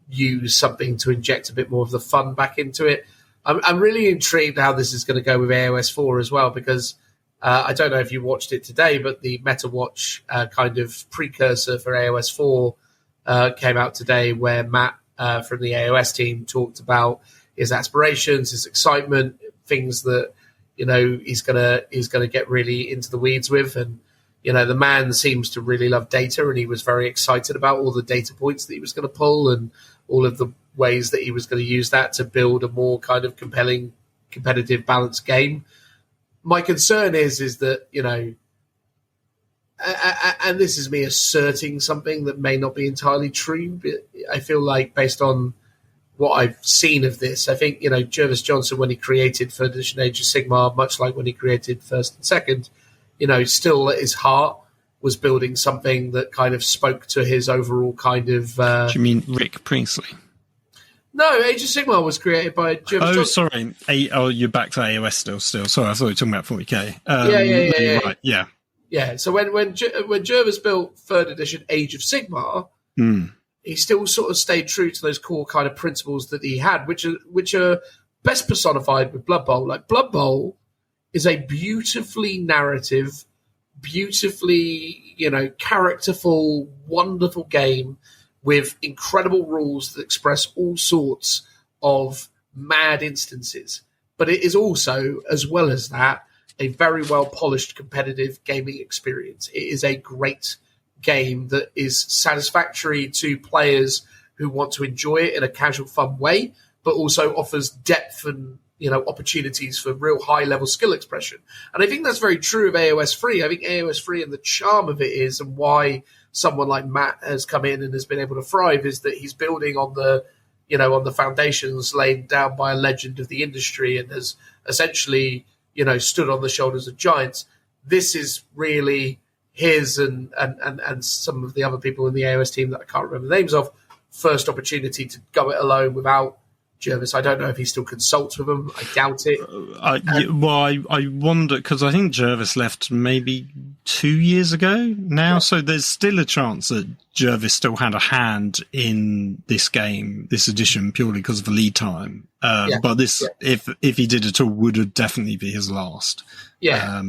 use something to inject a bit more of the fun back into it. I'm really intrigued how this is going to go with AOS 4 as well, because I don't know if you watched it today, but the MetaWatch kind of precursor for AOS 4 came out today, where Matt from the AOS team talked about his aspirations, his excitement, things that he's gonna get really into the weeds with. And the man seems to really love data, and he was very excited about all the data points that he was going to pull and all of the ways that he was going to use that to build a more kind of compelling, competitive, balanced game. My concern is that, and this is me asserting something that may not be entirely true, but I feel like based on what I've seen of this, I think, Jervis Johnson, when he created 3rd edition Age of Sigmar, much like when he created 1st and 2nd, still at his heart was building something that kind of spoke to his overall kind of... Do you mean Rick Priestley? No, Age of Sigmar was created by Jervis Johnson. Sorry. You're back to AOS still. Sorry, I thought you were talking about 40k. Yeah. Right, yeah. Yeah, so when Jervis built 3rd edition Age of Sigmar, he still sort of stayed true to those core kind of principles that he had, which are best personified with Blood Bowl. Like, Blood Bowl is a beautifully narrative, beautifully, characterful, wonderful game with incredible rules that express all sorts of mad instances. But it is also, as well as that, a very well-polished competitive gaming experience. It is a great game that is satisfactory to players who want to enjoy it in a casual, fun way, but also offers depth and opportunities for real high-level skill expression. And I think that's very true of AOS 3. I think AOS 3 and the charm of it is, and why someone like Matt has come in and has been able to thrive, is that he's building on the foundations laid down by a legend of the industry, and has essentially stood on the shoulders of giants. This is really his and some of the other people in the AOS team that I can't remember the names of, first opportunity to go it alone without Jervis. I don't know if he still consults with them. I doubt it. I wonder, because I think Jervis left maybe 2 years ago now, so there's still a chance that Jervis still had a hand in this game, this edition, purely because of the lead time. But this, if he did at all, would definitely be his last. Yeah.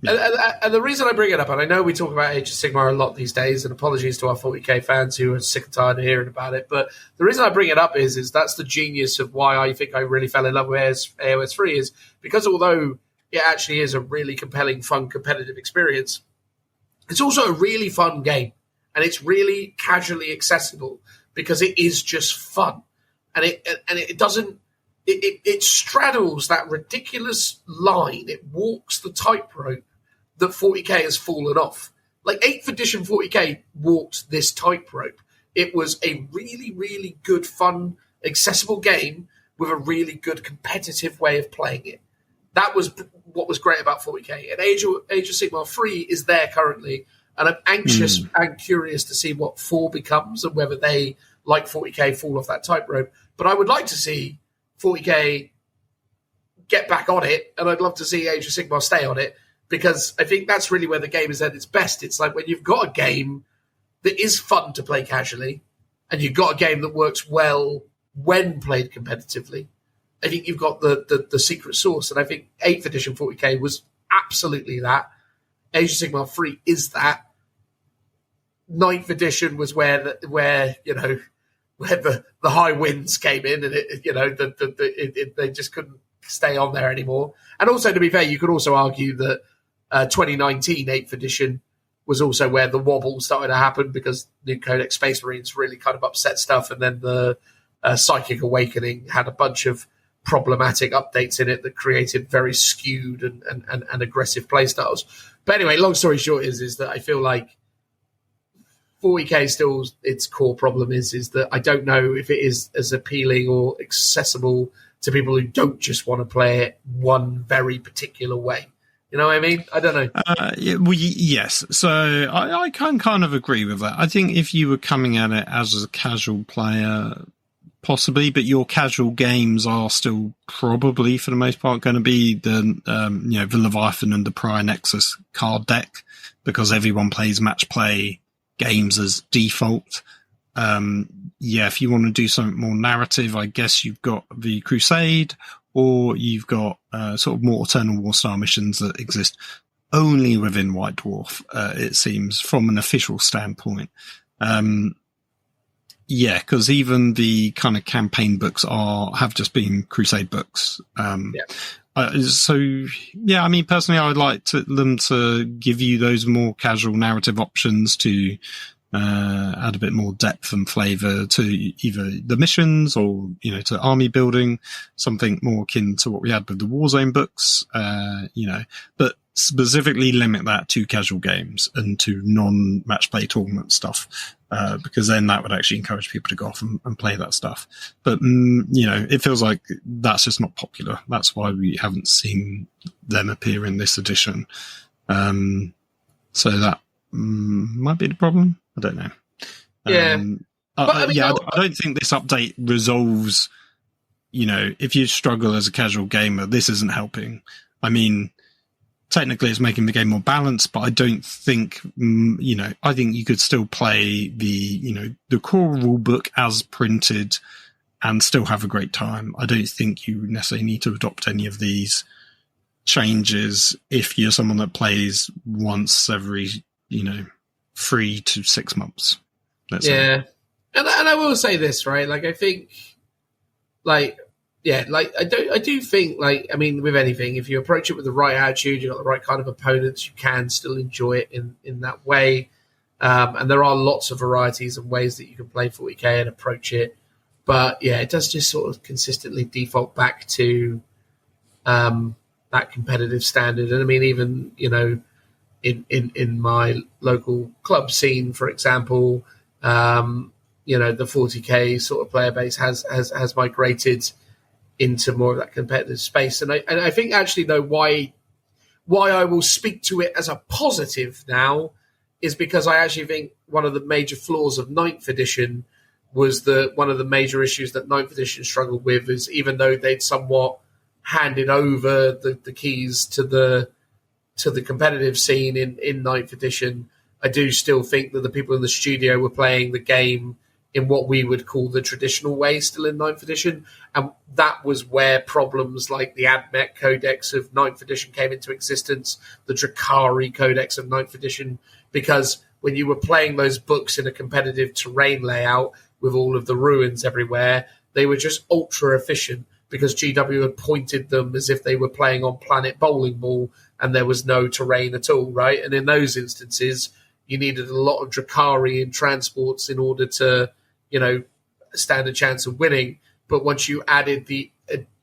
And the reason I bring it up, and I know we talk about Age of Sigmar a lot these days, and apologies to our 40k fans who are sick and tired of hearing about it, but the reason I bring it up is that's the genius of why I think I really fell in love with AOS 3 is because although it actually is a really compelling, fun, competitive experience, it's also a really fun game, and it's really casually accessible because it is just fun, and it doesn't. It straddles that ridiculous line. It walks the tightrope that 40k has fallen off. Like 8th edition 40k walked this tightrope. It was a really, really good, fun, accessible game with a really good competitive way of playing it. That was what was great about 40k. And Age of Sigmar 3 is there currently, and I'm anxious and curious to see what 4 becomes and whether they, like 40k, fall off that tightrope. But I would like to see 40k get back on it, and I'd love to see Age of Sigmar stay on it, because I think that's really where the game is at its best. It's like when you've got a game that is fun to play casually, and you've got a game that works well when played competitively, I think you've got the secret sauce. And I think 8th edition 40k was absolutely that. Age of Sigmar 3 is that. 9th edition was where the high winds came in, and they just couldn't stay on there anymore. And also, to be fair, you could also argue that 2019 8th edition was also where the wobble started to happen, because New Codex Space Marines really kind of upset stuff, and then the Psychic Awakening had a bunch of problematic updates in it that created very skewed and aggressive playstyles. But anyway, long story short is that I feel like 40k still, its core problem is that I don't know if it is as appealing or accessible to people who don't just want to play it one very particular way. You know what I mean? I don't know. Yes. So I can kind of agree with that. I think if you were coming at it as a casual player, possibly, but your casual games are still probably, for the most part, going to be the Leviathan and the Pariah Nexus card deck, because everyone plays match play games as default. If you want to do something more narrative, I guess you've got the Crusade, or you've got sort of more Eternal War style missions that exist only within White Dwarf, it seems, from an official standpoint. Because even the kind of campaign books have just been Crusade books. I mean, personally, I would like them to give you those more casual narrative options to add a bit more depth and flavor to either the missions or, to army building, something more akin to what we had with the Warzone books, but specifically limit that to casual games and to non-match play tournament stuff, because then that would actually encourage people to go off and play that stuff. But, it feels like that's just not popular. That's why we haven't seen them appear in this edition. So that might be the problem. I don't know. I don't think this update resolves, if you struggle as a casual gamer, this isn't helping. I mean, technically it's making the game more balanced, but I don't think, I think you could still play the core rule book as printed and still have a great time. I don't think you necessarily need to adopt any of these changes if you're someone that plays once every, 3 to 6 months. And I will say this, right? Like, I think, I do think, with anything, if you approach it with the right attitude, you've got the right kind of opponents, you can still enjoy it in that way. And there are lots of varieties and ways that you can play 40k and approach it. But yeah, it does just sort of consistently default back to that competitive standard. And I mean, even, in my local club scene, for example, the 40k sort of player base has migrated into more of that competitive space. And I think actually, though, why I will speak to it as a positive now is because I actually think one of the major flaws of 9th edition was that one of the major issues that 9th edition struggled with is, even though they'd somewhat handed over the keys to the competitive scene in 9th edition, I do still think that the people in the studio were playing the game in what we would call the traditional way still in 9th edition. And that was where problems like the AdMech Codex of 9th edition came into existence, the Drakari Codex of 9th edition, because when you were playing those books in a competitive terrain layout with all of the ruins everywhere, they were just ultra efficient because GW had pointed them as if they were playing on Planet Bowling Ball and there was no terrain at all, right? And in those instances, you needed a lot of Drakari in transports in order to, stand a chance of winning. But once you added the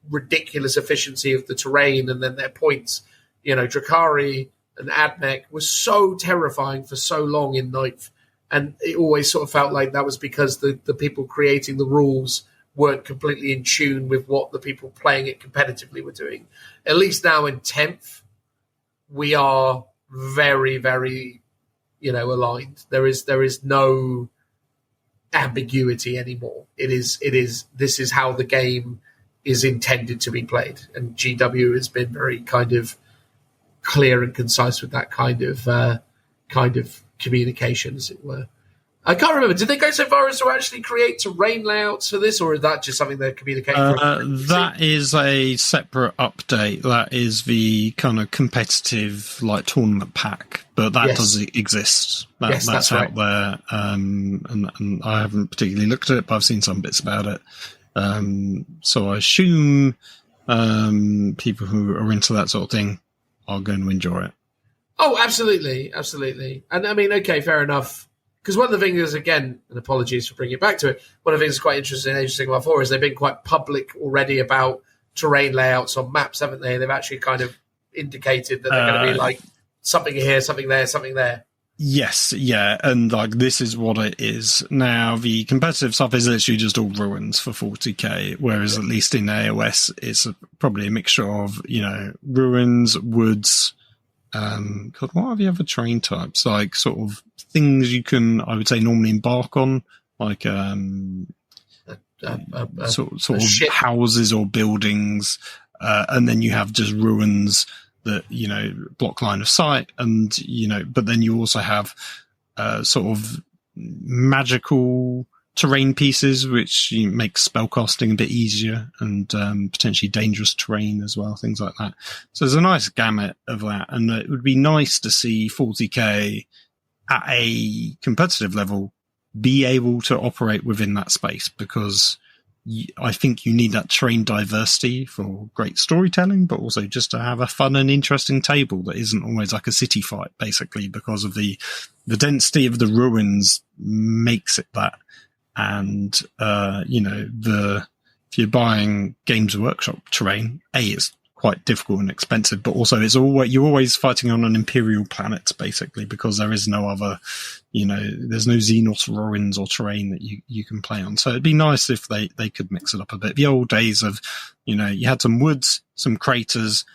ridiculous efficiency of the terrain and then their points, Drakari and AdMech was so terrifying for so long in 9th. And it always sort of felt like that was because the people creating the rules weren't completely in tune with what the people playing it competitively were doing. At least now in 10th, we are very, very, aligned. There is no ambiguity anymore. This is how the game is intended to be played. And GW has been very kind of clear and concise with that kind of communication, as it were. I can't remember. Did they go so far as to actually create terrain layouts for this, or is that just something they're communicating? That is a separate update. That is the kind of competitive, tournament pack, but that does exist. That's out right there, and I haven't particularly looked at it, but I've seen some bits about it. So I assume people who are into that sort of thing are going to enjoy it. Oh, absolutely. And I mean, okay, fair enough. Because one of the things is, again, and apologies for bringing it back to it, one of the things that's quite interesting in Age of Sigmar 4 is they've been quite public already about terrain layouts on maps, haven't they? They've actually kind of indicated that they're going to be like something here, something there, something there. Yes, yeah, and this is what it is. Now, the competitive stuff is literally just all ruins for 40k, whereas at least in AOS, it's probably a mixture of, ruins, woods. What are the other terrain types? Sort of things you can, I would say, normally embark on, sort of houses or buildings, and then you have just ruins that block line of sight, and but then you also have sort of magical terrain pieces which make spellcasting a bit easier, and potentially dangerous terrain as well, things like that. So there's a nice gamut of that, and it would be nice to see 40k at a competitive level be able to operate within that space, because I think you need that terrain diversity for great storytelling, but also just to have a fun and interesting table that isn't always like a city fight, basically, because of the density of the ruins makes it that. And, if you're buying Games Workshop terrain, it's quite difficult and expensive, but also you're always fighting on an Imperial planet, basically, because there is no other, there's no Xenos ruins or terrain that you can play on. So it'd be nice if they could mix it up a bit. The old days of, you had some woods, some craters,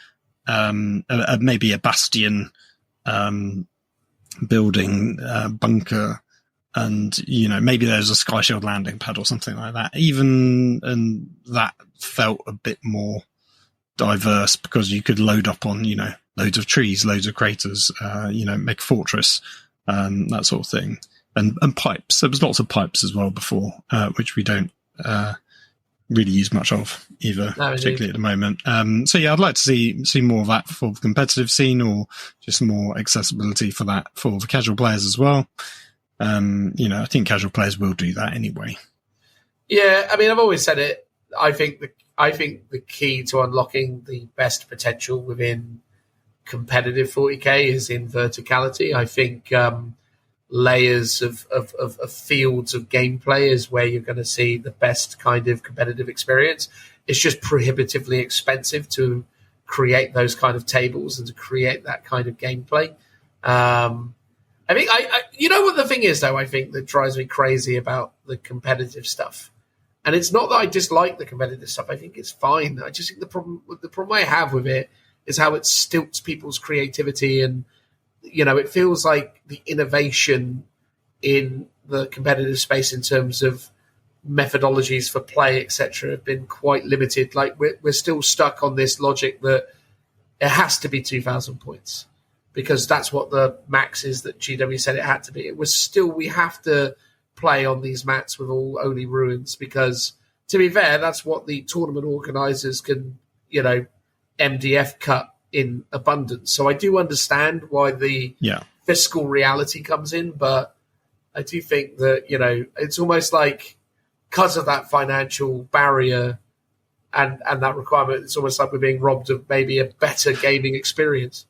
maybe a bastion, building, bunker, and maybe there's a sky shield landing pad or something like that. And that felt a bit more diverse, because you could load up on loads of trees, loads of craters, make a fortress, that sort of thing, and pipes. There was lots of pipes as well before, which we don't really use much of either, particularly at the moment. So yeah, I'd like to see more of that for the competitive scene, or just more accessibility for that for the casual players as well. I think casual players will do that anyway. Yeah, I mean, I've always said it. I think the key to unlocking the best potential within competitive 40k is in verticality. I think layers of fields of gameplay is where you're going to see the best kind of competitive experience. It's just prohibitively expensive to create those kind of tables and to create that kind of gameplay. I think what the thing is, though, I think that drives me crazy about the competitive stuff. And it's not that I dislike the competitive stuff. I think it's fine. I just think the problem I have with it is how it stilts people's creativity. And, it feels like the innovation in the competitive space in terms of methodologies for play, etc., have been quite limited. Like we're still stuck on this logic that it has to be 2,000 points, because that's what the max is that GW said it had to be. It was still, we have to play on these mats with all only ruins, because to be fair, that's what the tournament organizers can, MDF cut in abundance. So I do understand why the fiscal reality comes in, but I do think that, it's almost like because of that financial barrier and that requirement, it's almost like we're being robbed of maybe a better gaming experience.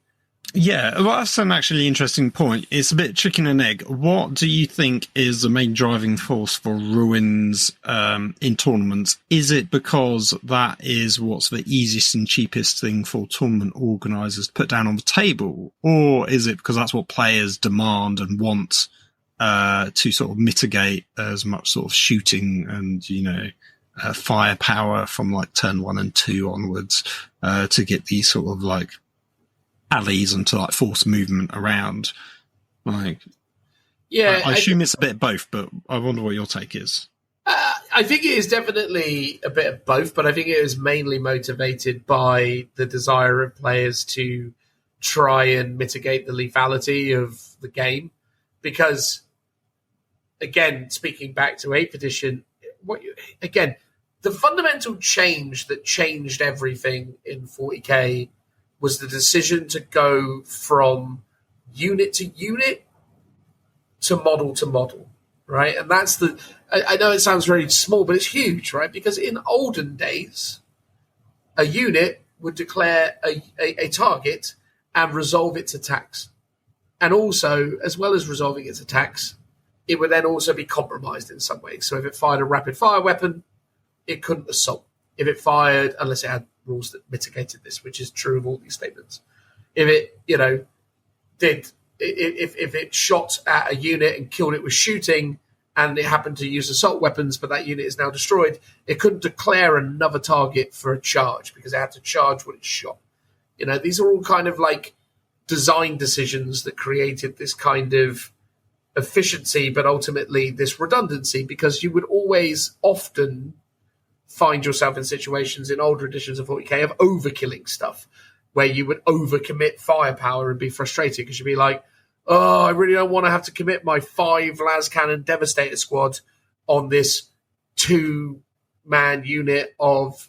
Yeah, well, that's an actually interesting point. It's a bit chicken and egg. What do you think is the main driving force for ruins in tournaments? Is it because that is what's the easiest and cheapest thing for tournament organisers to put down on the table? Or is it because that's what players demand and want to sort of mitigate as much sort of shooting and, firepower from like turn 1 and 2 onwards to get these sort of like alleys and to like force movement around? Like, yeah, I assume it's a bit of both, but I wonder what your take is. I think it is definitely a bit of both, but I think it is mainly motivated by the desire of players to try and mitigate the lethality of the game. Because, again, speaking back to 8th edition, the fundamental change that changed everything in 40k was the decision to go from unit to unit to model, right? And that's I know it sounds very small, but it's huge, right? Because in olden days, a unit would declare a target and resolve its attacks. And also, as well as resolving its attacks, it would then also be compromised in some way. So if it fired a rapid fire weapon, it couldn't assault. If it fired, unless it had rules that mitigated this, which is true of all these statements. If it, if it shot at a unit and killed it with shooting, and it happened to use assault weapons, but that unit is now destroyed, it couldn't declare another target for a charge because it had to charge what it shot. These are all kind of like design decisions that created this kind of efficiency, but ultimately this redundancy, because you would always often find yourself in situations in older editions of 40k of overkilling stuff, where you would overcommit firepower and be frustrated because you'd be like, oh, I really don't want to have to commit my 5 las cannon devastator squad on this 2-man unit of,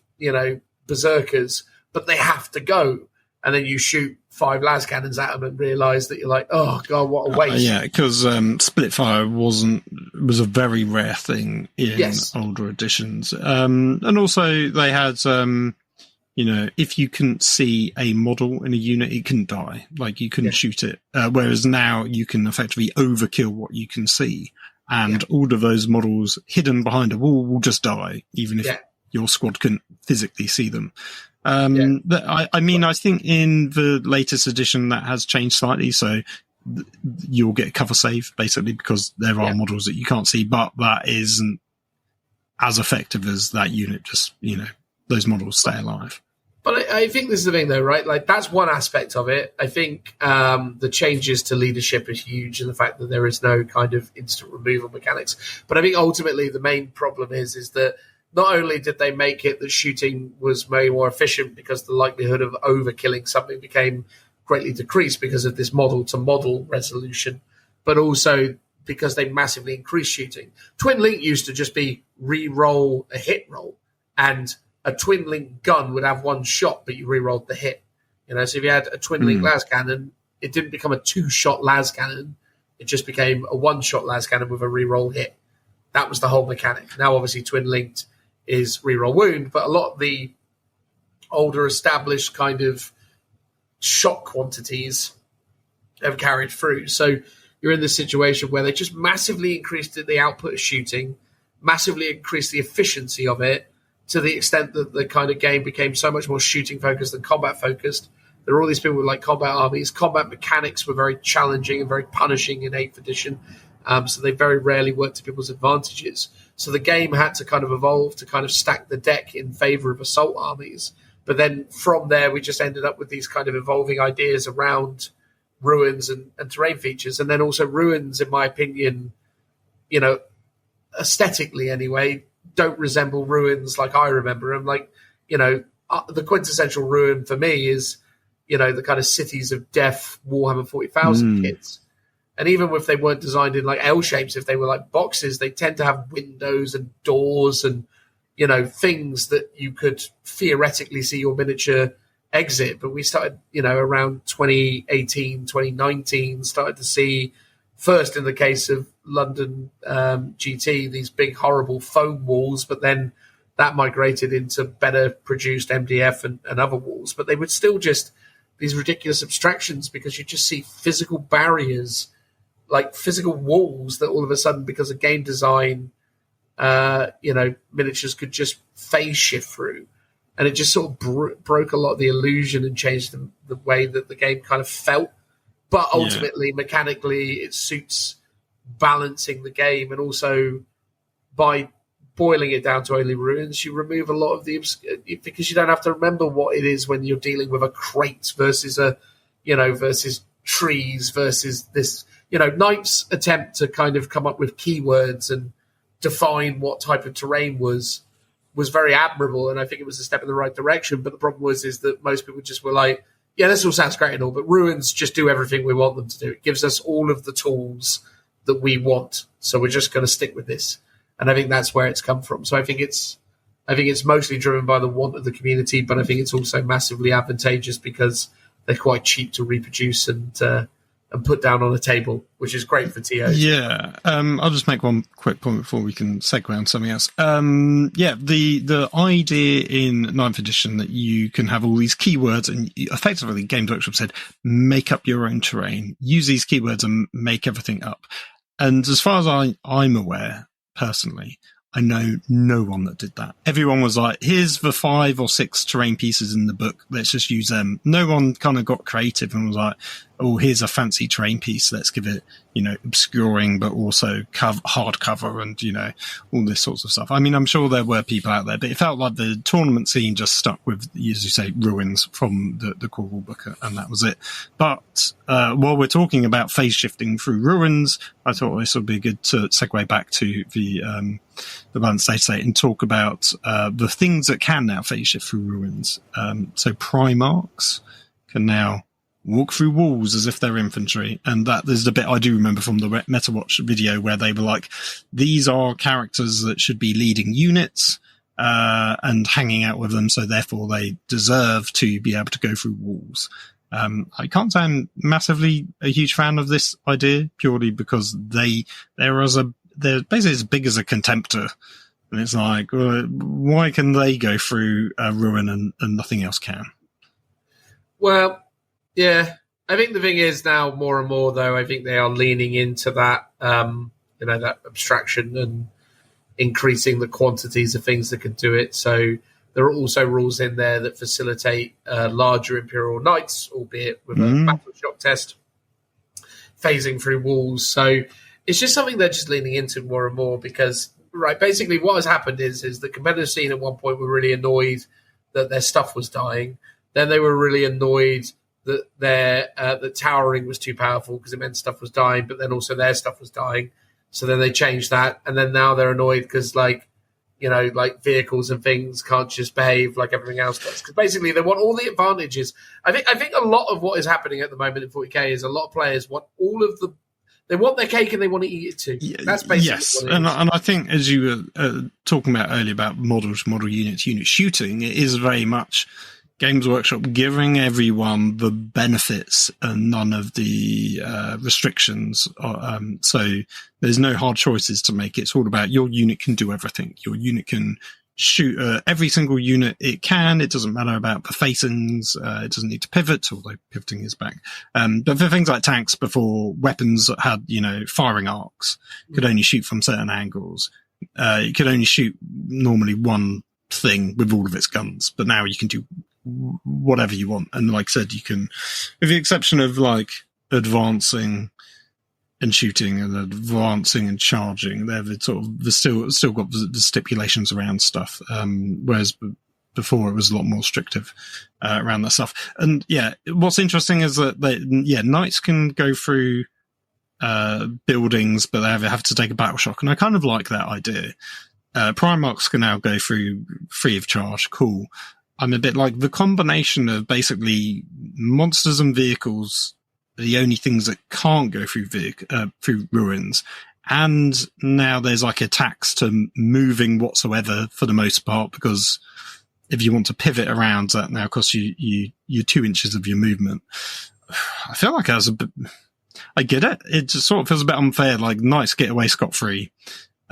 berserkers, but they have to go. And then you shoot 5 las cannons at them and realise that you're like, oh god, what a waste. Yeah, because split fire was a very rare thing in older editions. And also they had, if you couldn't see a model in a unit, it couldn't die. Like you couldn't shoot it. Whereas now you can effectively overkill what you can see. And all of those models hidden behind a wall will just die, even if your squad couldn't physically see them. I think in the latest edition that has changed slightly, so you'll get a cover save basically because there are models that you can't see, but that isn't as effective as that unit. Just those models stay alive. But I think this is the thing, though, right? Like that's one aspect of it. I think the changes to leadership is huge, and the fact that there is no kind of instant removal mechanics. But I think ultimately the main problem is that not only did they make it that shooting was way more efficient because the likelihood of overkilling something became greatly decreased because of this model-to-model resolution, but also because they massively increased shooting. Twin Link used to just be re-roll a hit roll, and a Twin Link gun would have one shot, but you re-rolled the hit. So if you had a Twin Link las cannon, it didn't become a 2-shot las cannon. It just became a 1-shot las cannon with a re-roll hit. That was the whole mechanic. Now, obviously, Twin Linked is reroll wound, but a lot of the older established kind of shot quantities have carried through. So you're in this situation where they just massively increased the output of shooting, massively increased the efficiency of it to the extent that the kind of game became so much more shooting focused than combat focused. There were all these people with like combat armies. Combat mechanics were very challenging and very punishing in 8th edition. So they very rarely worked to people's advantages. So the game had to kind of evolve to kind of stack the deck in favor of assault armies. But then from there, we just ended up with these kind of evolving ideas around ruins and terrain features. And then also ruins, in my opinion, aesthetically anyway, don't resemble ruins like I remember them. Like, the quintessential ruin for me is, the kind of cities of death Warhammer 40,000 kits. And even if they weren't designed in like L shapes, if they were like boxes, they tend to have windows and doors and, you know, things that you could theoretically see your miniature exit. But we started, you know, around 2018, 2019, started to see, first in the case of London GT, these big horrible foam walls, but then that migrated into better produced MDF and other walls. But they would still just these ridiculous abstractions because you just see physical barriers, like physical walls that all of a sudden, because of game design, you know, miniatures could just phase shift through. And it just sort of broke a lot of the illusion and changed the way that the game kind of felt. But ultimately, mechanically, it suits balancing the game. And also, by boiling it down to only ruins, you remove a lot of the because you don't have to remember what it is when you're dealing with a crate versus versus trees versus this. You know, Knight's attempt to kind of come up with keywords and define what type of terrain was very admirable, and I think it was a step in the right direction. But the problem is that most people just were like, yeah, this all sounds great and all, but ruins just do everything we want them to do. It gives us all of the tools that we want, so we're just going to stick with this. And I think that's where it's come from. So I think it's mostly driven by the want of the community, but I think it's also massively advantageous because they're quite cheap to reproduce and put down on a table, which is great for TOs. Yeah. I'll just make one quick point before we can segue on something else. The idea in 9th edition that you can have all these keywords and effectively Games Workshop said, make up your own terrain, use these keywords and make everything up. And as far as I'm aware, personally, I know no one that did that. Everyone was like, here's the 5 or 6 terrain pieces in the book. Let's just use them. No one kind of got creative and was like, oh, here's a fancy terrain piece. Let's give it, you know, obscuring, but also hard cover and, you know, all this sorts of stuff. I mean, I'm sure there were people out there, but it felt like the tournament scene just stuck with, as you say, ruins from the core rule book, and that was it. But while we're talking about phase shifting through ruins, I thought this would be good to segue back to the balanced Dataslate and talk about the things that can now phase shift through ruins. So Primarchs can now walk through walls as if they're infantry, and that there's the bit I do remember from the MetaWatch video where they were like, these are characters that should be leading units and hanging out with them, so therefore they deserve to be able to go through walls. I can't say I'm massively a huge fan of this idea, purely because they're basically as big as a Contemptor, and it's like, why can they go through a ruin and nothing else can? Well, yeah, I think the thing is now more and more, though, I think they are leaning into that, that abstraction and increasing the quantities of things that can do it. So there are also rules in there that facilitate larger Imperial Knights, albeit with a battle shock test, phasing through walls. So it's just something they're just leaning into more and more because, right, basically what has happened is the competitive scene at one point were really annoyed that their stuff was dying. Then they were really annoyed that the towering was too powerful because it meant stuff was dying, but then also their stuff was dying. So then they changed that, and then now they're annoyed because, vehicles and things can't just behave like everything else does. Because basically they want all the advantages. I think a lot of what is happening at the moment in 40k is a lot of players want they want their cake and they want to eat it too. That's basically yes, what it is. And I think as you were talking about earlier about model unit shooting, it is very much Games Workshop giving everyone the benefits and none of the restrictions. So there's no hard choices to make. It's all about your unit can do everything. Your unit can shoot every single unit it can. It doesn't matter about the facings. It doesn't need to pivot, although pivoting is back. But for things like tanks, before weapons that had, firing arcs, could only shoot from certain angles. You could only shoot normally one thing with all of its guns, but now you can do whatever you want. And like I said, you can, with the exception of like advancing and shooting and advancing and charging, they've still got the stipulations around stuff. Whereas before it was a lot more restrictive around that stuff. And yeah, what's interesting is that knights can go through buildings, but they have to take a battle shock. And I kind of like that idea. Primarchs can now go through free of charge. Cool. I'm a bit like the combination of basically monsters and vehicles the only things that can't go through through ruins. And now there's like a tax to moving whatsoever for the most part, because if you want to pivot around, that now costs you 2 inches of your movement. I feel like I get it. It just sort of feels a bit unfair. Like, knights get away scot-free,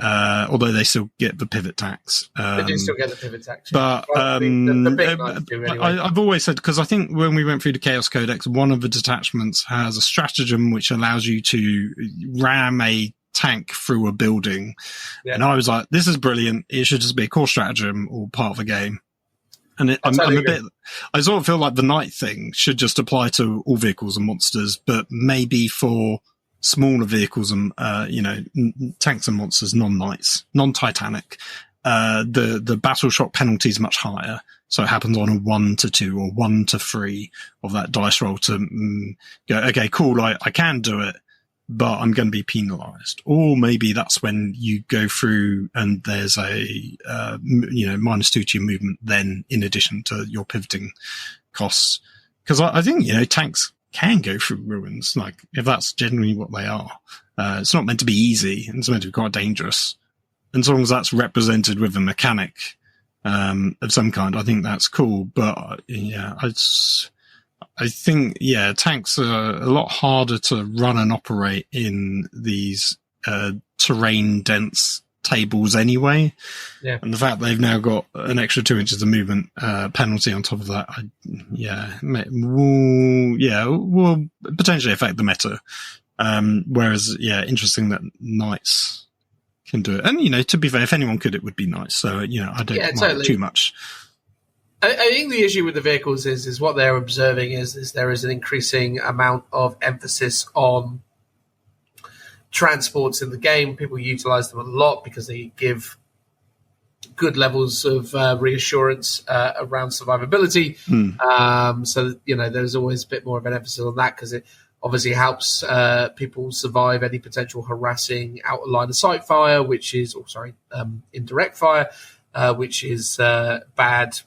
although they still get the pivot tax. They do still get the pivot tax. But the big knights do anyway. I've always said, because I think when we went through the Chaos Codex, one of the detachments has a stratagem which allows you to ram a tank through a building. Yeah. And I was like, this is brilliant. It should just be a core stratagem or part of the game. And I sort of feel like the knight thing should just apply to all vehicles and monsters, but maybe for smaller vehicles and, tanks and monsters, non-knights, non-Titanic, the battle shock penalty is much higher. So it happens on a 1 to 2 or 1 to 3 of that dice roll to go, okay, cool, I can do it, but I'm going to be penalized. Or maybe that's when you go through and there's a, -2 to your movement then, in addition to your pivoting costs. Because I think, tanks can go through ruins, like, if that's generally what they are. It's not meant to be easy. It's meant to be quite dangerous. And as long as that's represented with a mechanic of some kind, I think that's cool. But, I think, tanks are a lot harder to run and operate in these terrain-dense tables anyway. Yeah. And the fact they've now got an extra 2 inches of movement penalty on top of that, will potentially affect the meta. Whereas, interesting that knights can do it. And, to be fair, if anyone could, it would be nice. So, I don't mind totally. Too much. I think the issue with the vehicles is what they're observing is there is an increasing amount of emphasis on transports in the game. People utilize them a lot because they give good levels of reassurance around survivability. So, there's always a bit more of an emphasis on that because it obviously helps people survive any potential harassing out of line of sight fire, indirect fire, which is bad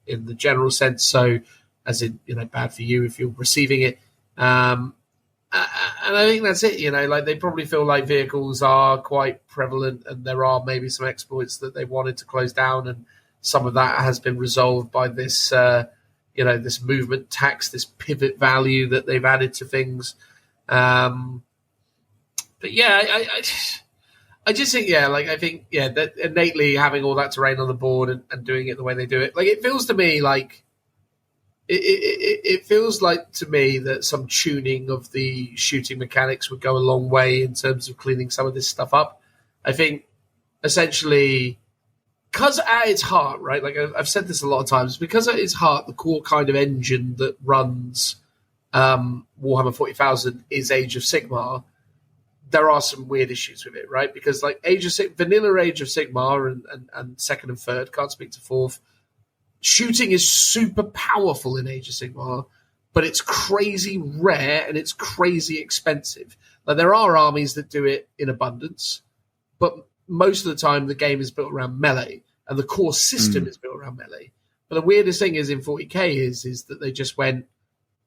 in the general sense. So, as in, bad for you if you're receiving it. And I think that's it. They probably feel like vehicles are quite prevalent, and there are maybe some exploits that they wanted to close down, and some of that has been resolved by this, this movement tax, this pivot value that they've added to things. But I just think, that innately having all that terrain on the board and doing it the way they do it, it feels to me like it feels like to me that some tuning of the shooting mechanics would go a long way in terms of cleaning some of this stuff up. I think essentially, because at its heart, right, I've said this a lot of times, because at its heart, the core kind of engine that runs Warhammer 40,000 is Age of Sigmar. There are some weird issues with it, right? Because vanilla Age of Sigmar and second and third, can't speak to fourth, shooting is super powerful in Age of Sigmar, but it's crazy rare and it's crazy expensive. There are armies that do it in abundance, but most of the time the game is built around melee and the core system is built around melee. But the weirdest thing is in 40k is that they just went,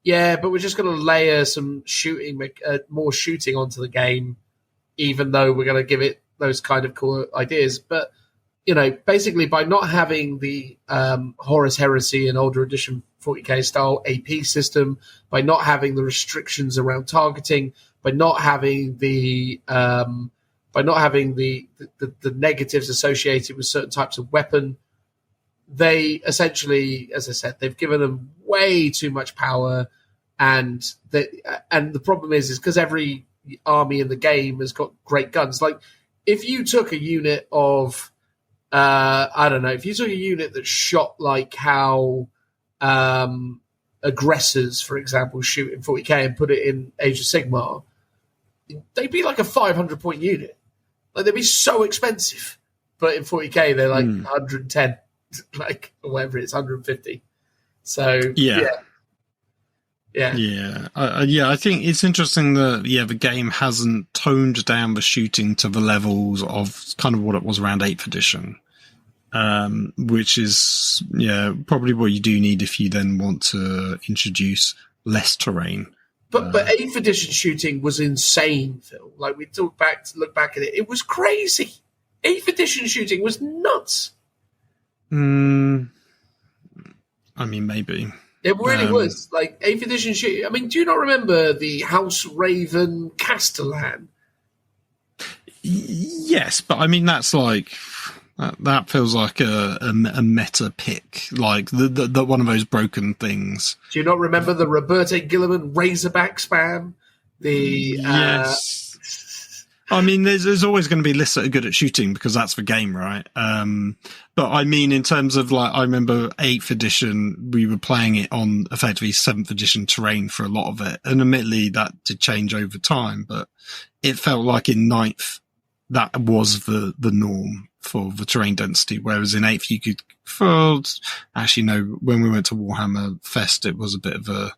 but we're just going to layer some shooting, more shooting onto the game, even though we're going to give it those kind of core ideas. But, basically by not having the Horus Heresy and older edition 40k style AP system, by not having the restrictions around targeting, by not having the negatives associated with certain types of weapon, they essentially, as I said, they've given them way too much power, and the problem is because every army in the game has got great guns. If you took a unit of if you took a unit that shot like how aggressors, for example, shoot in 40k and put it in Age of Sigmar, they'd be like a 500-point unit. They'd be so expensive. But in 40k, they're 110, or whatever it's 150. So, yeah. I think it's interesting that the game hasn't toned down the shooting to the levels of kind of what it was around 8th edition, which is probably what you do need if you then want to introduce less terrain. But 8th edition shooting was insane, Phil. Like, we look back at it, it was crazy. 8th edition shooting was nuts. I mean, maybe. It really was. Like, 8th edition shooting. I mean, do you not remember the House Raven Castellan? Yes, but I mean, that's like... That feels like a meta pick, like the one of those broken things. Do you not remember the Roberto Gilliman Razorback spam? Yes. I mean, there's always going to be lists that are good at shooting because that's the game, right? But I mean, in terms of like, I remember 8th edition, we were playing it on effectively 7th edition terrain for a lot of it. And admittedly, that did change over time, but it felt like in 9th, that was the norm for the terrain density, whereas in 8th you could, actually no, when we went to Warhammer Fest, it was a bit of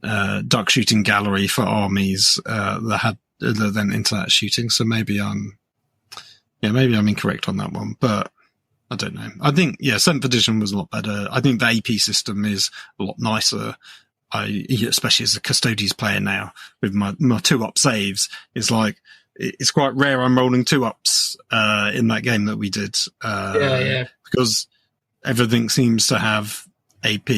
a duck shooting gallery for armies that then into that shooting. So maybe I'm incorrect on that one, but I don't know. I think 7th edition was a lot better. I think the AP system is a lot nicer. Especially as a Custodes player now with my 2-up saves, is like, it's quite rare I'm rolling 2-ups in that game that we did. Because everything seems to have AP,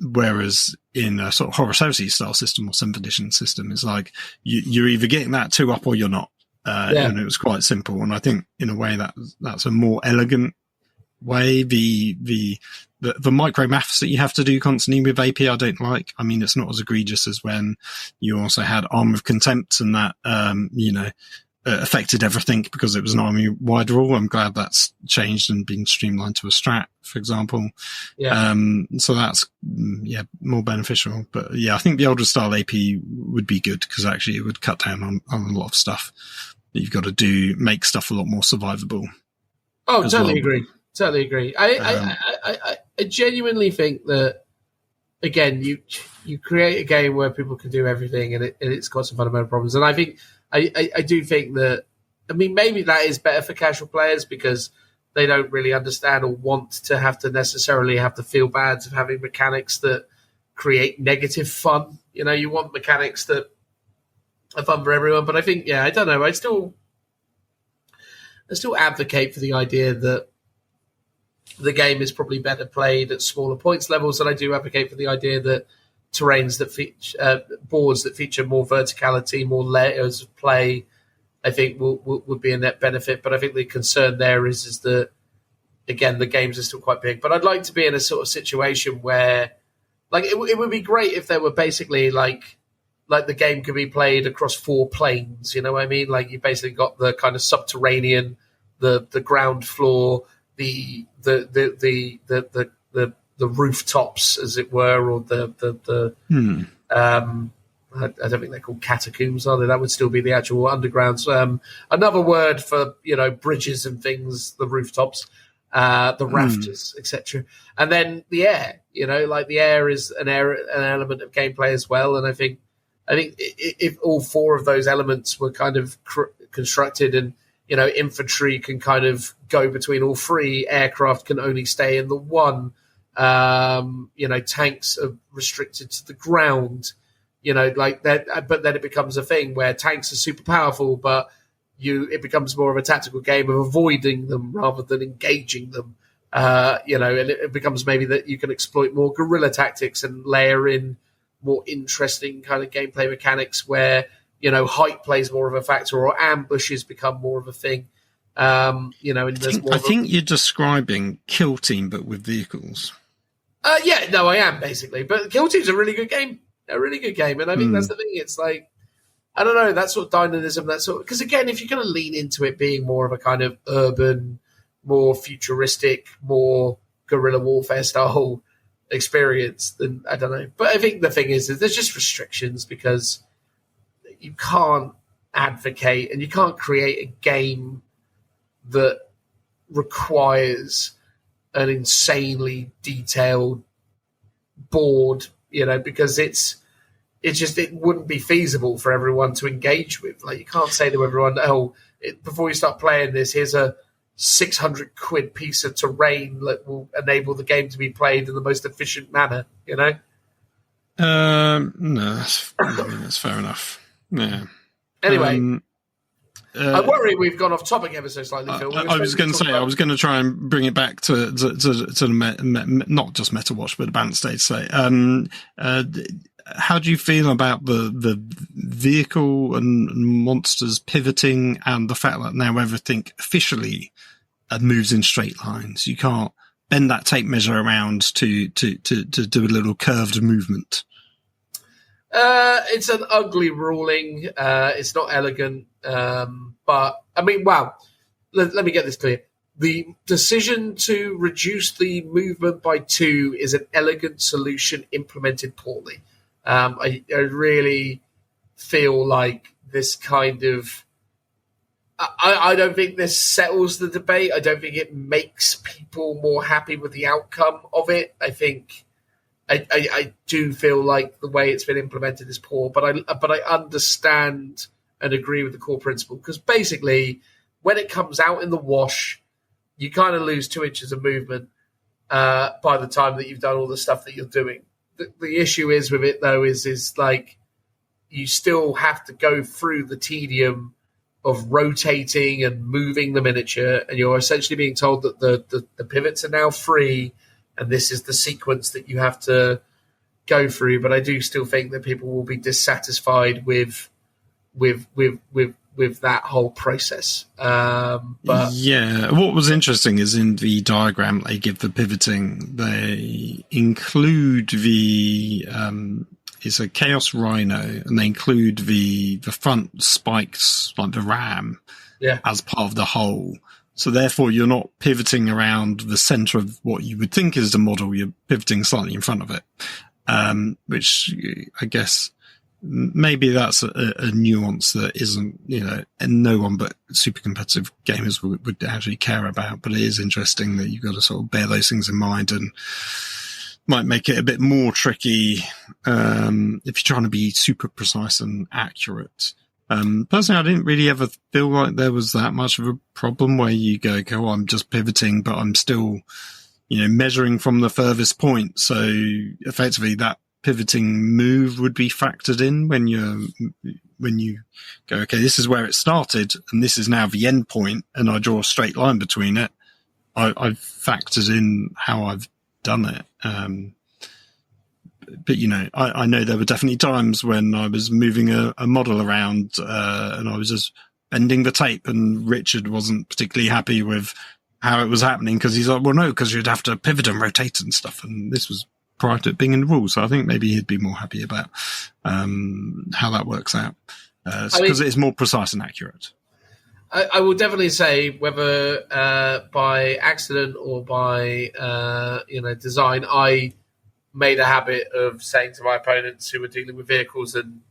whereas in a sort of Horus Heresy style system or 7th edition system, it's like you're either getting that 2-up or you're not. And it was quite simple. And I think in a way that's a more elegant way. The micro maths that you have to do constantly with AP, I don't like. I mean, it's not as egregious as when you also had Arm of Contempt and that, affected everything because it was an army-wide rule. I'm glad that's changed and been streamlined to a strat, for example. So that's, more beneficial. But I think the older style AP would be good because actually it would cut down on a lot of stuff that you've got to do, make stuff a lot more survivable. Oh, totally agree. Totally agree. I genuinely think that, again, you create a game where people can do everything and it's got some fundamental problems. And I think I do think that, I mean, maybe that is better for casual players because they don't really understand or want to have to necessarily have to feel bad of having mechanics that create negative fun. You know, you want mechanics that are fun for everyone. But I think, I don't know. I still advocate for the idea that the game is probably better played at smaller points levels, and I do advocate for the idea that terrains that feature boards that feature more verticality, more layers of play, I think would be a net benefit. But I think the concern there is that, again, the games are still quite big. But I'd like to be in a sort of situation where, like, it would be great if there were basically like the game could be played across 4 planes. You know what I mean? Like, you basically got the kind of subterranean, the ground floor, the rooftops, as it were, or I don't think they're called catacombs, are they? That would still be the actual undergrounds. Another word for, bridges and things, the rooftops, the rafters, etc. And then the air, like the air is an element of gameplay as well. And I think if all 4 of those elements were kind of constructed and, infantry can kind of go between all 3. Aircraft can only stay in the 1. Tanks are restricted to the ground. Like that. But then it becomes a thing where tanks are super powerful, but it becomes more of a tactical game of avoiding them rather than engaging them. And it becomes maybe that you can exploit more guerrilla tactics and layer in more interesting kind of gameplay mechanics where, height plays more of a factor or ambushes become more of a thing. And there's more. I think you're describing Kill Team, but with vehicles. I am basically. But Kill Team's a really good game. And I think that's the thing. It's like, I don't know, that sort of dynamism, because again, if you're going to lean into it being more of a kind of urban, more futuristic, more guerrilla warfare style experience, then I don't know. But I think the thing is there's just restrictions because you can't advocate and you can't create a game that requires an insanely detailed board, because it wouldn't be feasible for everyone to engage with. Like, you can't say to everyone, before you start playing this, here's a 600 quid piece of terrain that will enable the game to be played in the most efficient manner, No, that's fair enough. Yeah. Anyway, I worry we've gone off topic ever so slightly, Phil. I was going to say, I was going to try and bring it back to the not just Meta Watch, but Advanced Data Slate. How do you feel about the vehicle and monsters pivoting, and the fact that now everything officially moves in straight lines? You can't bend that tape measure around to do a little curved movement. It's an ugly ruling. It's not elegant. But I mean, wow. Let me get this clear. The decision to reduce the movement by 2 is an elegant solution implemented poorly. I really feel like this kind of... I don't think this settles the debate. I don't think it makes people more happy with the outcome of it. I think I do feel like the way it's been implemented is poor, but I understand and agree with the core principle, because basically when it comes out in the wash, you kind of lose 2 inches of movement by the time that you've done all the stuff that you're doing. The issue is with it, though, is like you still have to go through the tedium of rotating and moving the miniature, and you're essentially being told that the pivots are now free, and this is the sequence that you have to go through. But I do still think that people will be dissatisfied with that whole process. But yeah, what was interesting is in the diagram they give the pivoting, they include the it's a Chaos Rhino, and they include the front spikes, like the ram, as part of the whole. So therefore, you're not pivoting around the center of what you would think is the model. You're pivoting slightly in front of it, which I guess maybe that's a nuance that isn't, and no one but super competitive gamers would actually care about. But it is interesting that you've got to sort of bear those things in mind, and might make it a bit more tricky if you're trying to be super precise and accurate. Personally, I didn't really ever feel like there was that much of a problem where you go, oh, I'm just pivoting, but I'm still, measuring from the furthest point. So effectively that pivoting move would be factored in when you go, okay, this is where it started and this is now the end point, and I draw a straight line between it. I've factored in how I've done it. But I know there were definitely times when I was moving a model around and I was just bending the tape, and Richard wasn't particularly happy with how it was happening, because he's like, well, no, because you'd have to pivot and rotate and stuff, and this was prior to it being in the rules. So I think maybe he'd be more happy about how that works out, because it is more precise and accurate. I will definitely say, whether by accident or by design, I made a habit of saying to my opponents who were dealing with vehicles and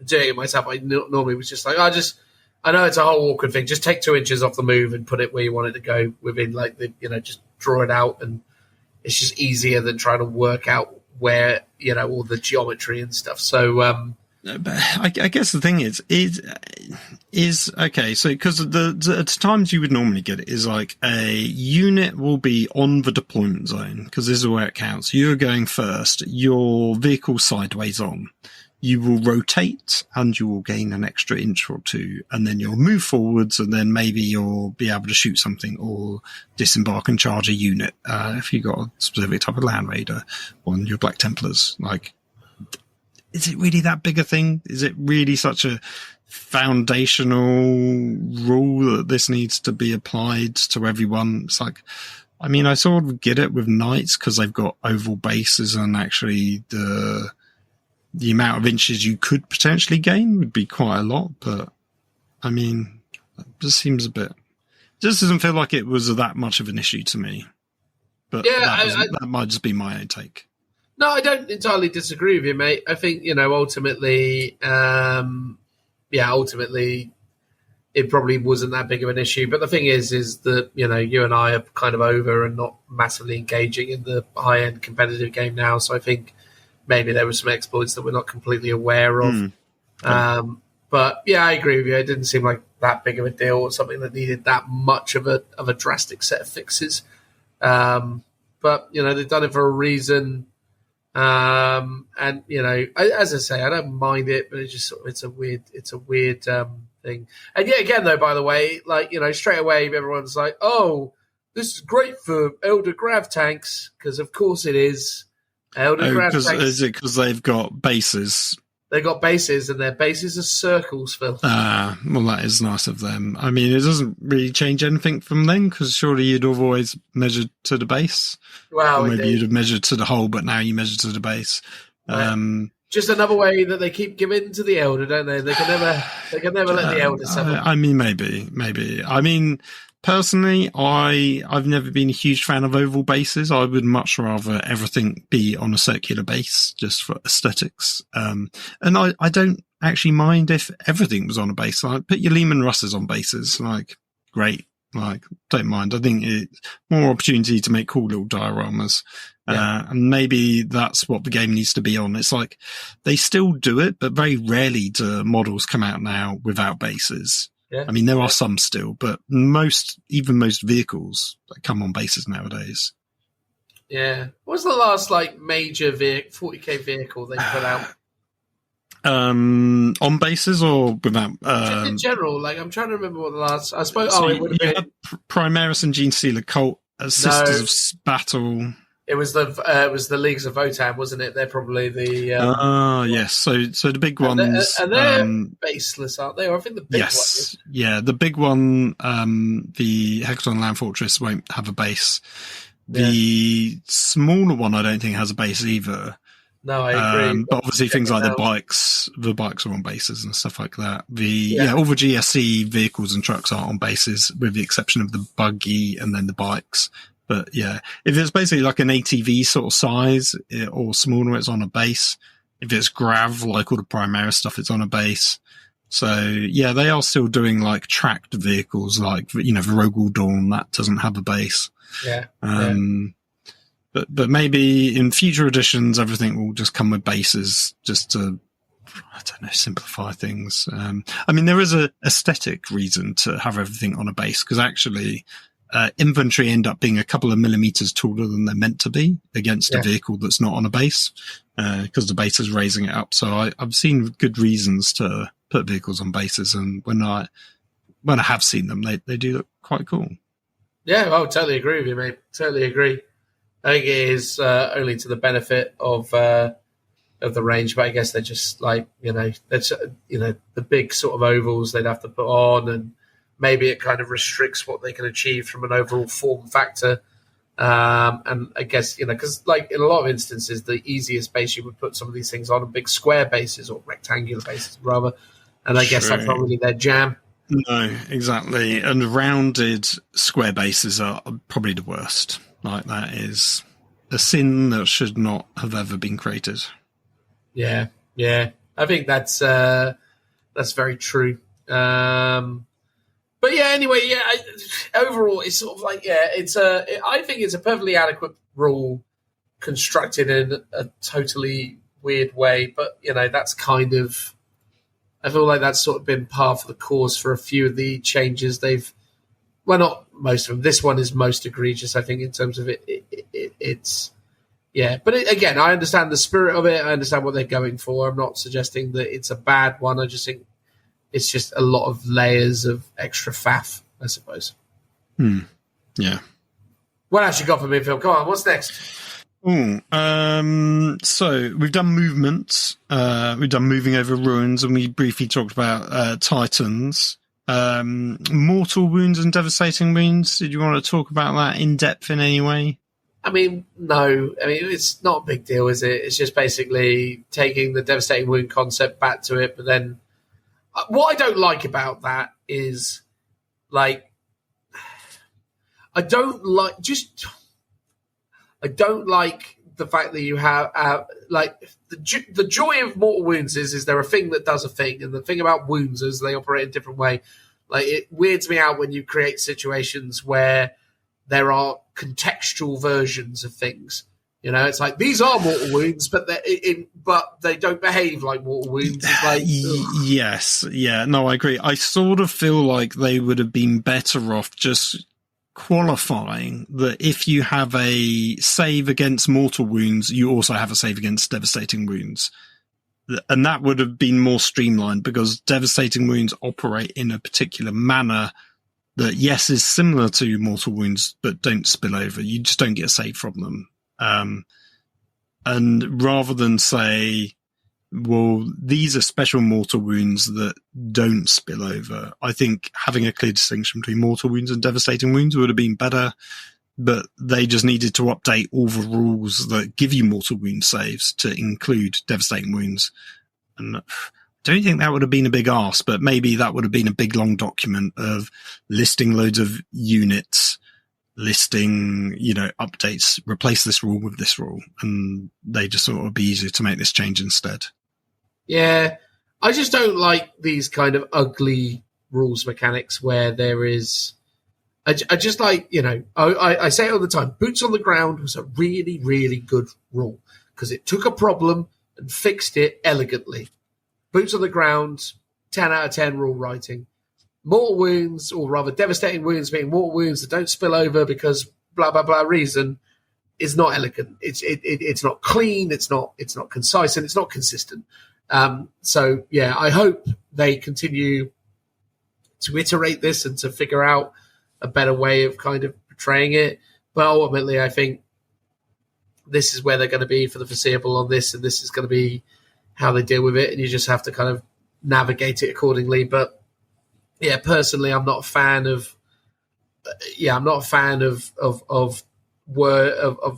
doing it myself, I normally was just like, I know it's a whole awkward thing. Just take 2 inches off the move and put it where you want it to go within, just draw it out. And it's just easier than trying to work out where, all the geometry and stuff. So, I guess the thing is okay. So, because the times you would normally get it is like a unit will be on the deployment zone, because this is where it counts. You're going first. Your vehicle sideways on. You will rotate and you will gain an extra inch or 2, and then you'll move forwards, and then maybe you'll be able to shoot something or disembark and charge a unit if you got a specific type of Land Raider on your Black Templars. Like, is it really that big a thing? Is it really such a foundational rule that this needs to be applied to everyone? It's like, I mean, I sort of get it with Knights because they've got oval bases, and actually the amount of inches you could potentially gain would be quite a lot. But I mean, it just seems it just doesn't feel like it was that much of an issue to me. But yeah, that might just be my own take. No, I don't entirely disagree with you, mate. I think, ultimately, it probably wasn't that big of an issue. But the thing is that, you and I are kind of over and not massively engaging in the high-end competitive game now. So I think maybe there were some exploits that we're not completely aware of. But yeah, I agree with you. It didn't seem like that big of a deal, or something that needed that much of a drastic set of fixes. But, they've done it for a reason. And as I say, I don't mind it, but it's a weird thing. And yet again, though, by the way, straight away everyone's like, "Oh, this is great for Elder Grav tanks," because of course it is. Elder Grav tanks. Is it because they've got bases? They got bases, and their bases are circles, Phil. Well, that is nice of them. I mean, it doesn't really change anything from then, because surely you'd have always measured to the base. Well, or maybe you'd have measured to the hole, but now you measure to the base. Right. Just another way that they keep giving to the Elder, don't they? They can never let the Elder suffer. I mean, maybe. I mean, personally, I've never been a huge fan of oval bases. I would much rather everything be on a circular base, just for aesthetics. And I don't actually mind if everything was on a base. Like, put your Lehman Russes on bases. Like, great. Like, don't mind. I think it's more opportunity to make cool little dioramas. Yeah. And maybe that's what the game needs to be on. It's like, they still do it, but very rarely do models come out now without bases. Yeah. I mean, there are some still, but most vehicles that come on bases nowadays. Yeah. What was the last major 40k vehicle they put out? On bases or without? In general, I'm trying to remember what the last. I suppose. It would have been Primaris and Gene Stealer Cult, Sisters of Battle. It was the Leagues of Votan, wasn't it? They're probably the. Yes. So the big ones. And they're baseless, aren't they? Or I think the big one is. Yeah, the big one, the Hecaton Land Fortress won't have a base. The smaller one, I don't think has a base either. No, I agree. But obviously things like the bikes are on bases and stuff like that. All the GSC vehicles and trucks are on bases, with the exception of the buggy and then the bikes. But yeah, if it's basically like an ATV sort of size or smaller, it's on a base. If it's grav, like all the Primaris stuff, it's on a base. So yeah, they are still doing tracked vehicles, the Rogel Dawn, that doesn't have a base. Yeah. But maybe in future editions, everything will just come with bases, just to, I don't know, simplify things. I mean, there is a aesthetic reason to have everything on a base, because actually, infantry end up being a couple of millimeters taller than they're meant to be against a vehicle that's not on a base, because the base is raising it up. So I've seen good reasons to put vehicles on bases, and when I have seen them, they do look quite cool. Yeah, I totally agree with you, mate. Totally agree. I think it is only to the benefit of the range, but I guess they're just the big sort of ovals they'd have to put on, and maybe it kind of restricts what they can achieve from an overall form factor. And I guess, because in a lot of instances, the easiest base you would put some of these things on are big square bases, or rectangular bases rather. And I guess that's not really their jam. No, exactly. And rounded square bases are probably the worst. That is a sin that should not have ever been created. Yeah. I think that's very true. But yeah, anyway, overall, it's sort of I think it's a perfectly adequate rule constructed in a totally weird way. But, that's kind of, I feel like that's sort of been par for the course for a few of the changes not most of them. This one is most egregious, I think, in terms of it's. But again, I understand the spirit of it. I understand what they're going for. I'm not suggesting that it's a bad one. I just think it's just a lot of layers of extra faff, I suppose. Yeah. What else you got for me, Phil? Come on, what's next? So we've done movements. We've done moving over ruins, and we briefly talked about Titans. Mortal wounds and devastating wounds. Did you want to talk about that in depth in any way? I mean, no. I mean, it's not a big deal, is it? It's just basically taking the devastating wound concept back to it. But then what I don't like about that is, I don't like the fact that you have, the joy of mortal wounds is they're a thing that does a thing. And the thing about wounds is they operate in a different way. It weirds me out when you create situations where there are contextual versions of things. It's like, these are mortal wounds, but they don't behave like mortal wounds. Yes. Yeah. No, I agree. I sort of feel like they would have been better off just qualifying that if you have a save against mortal wounds, you also have a save against devastating wounds. And that would have been more streamlined because devastating wounds operate in a particular manner that, yes, is similar to mortal wounds, but don't spill over. You just don't get a save from them. And rather than say, well, these are special mortal wounds that don't spill over, I think having a clear distinction between mortal wounds and devastating wounds would have been better, but they just needed to update all the rules that give you mortal wound saves to include devastating wounds. And I don't think that would have been a big ask, but maybe that would have been a big long document of listing loads of units, listing, updates, replace this rule with this rule, and they just thought it would be easier to make this change instead. Yeah, I just don't like these kind of ugly rules mechanics where there is... I just like, I say it all the time, boots on the ground was a really, really good rule because it took a problem and fixed it elegantly. Boots on the ground, 10 out of 10 rule writing. Mortal wounds, or rather devastating wounds being mortal wounds that don't spill over because blah, blah, blah reason, is not elegant. It's not clean, it's not concise, and it's not consistent. So, yeah, I hope they continue to iterate this and to figure out a better way of kind of portraying it. But ultimately, I think this is where they're going to be for the foreseeable on this, and this is going to be how they deal with it, and you just have to kind of navigate it accordingly. But yeah, personally, I'm not a fan of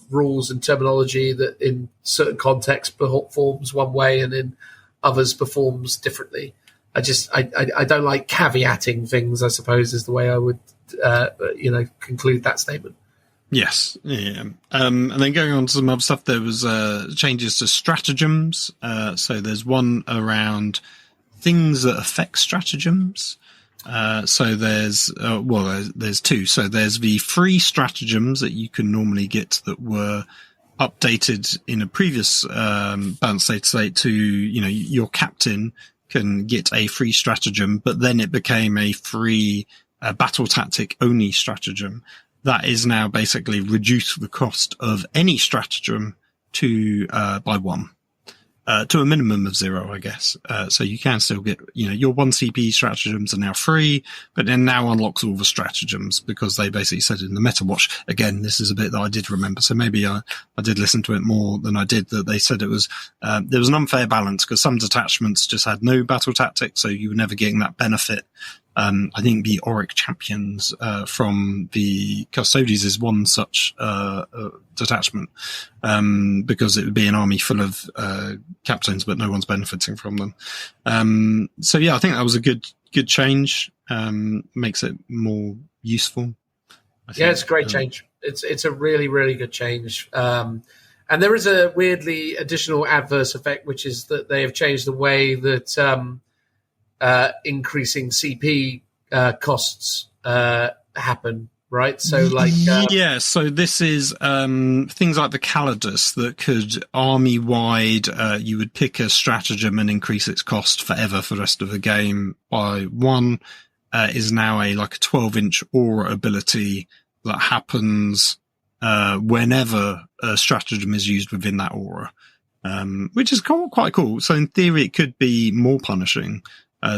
rules and terminology that in certain contexts performs one way and in others performs differently. I don't like caveating things, I suppose, is the way I would conclude that statement. Yes, yeah. And then going on to some other stuff, there was changes to stratagems. So there's one around things that affect stratagems. So there's two. So there's the free stratagems that you can normally get that were updated in a previous balanced Dataslate to, your captain can get a free stratagem, but then it became a free battle tactic only stratagem. That is now basically reduced the cost of any stratagem to by 1. To a minimum of 0, I guess. So you can still get, your 1 CP stratagems are now free, but then now unlocks all the stratagems because they basically said in the meta watch, again, this is a bit that I did remember. So maybe I did listen to it more than I did, that they said it was, there was an unfair balance because some detachments just had no battle tactics. So you were never getting that benefit. I think the Auric champions, from the Custodies is one such, detachment, because it would be an army full of, captains, but no one's benefiting from them. So yeah, I think that was a good change, makes it more useful. Yeah, it's a great change. It's a really, really good change. And there is a weirdly additional adverse effect, which is that they have changed the way that, increasing CP costs happen, right? So so this is things like the Calidus that could army-wide, you would pick a stratagem and increase its cost forever for the rest of the game by 1, is now a 12-inch aura ability that happens whenever a stratagem is used within that aura, which is quite cool. So in theory, it could be more punishing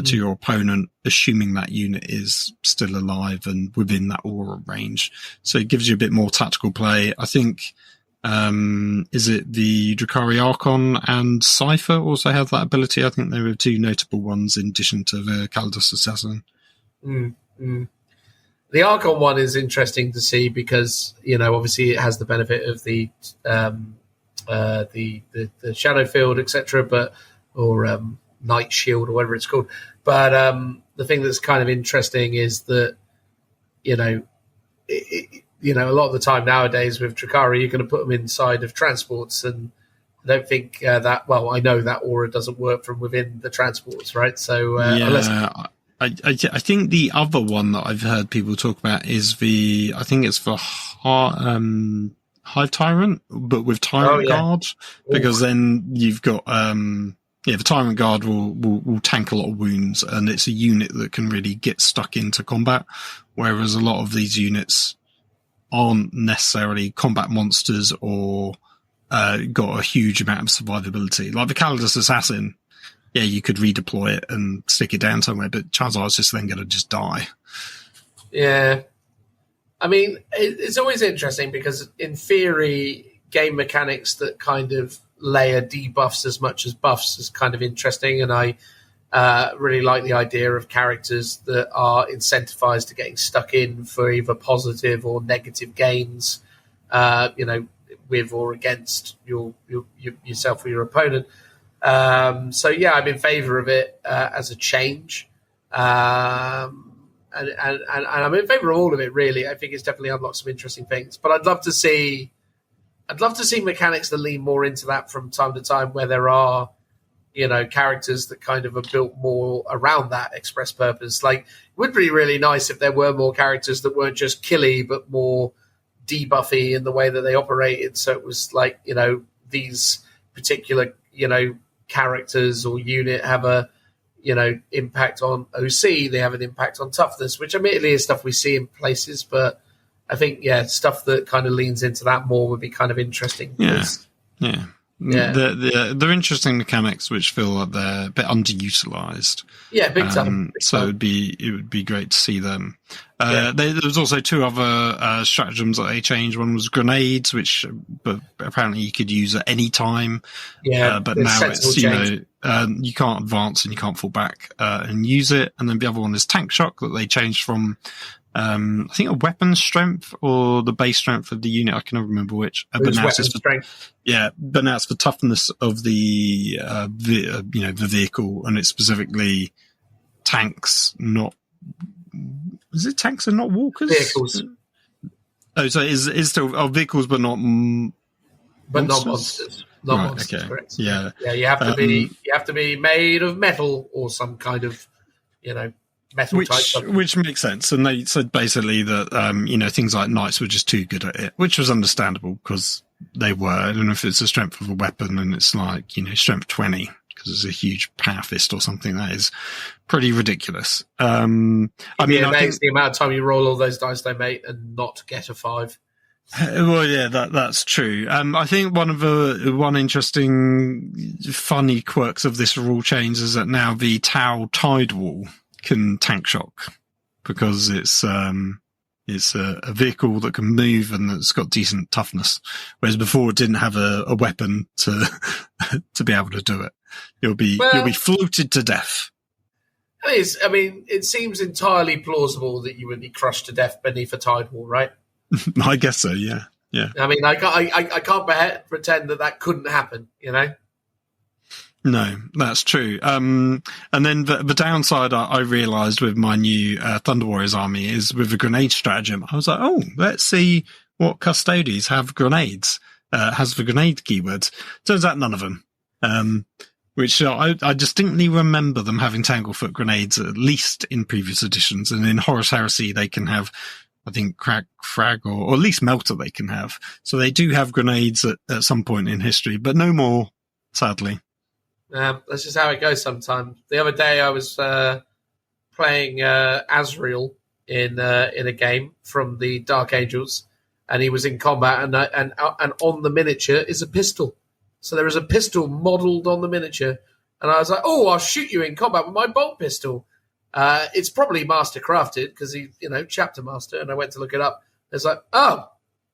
to your opponent, assuming that unit is still alive and within that aura range. So it gives you a bit more tactical play. I think, is it the Drukhari Archon and Cypher also have that ability? I think they were 2 notable ones in addition to the Calidus Assassin. The Archon one is interesting to see because, obviously it has the benefit of the Shadow Field, etc., or Night Shield or whatever it's called. But the thing that's kind of interesting is that, a lot of the time nowadays with Drukhari, you're going to put them inside of transports, and I don't think I know that aura doesn't work from within the transports, right? So I think the other one that I've heard people talk about is I think it's for Hive Tyrant, but with Tyrant Guard, because then you've got the Tyrant Guard will tank a lot of wounds, and it's a unit that can really get stuck into combat, whereas a lot of these units aren't necessarily combat monsters or got a huge amount of survivability. Like the Calidus Assassin, yeah, you could redeploy it and stick it down somewhere, but chances are it's just then going to just die. Yeah. I mean, it's always interesting because in theory, game mechanics that kind of layer debuffs as much as buffs is kind of interesting, and I really like the idea of characters that are incentivized to getting stuck in for either positive or negative gains, with or against yourself or your opponent. So yeah, I'm in favor of it as a change. And I'm in favor of all of it, really. I think it's definitely unlocked some interesting things. But I'd love to see mechanics that lean more into that from time to time, where there are, characters that kind of are built more around that express purpose. Like, it would be really nice if there were more characters that weren't just killy, but more debuffy in the way that they operated. So it was like, these particular, characters or unit have a, impact on OC, they have an impact on toughness, which admittedly is stuff we see in places, but I think, stuff that kind of leans into that more would be kind of interesting. Yeah. They're interesting mechanics which feel like they're a bit underutilized. Yeah, big time. So it would be great to see them. There was also two other stratagems that they changed. One was grenades, but apparently you could use at any time. Yeah, but now it's you can't advance and you can't fall back and use it. And then the other one is tank shock that they changed from. I think a weapon strength or the base strength of the unit. I cannot remember which. But now it's strength. Yeah, but now it's the toughness of the the vehicle, and it's specifically tanks, not. Is it tanks and not walkers? Vehicles. Oh, so it's still vehicles, but not. But not monsters. Not right, monsters. okay. Correct. Yeah. Yeah, you have to be made of metal or some kind of, metal type. Which makes sense. And they said basically that, things like knights were just too good at it, which was understandable because they were. I don't know if it's the strength of a weapon and it's like, strength 20 because it's a huge power fist or something. That is pretty ridiculous. I think the amount of time you roll all those dice, though, mate, and not get a 5. Well, yeah, that's true. I think one interesting, funny quirks of this rule change is that now the Tau Tide Wall can tank shock because it's a vehicle that can move and it's got decent toughness, whereas before it didn't have a weapon to to be able to do it. You'll be floated to death. It seems entirely plausible that you would be crushed to death beneath a tide wall, right? I guess so. Yeah. I can't pretend that couldn't happen. No, that's true. And then the downside I realized with my new Thunder Warriors army is with the grenade stratagem. I was like, oh, let's see what custodies have grenades, has the grenade keywords. Turns out none of them. Which I distinctly remember them having Tanglefoot grenades, at least in previous editions. And in Horus Heresy, they can have, I think, crack, frag, or at least melter they can have. So they do have grenades at some point in history, but no more, sadly. That's just how it goes sometimes. The other day I was playing Azrael in a game from the Dark Angels, and he was in combat, and on the miniature is a pistol. So there is a pistol modelled on the miniature, and I was like, "Oh, I'll shoot you in combat with my bolt pistol." It's probably master crafted because he, chapter master, and I went to look it up. It's like, oh,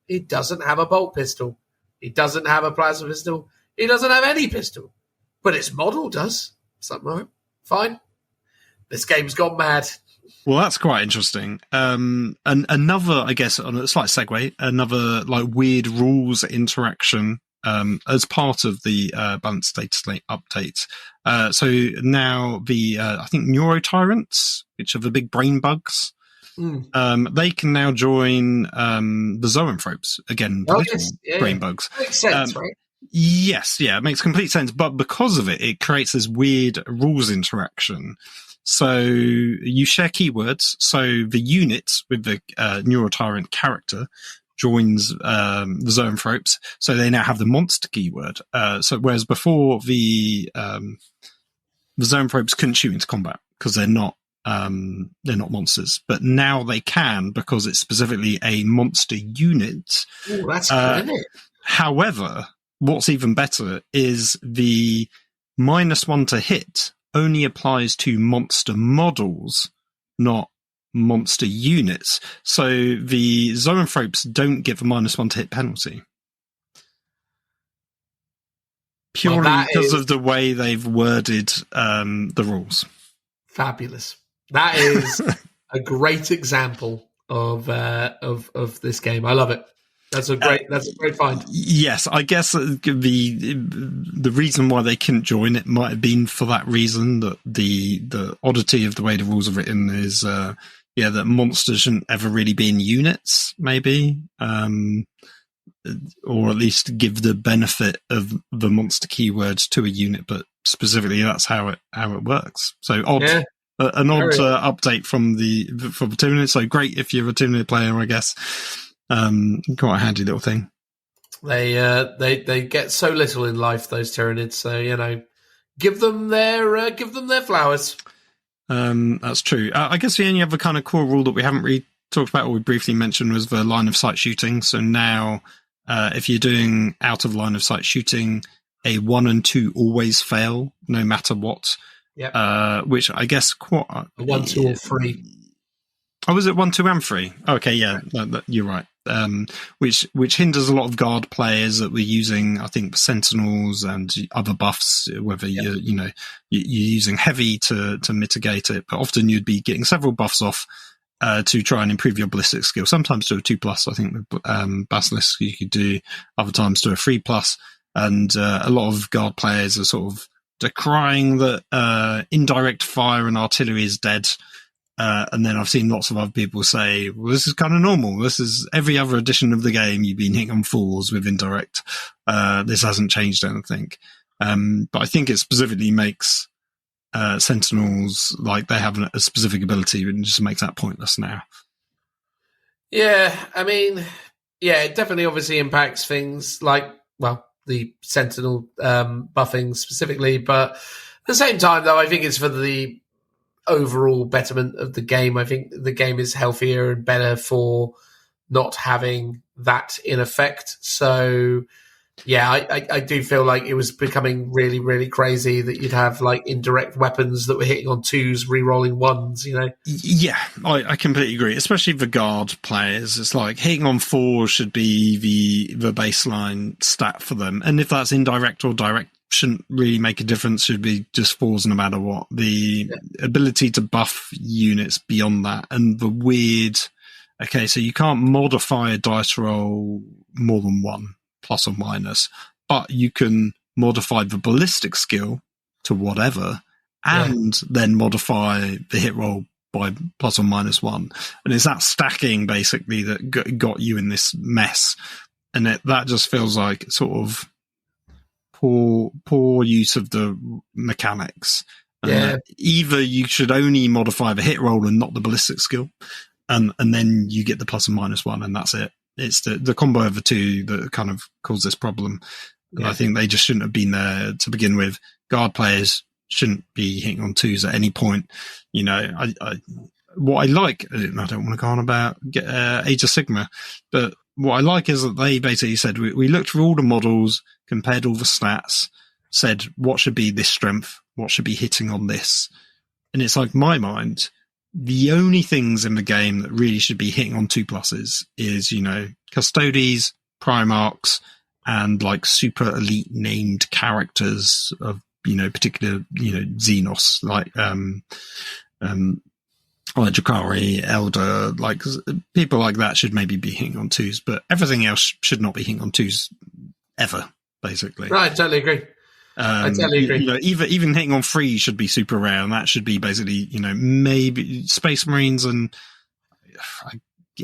he doesn't have a bolt pistol, he doesn't have a plasma pistol, he doesn't have any pistol. But its model does. Something fine. This game's gone mad. Well, that's quite interesting. And another, I guess, on a slight segue, another like weird rules interaction as part of the balanced Dataslate update. So now the I think Neurotyrants, which are the big brain bugs, they can now join the Zoanthropes again. Brain bugs. Makes sense, right? Yes, yeah, it makes complete sense. But because of it, it creates this weird rules interaction. So you share keywords. So the unit with the Neurotyrant character joins the Zoanthropes. So they now have the monster keyword. So whereas before the Zoanthropes couldn't shoot into combat because they're not they're not monsters, but now they can because it's specifically a monster unit. Ooh, that's good, isn't it? However, what's even better is the -1 to hit only applies to monster models, not monster units. So the zoanthropes don't get the -1 to hit penalty. Purely because of the way they've worded the rules. Fabulous. That is a great example of this game. I love it. That's a great find. Yes, I guess the reason why they couldn't join it might have been for that reason, that the oddity of the way the rules are written is that monsters shouldn't ever really be in units, maybe. Or at least give the benefit of the monster keywords to a unit, but specifically that's how it works. So odd. Yeah. An odd update from the Tyranids. So great if you're a Tyranid player, I guess. Quite a handy little thing. They get so little in life, those Tyranids. So give them their flowers. That's true. I guess the only other kind of core rule that we haven't really talked about or we briefly mentioned was the line of sight shooting. So now, if you're doing out of line of sight shooting, a 1 and 2 always fail, no matter what. Yep. Which I guess 1, 2, or 3. Oh, was it 1, 2, and 3? Okay, yeah, you're right. Which hinders a lot of guard players that were using, I think, sentinels and other buffs. Whether you're using heavy to mitigate it, but often you'd be getting several buffs off to try and improve your ballistic skill. Sometimes to a 2+. I think with Basilisk you could do. Other times to a 3+. And a lot of guard players are sort of decrying that indirect fire and artillery is dead. And then I've seen lots of other people say, well, this is kind of normal. This is every other edition of the game. You've been hitting on 4s with indirect. This hasn't changed anything. But I think it specifically makes Sentinels, like they have a specific ability, and just makes that pointless now. Yeah, I mean, it definitely obviously impacts things like, the Sentinel buffing specifically, but at the same time, though, I think it's for the overall betterment of the game. I think the game is healthier and better for not having that in effect. So, I do feel like it was becoming really, really crazy that you'd have like indirect weapons that were hitting on 2s, re-rolling 1s, Yeah, I completely agree, especially the guard players. It's like hitting on 4 should be the baseline stat for them. And if that's indirect or direct, shouldn't really make a difference, should be just 4s no matter what. The ability to buff units beyond that, and the weird... Okay, so you can't modify a dice roll more than 1. Plus or minus, but you can modify the ballistic skill to whatever, and then modify the hit roll by plus or minus 1. And it's that stacking basically that got you in this mess, and that just feels like sort of poor use of the mechanics. Either you should only modify the hit roll and not the ballistic skill, and then you get the plus or minus 1, and that's it. It's the combo of the two that kind of caused this problem. And I think they just shouldn't have been there to begin with. Guard players shouldn't be hitting on 2s at any point. What I like, I don't want to go on about Age of Sigma, but what I like is that they basically said, we looked through all the models, compared all the stats, said what should be this strength, what should be hitting on this. And it's like, my mind, the only things in the game that really should be hitting on 2+ is, Custodes, Primarchs, and like super elite named characters of, particular, Xenos, like, Drakari, Elder, like people like that should maybe be hitting on 2s, but everything else should not be hitting on 2s ever, basically. Right, I totally agree. I totally agree. Even hitting on 3 should be super rare, and that should be basically, maybe Space Marines and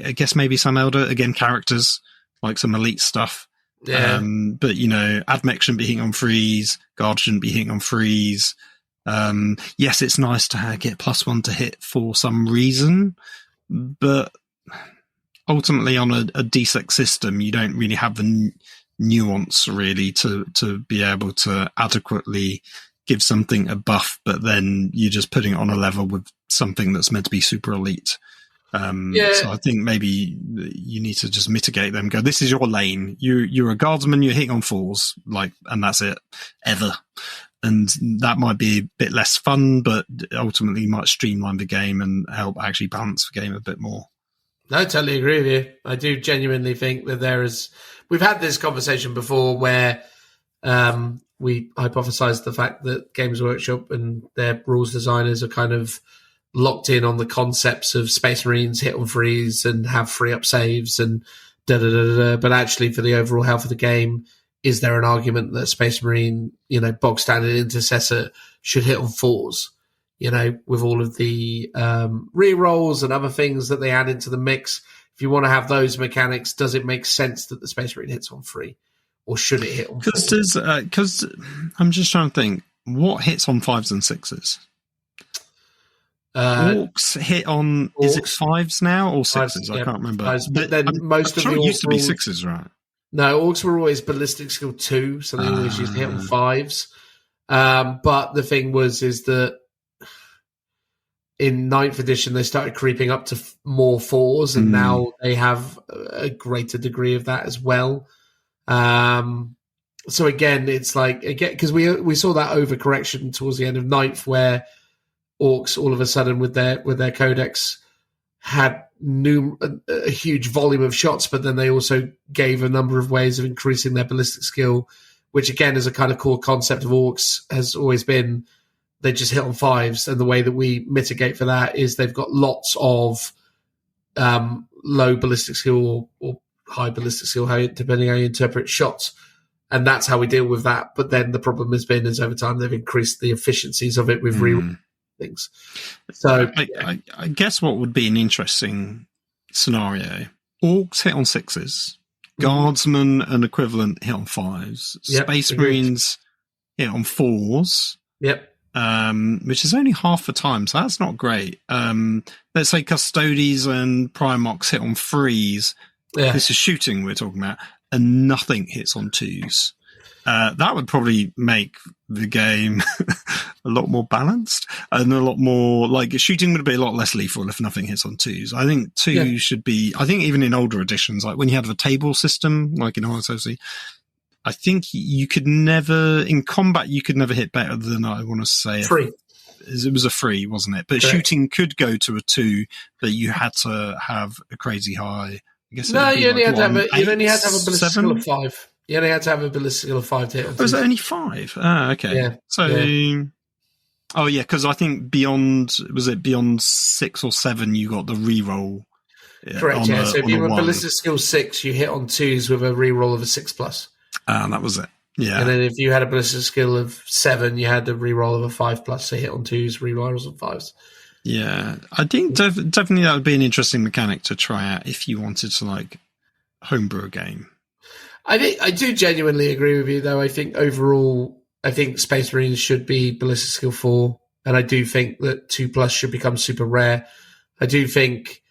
I guess maybe some Elder, again, characters, like some elite stuff. Yeah. But, Admech shouldn't be hitting on 3s, Guard shouldn't be hitting on 3s. Yes, it's nice to get +1 to hit for some reason, but ultimately on a D6 system, you don't really have the nuance really to be able to adequately give something a buff, but then you're just putting it on a level with something that's meant to be super elite. So I think maybe you need to just mitigate them. Go, this is your lane. You're a guardsman. You're hitting on 4s, and that's it, ever. And that might be a bit less fun, but ultimately might streamline the game and help actually balance the game a bit more. No, I totally agree with you. I do genuinely think that we've had this conversation before where we hypothesized the fact that Games Workshop and their rules designers are kind of locked in on the concepts of Space Marines hit on freeze and have free up saves and da-da-da-da-da. But actually, for the overall health of the game, is there an argument that Space Marine, bog standard intercessor should hit on 4s? With all of the re-rolls and other things that they add into the mix. If you want to have those mechanics, does it make sense that the Space Marine hits on 3? Or should it hit on 4? Because I'm just trying to think, what hits on 5s and 6s? Orcs hit on, is it 5s now or 6s? I can't remember. 5s, but then most of the it orcs used to be 6s, right? No, orcs were always ballistic skill 2, so they always used to hit on 5s. But the thing is that in 9th edition, they started creeping up to more 4s, and now they have a greater degree of that as well. So again, it's because we saw that overcorrection towards the end of 9th, where orcs all of a sudden with their codex had a huge volume of shots, but then they also gave a number of ways of increasing their ballistic skill, which again is a kind of core concept of orcs, has always been they just hit on 5s, and the way that we mitigate for that is they've got lots of low ballistic skill or high ballistic skill, depending how you interpret shots, and that's how we deal with that. But then the problem has been is over time they've increased the efficiencies of it with things. So I guess what would be an interesting scenario: orcs hit on 6s, guardsmen and equivalent hit on 5s, Space Marines hit on 4s. Yep. Which is only half the time, so that's not great. Let's say Custodes and Primarchs hit on 3s. Yeah. This is shooting we're talking about, and nothing hits on 2s. That would probably make the game a lot more balanced and a lot more shooting would be a lot less lethal if nothing hits on 2s. I think 2 should be. I think even in older editions, like when you had the table system, like in RSOC, I think you could never in combat hit better than I want to say 3. It was a 3, wasn't it? But correct. Shooting could go to a 2, but you had to have a crazy high. I guess no, you only had to have a ballistic skill of 5. You only had to have a ballistic skill of 5 to hit on 2. Was it only 5? Ah, okay. Yeah. So, oh yeah, because I think beyond 6 or 7, you got the reroll. Correct. Yeah. So if you were ballistic skill 6, you hit on 2s with a reroll of a 6+. That was it. Yeah. And then if you had a ballistic skill of 7, you had a reroll of a 5+, so hit on 2s, rerolls of 5s. Yeah. I think definitely that would be an interesting mechanic to try out if you wanted to homebrew a game. I do genuinely agree with you, though. I think overall, Space Marines should be ballistic skill 4, and I do think that 2+ should become super rare. I do think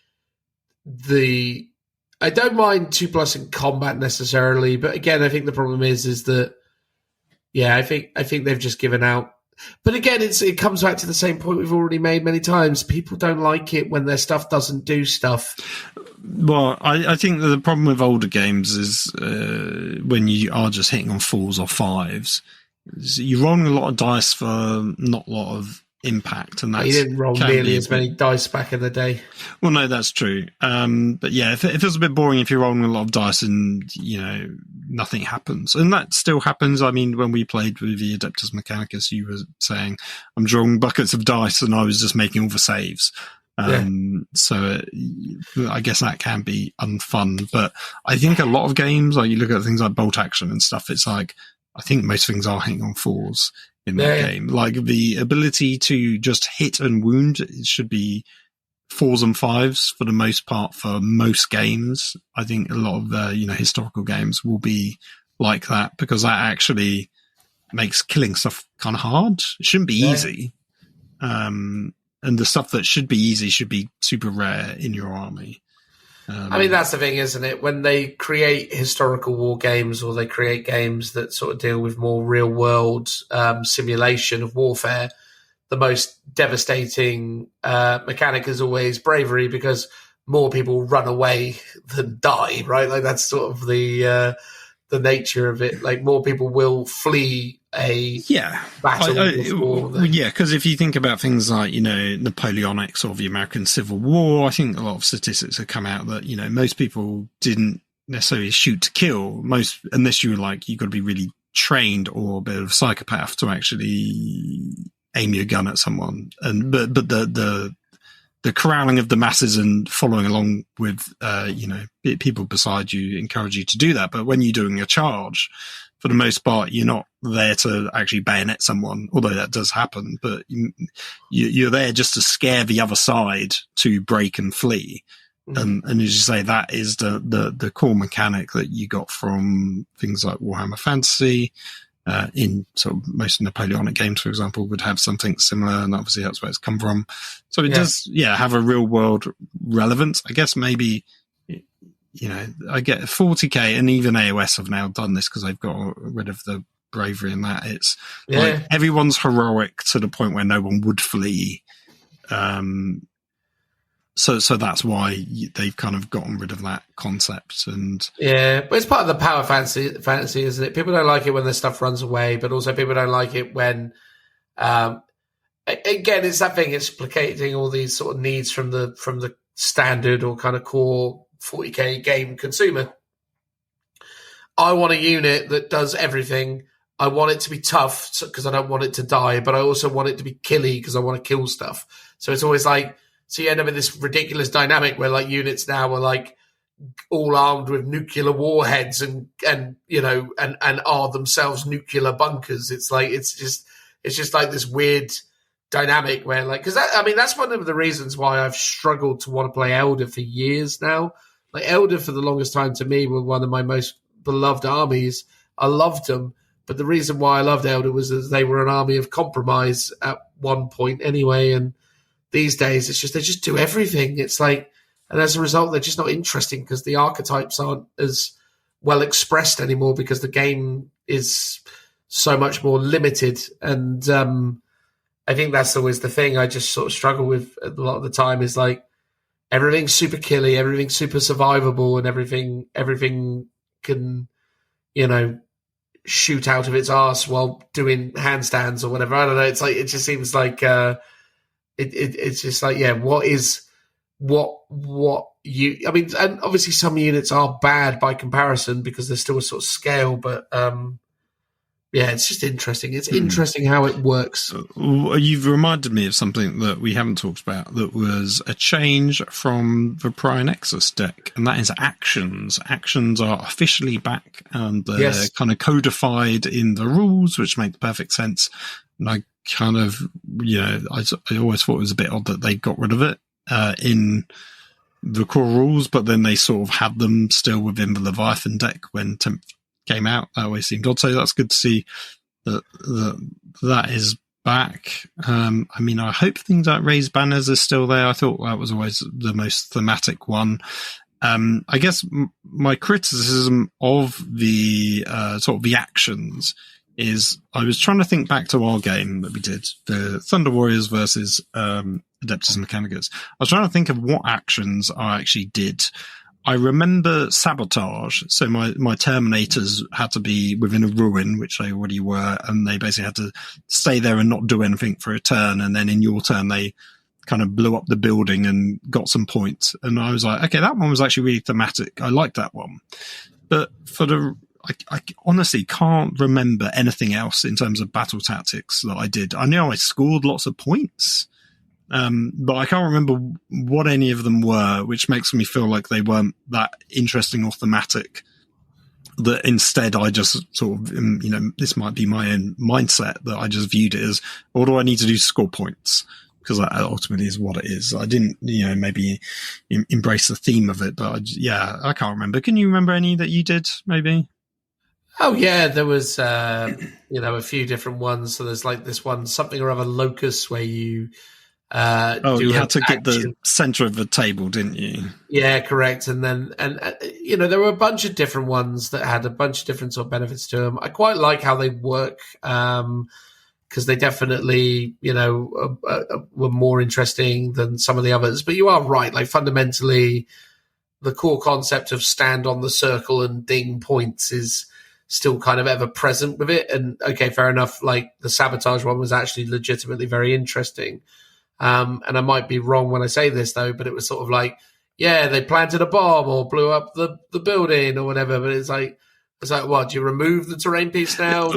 I don't mind 2+ in combat necessarily, but again, I think the problem is that I think they've just given out. But again, it comes back to the same point we've already made many times. People don't like it when their stuff doesn't do stuff. Well, I think that the problem with older games is when you are just hitting on 4s or 5s, you're rolling a lot of dice for not a lot of impact, and that's you didn't roll nearly as many dice back in the day. Well, no, that's true. But yeah, if it feels a bit boring if you're rolling a lot of dice and nothing happens, and that still happens. I mean, when we played with the Adeptus Mechanicus, you were saying I'm drawing buckets of dice and I was just making all the saves. So I guess that can be unfun, but I think a lot of games, you look at things like bolt action and stuff, it's I think most things are hitting on 4s in that game. The ability to just hit and wound, it should be 4s and 5s for the most part for most games. I think a lot of the historical games will be like that because that actually makes killing stuff kind of hard. It shouldn't be easy. And the stuff that should be easy should be super rare in your army. I mean, that's the thing, isn't it? When they create historical war games or they create games that sort of deal with more real world simulation of warfare, the most devastating mechanic is always bravery, because more people run away than die, right? Like that's sort of the nature of it. Like more people will flee a battle. Yeah, because if you think about things like, Napoleonics or the American Civil War, I think a lot of statistics have come out that, most people didn't necessarily shoot to kill, unless you were like, you've got to be really trained or a bit of a psychopath to actually aim your gun at someone. But the corralling of the masses and following along with, people beside you encourage you to do that. But when you're doing a charge, for the most part, you're not there to actually bayonet someone, although that does happen. But you're there just to scare the other side to break and flee. And as you say, that is the core mechanic that you got from things like Warhammer Fantasy. In sort of most Napoleonic games, for example, would have something similar, and obviously that's where it's come from. So it does, have a real world relevance. I guess maybe, I get 40k, and even AOS have now done this because they've got rid of the bravery in that. It's like everyone's heroic to the point where no one would flee. So that's why they've kind of gotten rid of that concept. And but it's part of the power fantasy, isn't it? People don't like it when their stuff runs away, but also people don't like it when, again, it's that thing. It's placating all these sort of needs from the standard or kind of core 40k game consumer. I want a unit that does everything. I want it to be tough because I don't want it to die, but I also want it to be killy because I want to kill stuff. So it's always like, so you end up in this ridiculous dynamic where like units now are like all armed with nuclear warheads and are themselves nuclear bunkers. It's like, it's just like this weird dynamic where like, cause that's one of the reasons why I've struggled to want to play Elder for years now. Like Elder for the longest time to me were one of my most beloved armies. I loved them. But the reason why I loved Elder was that they were an army of compromise at one point anyway. And these days, it's just they just do everything. It's like, and as a result, they're just not interesting because the archetypes aren't as well expressed anymore because the game is so much more limited. And I think that's always the thing I just sort of struggle with a lot of the time is like everything's super killy, everything's super survivable, and everything can, shoot out of its arse while doing handstands or whatever. I don't know. It's like it just seems like it's just like what you. I mean, and obviously some units are bad by comparison because there's still a sort of scale, but it's just interesting. It's interesting how it works. You've reminded me of something that we haven't talked about that was a change from the Pariah Nexus deck, and that is actions. Actions are officially back, and they're kind of codified in the rules, which make perfect sense. And I kind of, I always thought it was a bit odd that they got rid of it in the core rules, but then they sort of had them still within the Leviathan deck when came out. That always seemed odd. So that's good to see that is back. I mean, I hope things like raised banners are still there. I thought that was always the most thematic one. I guess my criticism of the sort of the actions is I was trying to think back to our game that we did, the Thunder Warriors versus Adeptus Mechanicus. I was trying to think of what actions I actually did. I remember sabotage. So my Terminators had to be within a ruin, which they already were, and they basically had to stay there and not do anything for a turn. And then in your turn, they kind of blew up the building and got some points. And I was like, okay, that one was actually really thematic. I liked that one. But I honestly can't remember anything else in terms of battle tactics that I did. I know I scored lots of points. But I can't remember what any of them were, which makes me feel like they weren't that interesting or thematic. That instead I just sort of, this might be my own mindset that I just viewed it as, what do I need to do to score points? Because that ultimately is what it is. I didn't, maybe embrace the theme of it, but I can't remember. Can you remember any that you did, maybe? Oh yeah, there was, a few different ones. So there's like this one, something or other locus, where you, You had to get the center of the table, didn't you? Yeah, correct. And then, there were a bunch of different ones that had a bunch of different sort of benefits to them. I quite like how they work, because they definitely, were more interesting than some of the others. But you are right. Like, fundamentally, the core concept of stand on the circle and ding points is still kind of ever present with it. And okay, fair enough. Like, the sabotage one was actually legitimately very interesting. And I might be wrong when I say this, though, but it was sort of like, yeah, they planted a bomb or blew up the building or whatever. But it's like, what, do you remove the terrain piece now?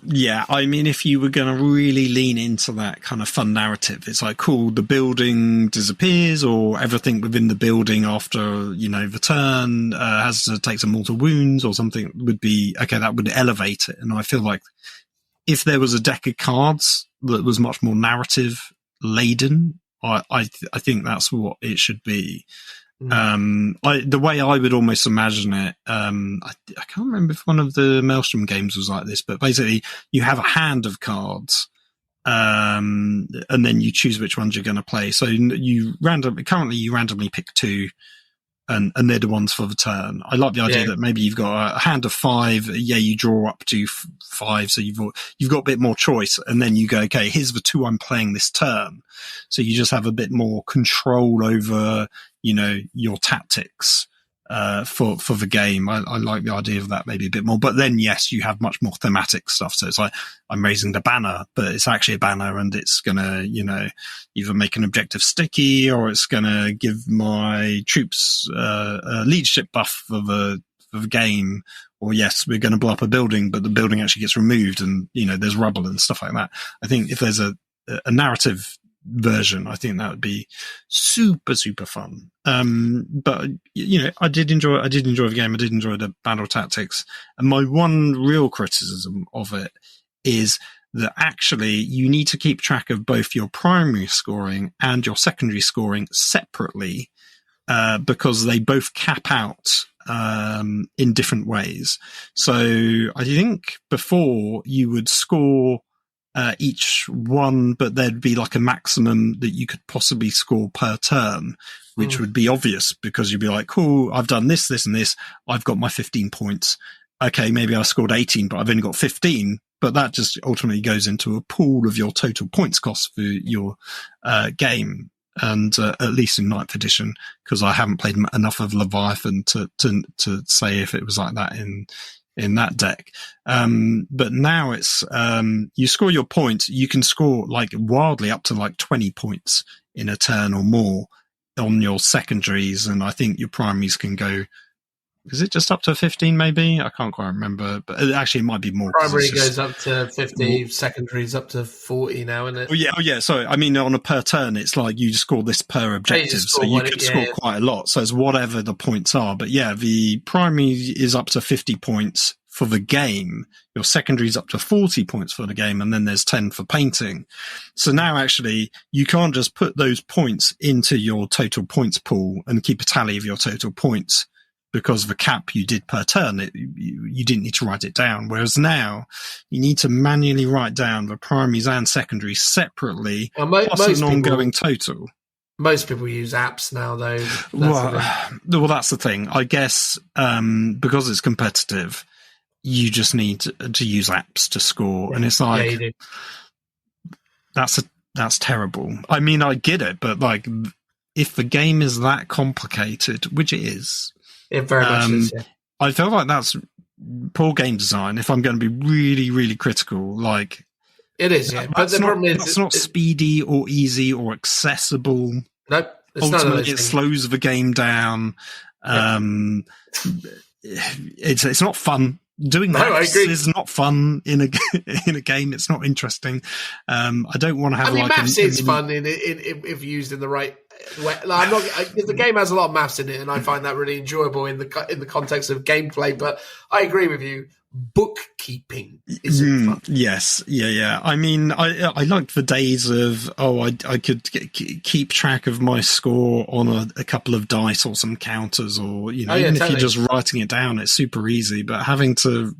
Yeah. I mean, if you were going to really lean into that kind of fun narrative, it's like, cool, the building disappears or everything within the building after, the turn has to take some mortal wounds or something would be, okay, that would elevate it. And I feel like if there was a deck of cards that was much more narrative laden, I think that's what it should be. The way I would almost imagine it, I can't remember if one of the Maelstrom games was like this, but basically you have a hand of cards, and then you choose which ones you're going to play. So you randomly pick 2, and they're the ones for the turn. I like the idea that maybe you've got a hand of 5. Yeah, you draw up to 5, so you've got a bit more choice, and then you go, okay, here's the 2 I'm playing this turn. So you just have a bit more control over, your tactics for the game. I like the idea of that maybe a bit more. But then, yes, you have much more thematic stuff. So it's like, I'm raising the banner, but it's actually a banner, and it's going to, either make an objective sticky, or it's going to give my troops a leadership buff for the game. Or yes, we're going to blow up a building, but the building actually gets removed, and there's rubble and stuff like that. I think if there's a narrative version, I think that would be super, super fun. But I did enjoy the game. I did enjoy the battle tactics. And my one real criticism of it is that actually you need to keep track of both your primary scoring and your secondary scoring separately, because they both cap out in different ways. So I think before you would score each one, but there'd be like a maximum that you could possibly score per turn, which would be obvious, because you'd be like, cool, I've done this, this, and this. I've got my 15 points. Okay, maybe I scored 18, but I've only got 15. But that just ultimately goes into a pool of your total points cost for your game. And at least in 9th edition, because I haven't played enough of Leviathan to say if it was like that in that deck. But now it's, you score your points, you can score like wildly up to like 20 points in a turn or more on your secondaries. And I think your primaries can go, is it just up to 15 maybe? I can't quite remember, but actually it might be more. Primary goes up to 50, secondaries up to 40 now, isn't it? Oh yeah. So, I mean, on a per turn, it's like you score this per objective, so you could score quite a lot. So it's whatever the points are. But yeah, the primary is up to 50 points for the game. Your secondary is up to 40 points for the game, and then there's 10 for painting. So now actually you can't just put those points into your total points pool and keep a tally of your total points, because the cap you did per turn, you didn't need to write it down. Whereas now you need to manually write down the primaries and secondaries separately, plus an ongoing total. Most people use apps now, though. Well, that's the thing. I guess because it's competitive, you just need to use apps to score. Yeah. And it's like, that's terrible. I mean, I get it, but like, if the game is that complicated, which it is, it very much is, yeah. I feel like that's poor game design. If I'm going to be really, really critical, like it is, yeah. But the problem is, it's not speedy or easy or accessible. Nope. Ultimately, it slows the game down. Yeah. It's not fun. Doing maps is not fun in a game. It's not interesting. I don't want to have. I mean, maps is fun if used in the right way. Like, the game has a lot of maps in it, and I find that really enjoyable in the context of gameplay. But I agree with you. Bookkeeping isn't fun. Yes, yeah. I mean, I liked the days of I could keep track of my score on a couple of dice or some counters, or even if you're just writing it down, it's super easy. But having to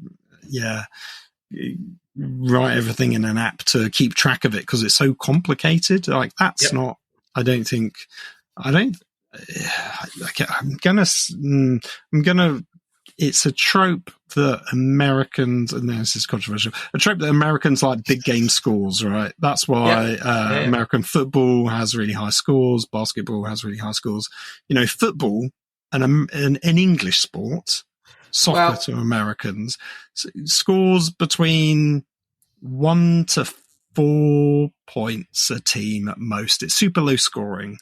write everything in an app to keep track of it because it's so complicated. Like that's not. I don't think. I'm gonna. It's a trope that Americans, and this is controversial, a trope that Americans like big game scores, right? That's why American football has really high scores, basketball has really high scores. You know, football, an English sport, soccer to Americans, scores between 1 to 4 points a team at most. It's super low scoring.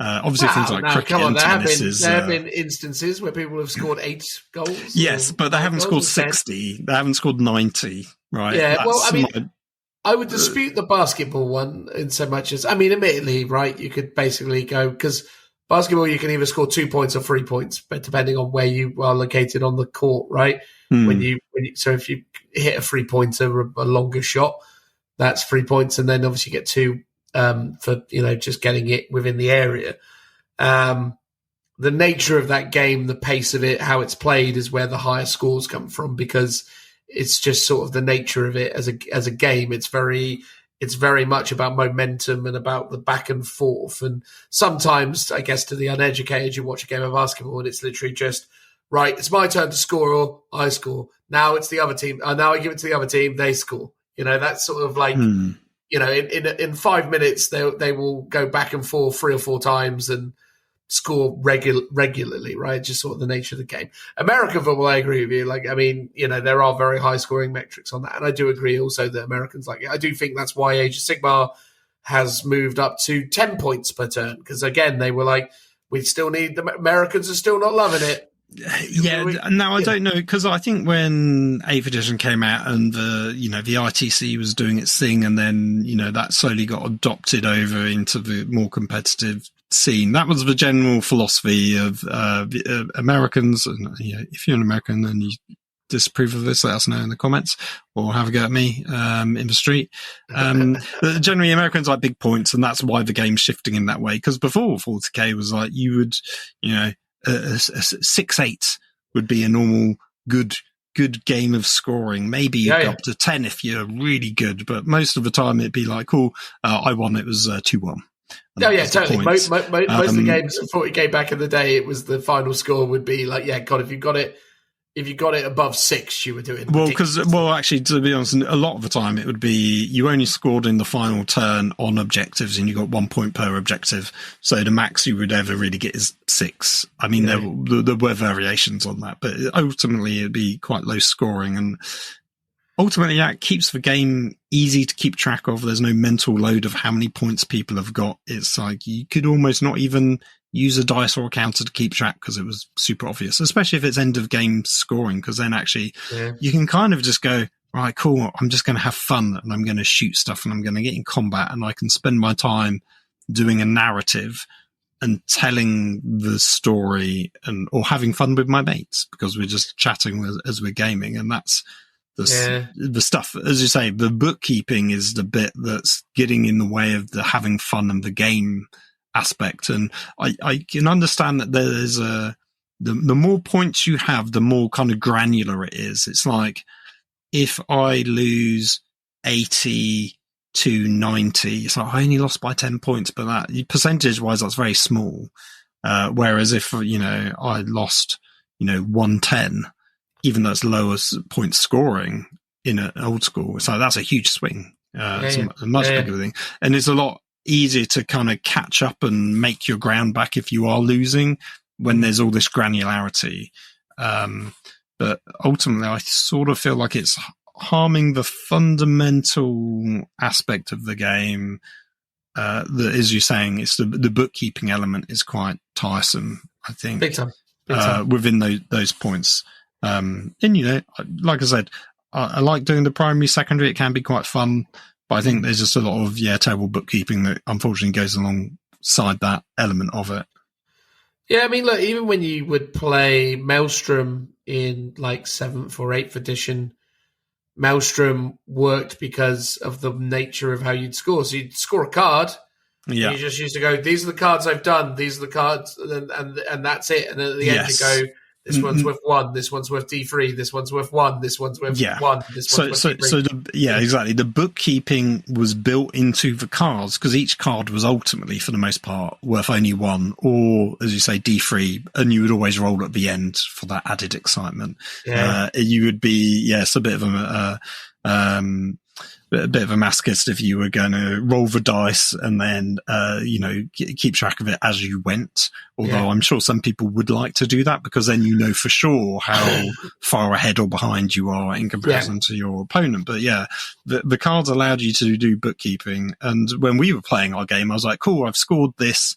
Obviously, things like cricket and tennis there have been instances where people have scored 8 goals. Yes, but they haven't scored 60. They haven't scored 90, right? Yeah, I would dispute the basketball one in so much as, admittedly, right, you could basically go, because basketball you can either score 2 points or 3 points, but depending on where you are located on the court, right? So if you hit a 3-pointer, a longer shot, that's 3 points, and then obviously you get 2 for just getting it within the area. The nature of that game, the pace of it, how it's played is where the higher scores come from, because it's just sort of the nature of it as a game. It's very much about momentum and about the back and forth. And sometimes, I guess, to the uneducated, you watch a game of basketball and it's literally just, right, it's my turn to score, or I score. Now it's the other team. Now I give it to the other team, they score. That's sort of like, in 5 minutes, they will go back and forth 3 or 4 times and score regularly, right? Just sort of the nature of the game. American football, I agree with you. There are very high scoring metrics on that. And I do agree also that Americans like it. I do think that's why Age of Sigmar has moved up to 10 points per turn. Because again, they were like, we still need, the Americans are still not loving it. I don't know, because I think when 8th edition came out and the ITC was doing its thing, and then that slowly got adopted over into the more competitive scene. That was the general philosophy of Americans. And if you're an American and you disapprove of this, let us know in the comments or have a go at me in the street. Generally, Americans like big points, and that's why the game's shifting in that way. Because before 40k was like you would, a 6-8 would be a normal good game of scoring. Maybe you go up to 10 if you're really good, but most of the time it'd be like, cool, I won. It was 2-1. Totally. Most of the games in 40k back in the day, it was the final score would be like, God, if you got it above 6, you were doing actually, to be honest, a lot of the time it would be you only scored in the final turn on objectives, and you got 1 point per objective. So the max you would ever really get is 6. There were variations on that, but ultimately it'd be quite low scoring, and ultimately that keeps the game easy to keep track of. There's no mental load of how many points people have got. It's like you could almost not even use a dice or a counter to keep track because it was super obvious, especially if it's end of game scoring, because then actually you can kind of just go, right, cool, I'm just going to have fun and I'm going to shoot stuff and I'm going to get in combat, and I can spend my time doing a narrative and telling the story or having fun with my mates because we're just chatting as we're gaming. And that's the stuff, as you say, the bookkeeping is the bit that's getting in the way of the having fun and the game aspect. And I can understand that there's the more points you have, the more kind of granular it is. It's like if I lose 80 to 90, it's like I only lost by 10 points, but that percentage wise, that's very small. Whereas if, I lost, 110, even though it's lowest point scoring in an old school, so that's a huge swing. It's a much bigger thing. And it's a lot easier to kind of catch up and make your ground back if you are losing when there's all this granularity. But ultimately, I sort of feel like it's harming the fundamental aspect of the game. That, as you're saying, it's the bookkeeping element is quite tiresome, I think. Big time. Within those points. And, like I said, I like doing the primary, secondary. It can be quite fun. But I think there's just a lot of, terrible bookkeeping that unfortunately goes alongside that element of it. Yeah, look, even when you would play Maelstrom in like 7th or 8th edition, Maelstrom worked because of the nature of how you'd score. So you'd score a card. Yeah. You just used to go, these are the cards I've done. These are the cards, and that's it. And at the end you go, This one's worth 1. This one's worth D3. This one's worth 1. This one's worth 1. This one's worth D3. Exactly. The bookkeeping was built into the cards because each card was ultimately, for the most part, worth only 1, or as you say, D3, and you would always roll at the end for that added excitement. Yeah. You would be, it's a bit of a bit of a masochist if you were going to roll the dice and then, keep track of it as you went. Although I'm sure some people would like to do that because then you know for sure how far ahead or behind you are in comparison to your opponent. But the cards allowed you to do bookkeeping. And when we were playing our game, I was like, cool, I've scored this.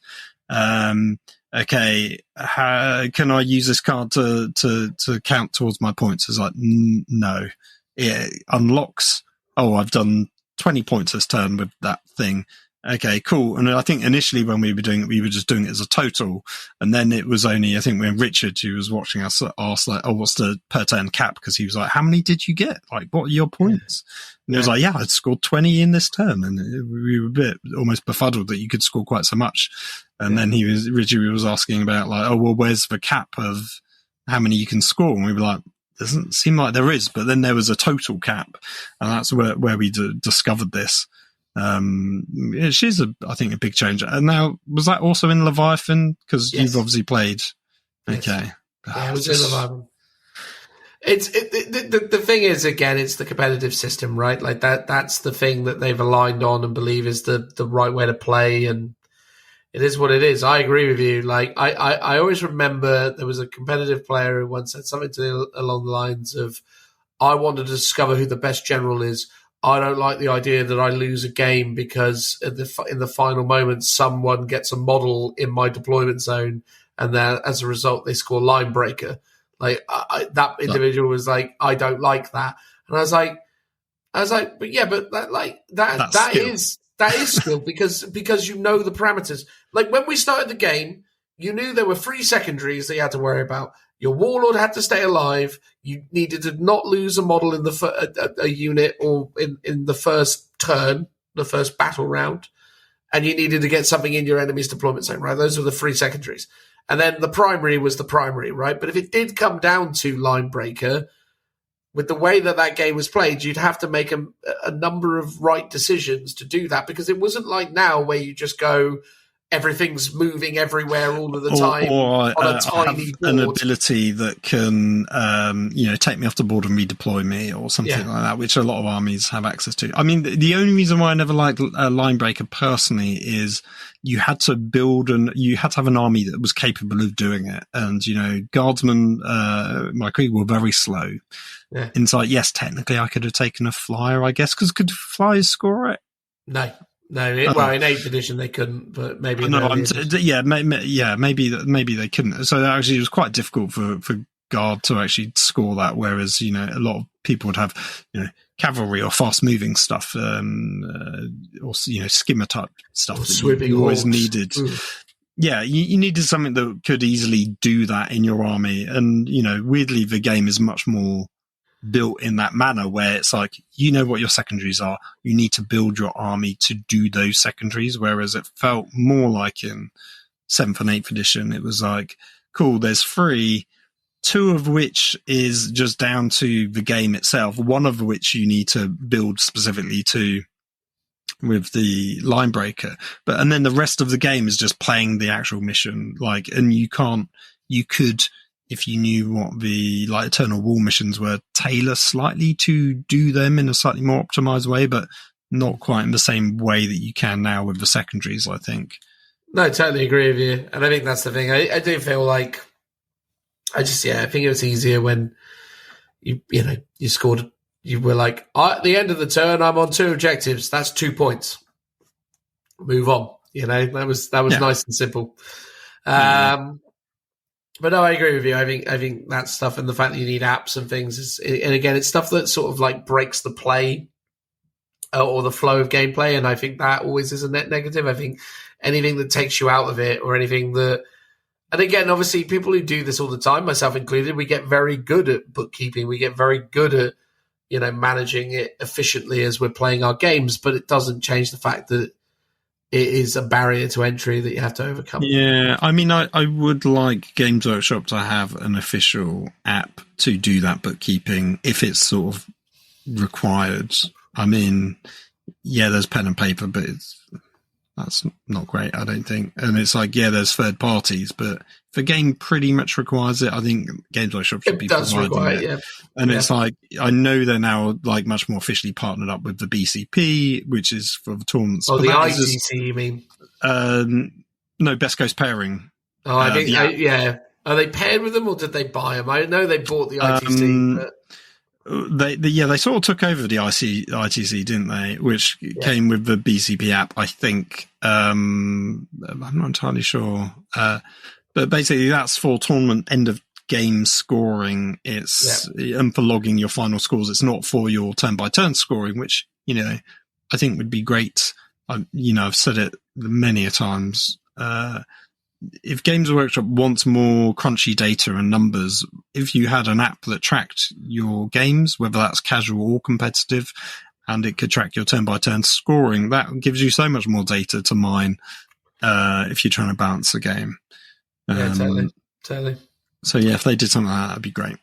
Okay, can I use this card to count towards my points? It's like, no. It unlocks. Oh, I've done 20 points this turn with that thing. Okay, cool. And I think initially when we were doing it, we were just doing it as a total. And then it was only, I think when Richard, who was watching us, asked like, oh, what's the per turn cap? Because he was like, how many did you get? Like, what are your points? And it was like, I'd scored 20 in this turn. And we were a bit almost befuddled that you could score quite so much. And then Richard was asking about like, oh, well, where's the cap of how many you can score? And we were like, doesn't seem like there is, but then there was a total cap, and that's where we discovered this. It is, I think, a big change. And now, was that also in Leviathan? Because you've obviously played. Okay. Yeah, it was in Leviathan. The thing is, again, it's the competitive system, right? Like that's the thing that they've aligned on and believe is the right way to play, and it is what it is. I agree with you. Like I always remember there was a competitive player who once said something along the lines of, I want to discover who the best general is. I don't like the idea that I lose a game because in the final moment, someone gets a model in my deployment zone, and then as a result, they score line breaker. Like that individual was like, I don't like that. And I was like, but that is skill because you know the parameters. Like when we started the game, you knew there were 3 secondaries that you had to worry about. Your warlord had to stay alive. You needed to not lose a model in a unit or in the first turn, the first battle round, and you needed to get something in your enemy's deployment zone. Right, those were the 3 secondaries, and then the primary was the primary. Right, but if it did come down to line breaker, with the way that game was played, you'd have to make a number of right decisions to do that, because it wasn't like now where you just go, everything's moving everywhere all of the time or on a tiny board. An ability that can, take me off the board and redeploy me or something like that, which a lot of armies have access to. I mean, the only reason why I never liked Linebreaker personally is you had to you had to have an army that was capable of doing it. And, guardsmen, my Krieg were very slow. Yeah. And it's like, yes, technically I could have taken a flyer, I guess, because could flyers score it? No. Well, in 8th edition they couldn't, but maybe. Maybe they couldn't. So actually, it was quite difficult for guard to actually score that. Whereas a lot of people would have cavalry or fast moving stuff, or skimmer type stuff that you always needed. Ooh. Yeah, you needed something that could easily do that in your army, and weirdly, the game is much more built in that manner where it's like, what your secondaries are, you need to build your army to do those secondaries, whereas it felt more like in 7th and 8th edition it was like, cool, there's 3, 2 of which is just down to the game itself, 1 of which you need to build specifically to with the line breaker, and then the rest of the game is just playing the actual mission, and you could, if you knew what the Eternal Wall missions were, tailor slightly to do them in a slightly more optimized way, but not quite in the same way that you can now with the secondaries, I think. No, I totally agree with you. And I think that's the thing. I do feel like I think it was easier when you scored, you were like, at the end of the turn, I'm on 2 objectives. That's 2 points. Move on. That was nice and simple. But no, I agree with you. I think that stuff, and the fact that you need apps and things and again, it's stuff that sort of breaks the play or the flow of gameplay. And I think that always is a net negative. I think anything that takes you out of it, or anything that, and again, obviously people who do this all the time, myself included, we get very good at bookkeeping. We get very good at, managing it efficiently as we're playing our games, but it doesn't change the fact that it is a barrier to entry that you have to overcome. Yeah, I mean, I would like Games Workshop to have an official app to do that bookkeeping if it's sort of required. I mean, yeah, there's pen and paper, but that's not great, I don't think. And it's like, yeah, there's third parties, but if a game pretty much requires it, I think Games Workshop should be providing it. Yeah. And it's like, I know they're now like much more officially partnered up with the BCP, which is for the tournaments. Oh, the ICC, you mean? No, Best Coast Pairing. Oh, I think, yeah. Are they paired with them or did they buy them? I know they bought the ITC, but... They sort of took over the ITC, didn't they? Which came with the BCP app, I think. I'm not entirely sure, but basically that's for tournament end of game scoring. It's and for logging your final scores. It's not for your turn by turn scoring, which I think would be great. I've said it many a times. If Games Workshop wants more crunchy data and numbers, if you had an app that tracked your games, whether that's casual or competitive, and it could track your turn-by-turn scoring, that gives you so much more data to mine if you're trying to balance a game. Yeah, totally. So, yeah, if they did something like that, that'd be great.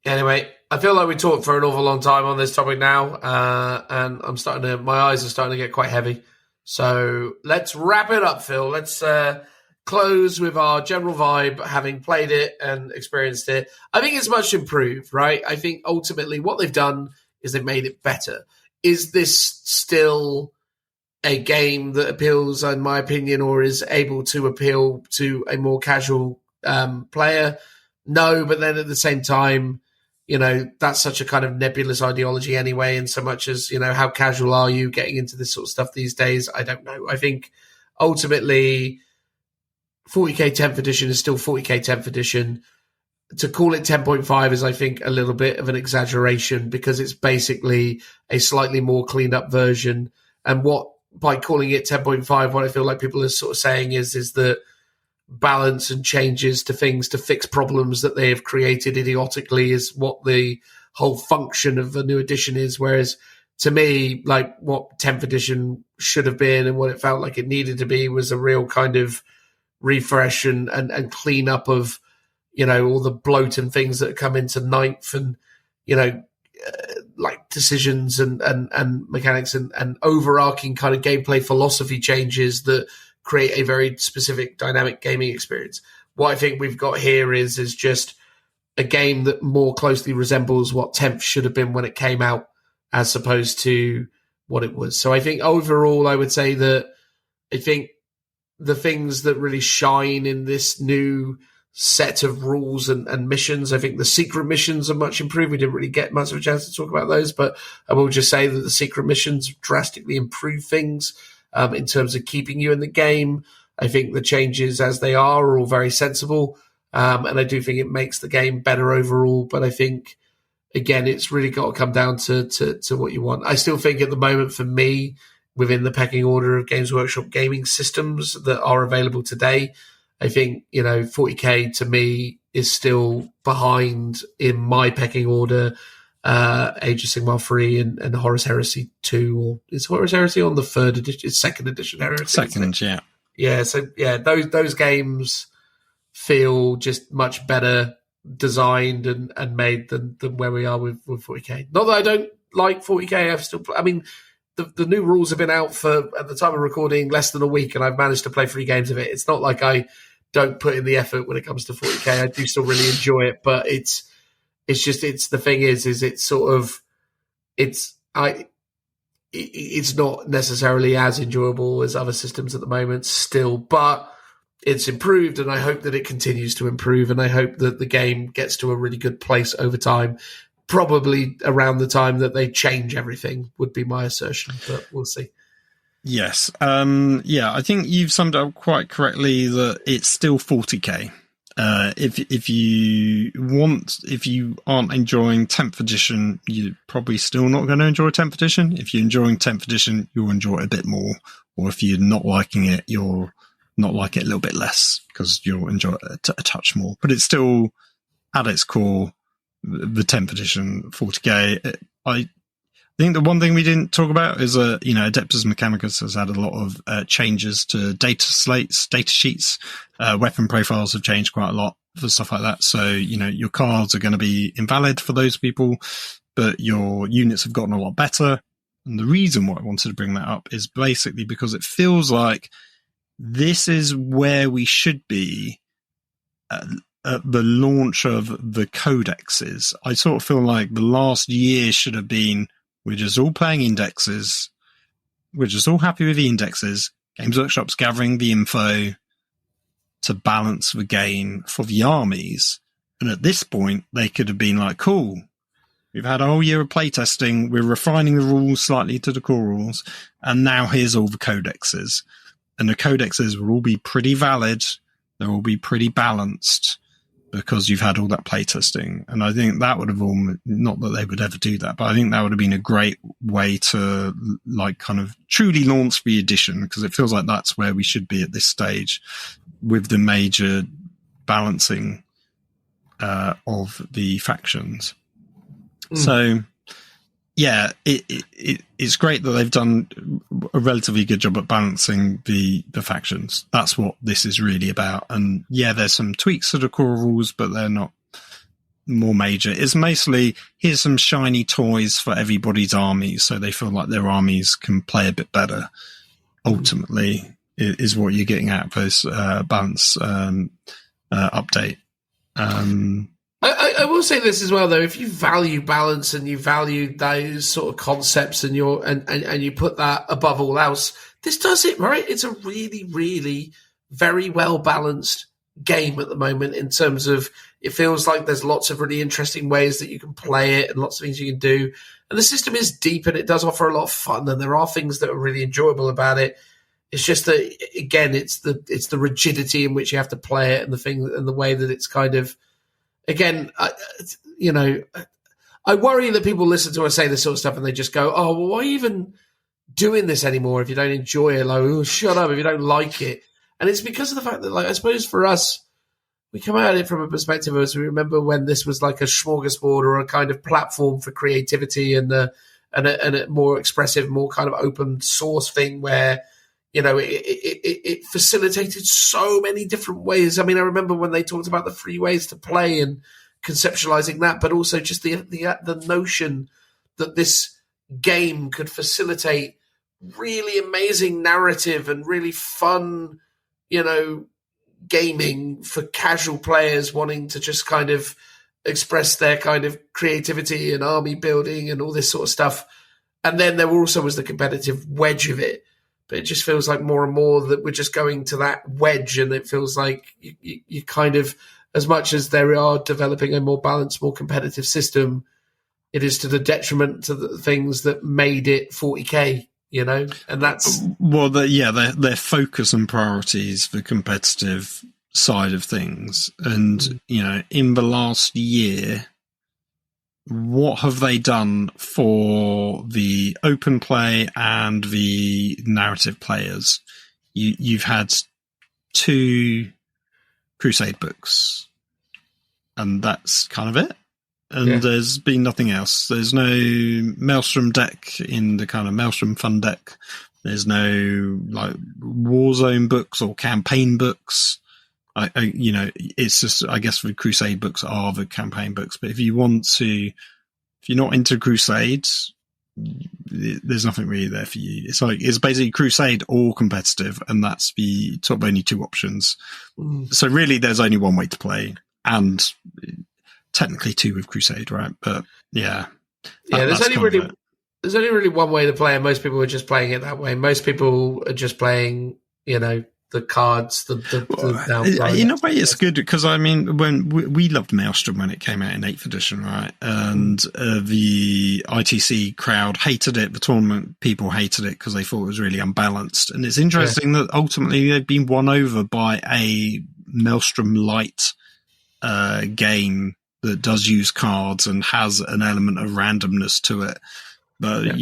Anyway, I feel like we talked for an awful long time on this topic now, and my eyes are starting to get quite heavy. So let's wrap it up, Phil. Let's close with our general vibe, having played it and experienced it. I think it's much improved, right? I think ultimately what they've done is they've made it better. Is this still a game that appeals, in my opinion, or is able to appeal to a more casual player? No, but then at the same time, that's such a kind of nebulous ideology anyway, in so much as, how casual are you getting into this sort of stuff these days? I don't know. I think ultimately 40k 10th edition is still 40k 10th edition. To call it 10.5 is, I think, a little bit of an exaggeration because it's basically a slightly more cleaned up version. And by calling it 10.5, what I feel like people are sort of saying is that balance and changes to things to fix problems that they have created idiotically is what the whole function of the new edition is. Whereas to me, like what 10th edition should have been and what it felt like it needed to be was a real kind of refresh and clean up of, all the bloat and things that come into 9th and, like decisions and mechanics and overarching kind of gameplay philosophy changes that create a very specific dynamic gaming experience. What I think we've got here is just a game that more closely resembles what 10th should have been when it came out as opposed to what it was. So I think overall I would say that I think the things that really shine in this new set of rules and missions, I think the secret missions are much improved. We didn't really get much of a chance to talk about those, but I will just say that the secret missions drastically improve things in terms of keeping you in the game. I think the changes as they are all very sensible, and I do think it makes the game better overall. But I think, again, it's really got to come down to what you want. I still think at the moment for me, within the pecking order of Games Workshop gaming systems that are available today, I think, 40k to me is still behind in my pecking order Age of Sigmar 3 and Horus Heresy 2, or is Horus Heresy on the 3rd edition? It's 2nd edition Heresy. Second, yeah. Yeah, so yeah, those games feel just much better designed and made than where we are with 40k. Not that I don't like 40k, the new rules have been out for, at the time of recording, less than a week, and I've managed to play 3 games of it. It's not like I don't put in the effort when it comes to 40k. I do still really enjoy it, but it's the thing is it's sort of, it's not necessarily as enjoyable as other systems at the moment still, but it's improved, and I hope that it continues to improve, and I hope that the game gets to a really good place over time. Probably around the time that they change everything would be my assertion, but we'll see. Yes. I think you've summed up quite correctly that it's still 40k. If you aren't enjoying 10th edition, you're probably still not going to enjoy 10th edition. If you're enjoying 10th edition, you'll enjoy it a bit more. Or if you're not liking it, you'll not like it a little bit less because you'll enjoy it a touch more. But it's still, at its core, the 10th edition 40k. think the one thing we didn't talk about is, Adeptus Mechanicus has had a lot of changes to data sheets. Weapon profiles have changed quite a lot for stuff like that. So, your cards are going to be invalid for those people, but your units have gotten a lot better. And the reason why I wanted to bring that up is basically because it feels like this is where we should be at the launch of the codexes. I sort of feel like the last year should have been, we're just all playing indexes. We're just all happy with the indexes. Games Workshop's gathering the info to balance the game for the armies. And at this point, they could have been like, cool, we've had a whole year of playtesting. We're refining the rules slightly to the core rules. And now here's all the codexes. And the codexes will all be pretty valid. They'll all be pretty balanced because you've had all that playtesting. And I think that would have not that they would ever do that, but I think that would have been a great way to kind of truly launch the edition, because it feels like that's where we should be at this stage with the major balancing of the factions. So, yeah, it's great that they've done a relatively good job at balancing the factions. That's what this is really about. And yeah, there's some tweaks to the core rules, but they're not more major. It's mostly, here's some shiny toys for everybody's armies, so they feel like their armies can play a bit better. Ultimately, is what you're getting out of this balance update. I will say this as well, though. If you value balance and you value those sort of concepts and you put that above all else, this does it, right? It's a really, really very well balanced game at the moment in terms of, it feels like there's lots of really interesting ways that you can play it and lots of things you can do. And the system is deep and it does offer a lot of fun, and there are things that are really enjoyable about it. It's just that, again, it's the rigidity in which you have to play it and the way that it's kind of, again, I worry that people listen to us say this sort of stuff and they just go, oh, well, why are you even doing this anymore if you don't enjoy it? Like, oh, shut up if you don't like it. And it's because of the fact that, I suppose for us, we come at it from a perspective as we remember when this was like a smorgasbord or a kind of platform for creativity and a more expressive, more kind of open source thing where, it facilitated so many different ways. I mean, I remember when they talked about the free ways to play and conceptualizing that, but also just the notion that this game could facilitate really amazing narrative and really fun, gaming for casual players wanting to just kind of express their kind of creativity and army building and all this sort of stuff. And then there also was the competitive wedge of it. But it just feels like more and more that we're just going to that wedge, and it feels like you kind of, as much as they are developing a more balanced, more competitive system, it is to the detriment to the things that made it 40k, and that's... Well, their focus and priorities, the competitive side of things. And, in the last year, what have they done for the open play and the narrative players? You've had 2 Crusade books, and that's kind of it. And there's been nothing else. There's no Maelstrom deck in the kind of Maelstrom fun deck. There's no Warzone books or campaign books. It's just, I guess the Crusade books are the campaign books, but if you're not into Crusades, there's nothing really there for you. It's basically Crusade or competitive, and that's the top only 2 options. So really there's only one way to play, and technically 2 with Crusade, right? But there's only really one way to play, and most people are just playing it that way. Most people are just playing, the cards, the in a way it's good, because I mean, when we loved Maelstrom when it came out in 8th edition, right? And the ITC crowd hated it, the tournament people hated it because they thought it was really unbalanced. And it's interesting that ultimately they've been won over by a Maelstrom light game that does use cards and has an element of randomness to it. But,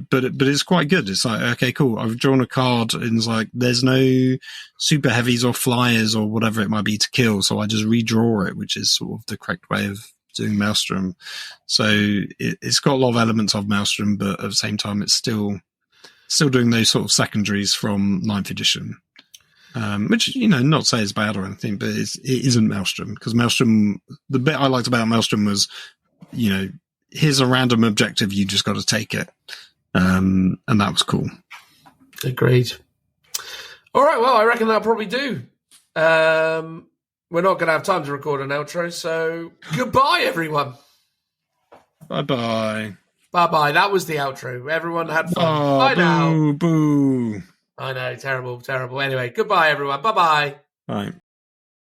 but it's quite good. It's like, okay, cool. I've drawn a card and it's like, there's no super heavies or flyers or whatever it might be to kill. So I just redraw it, which is sort of the correct way of doing Maelstrom. So it's got a lot of elements of Maelstrom, but at the same time, it's still doing those sort of secondaries from 9th edition. Which, not to say it's bad or anything, but it isn't Maelstrom. Because Maelstrom, the bit I liked about Maelstrom was, here's a random objective, you just got to take it. And that was cool. Agreed. All right, well, I reckon that'll probably do. We're not going to have time to record an outro, so goodbye, everyone. Bye-bye. Bye-bye. That was the outro. Everyone had fun. Oh, Bye now. Boo. I know, terrible, terrible. Anyway, goodbye, everyone. Bye-bye. Bye.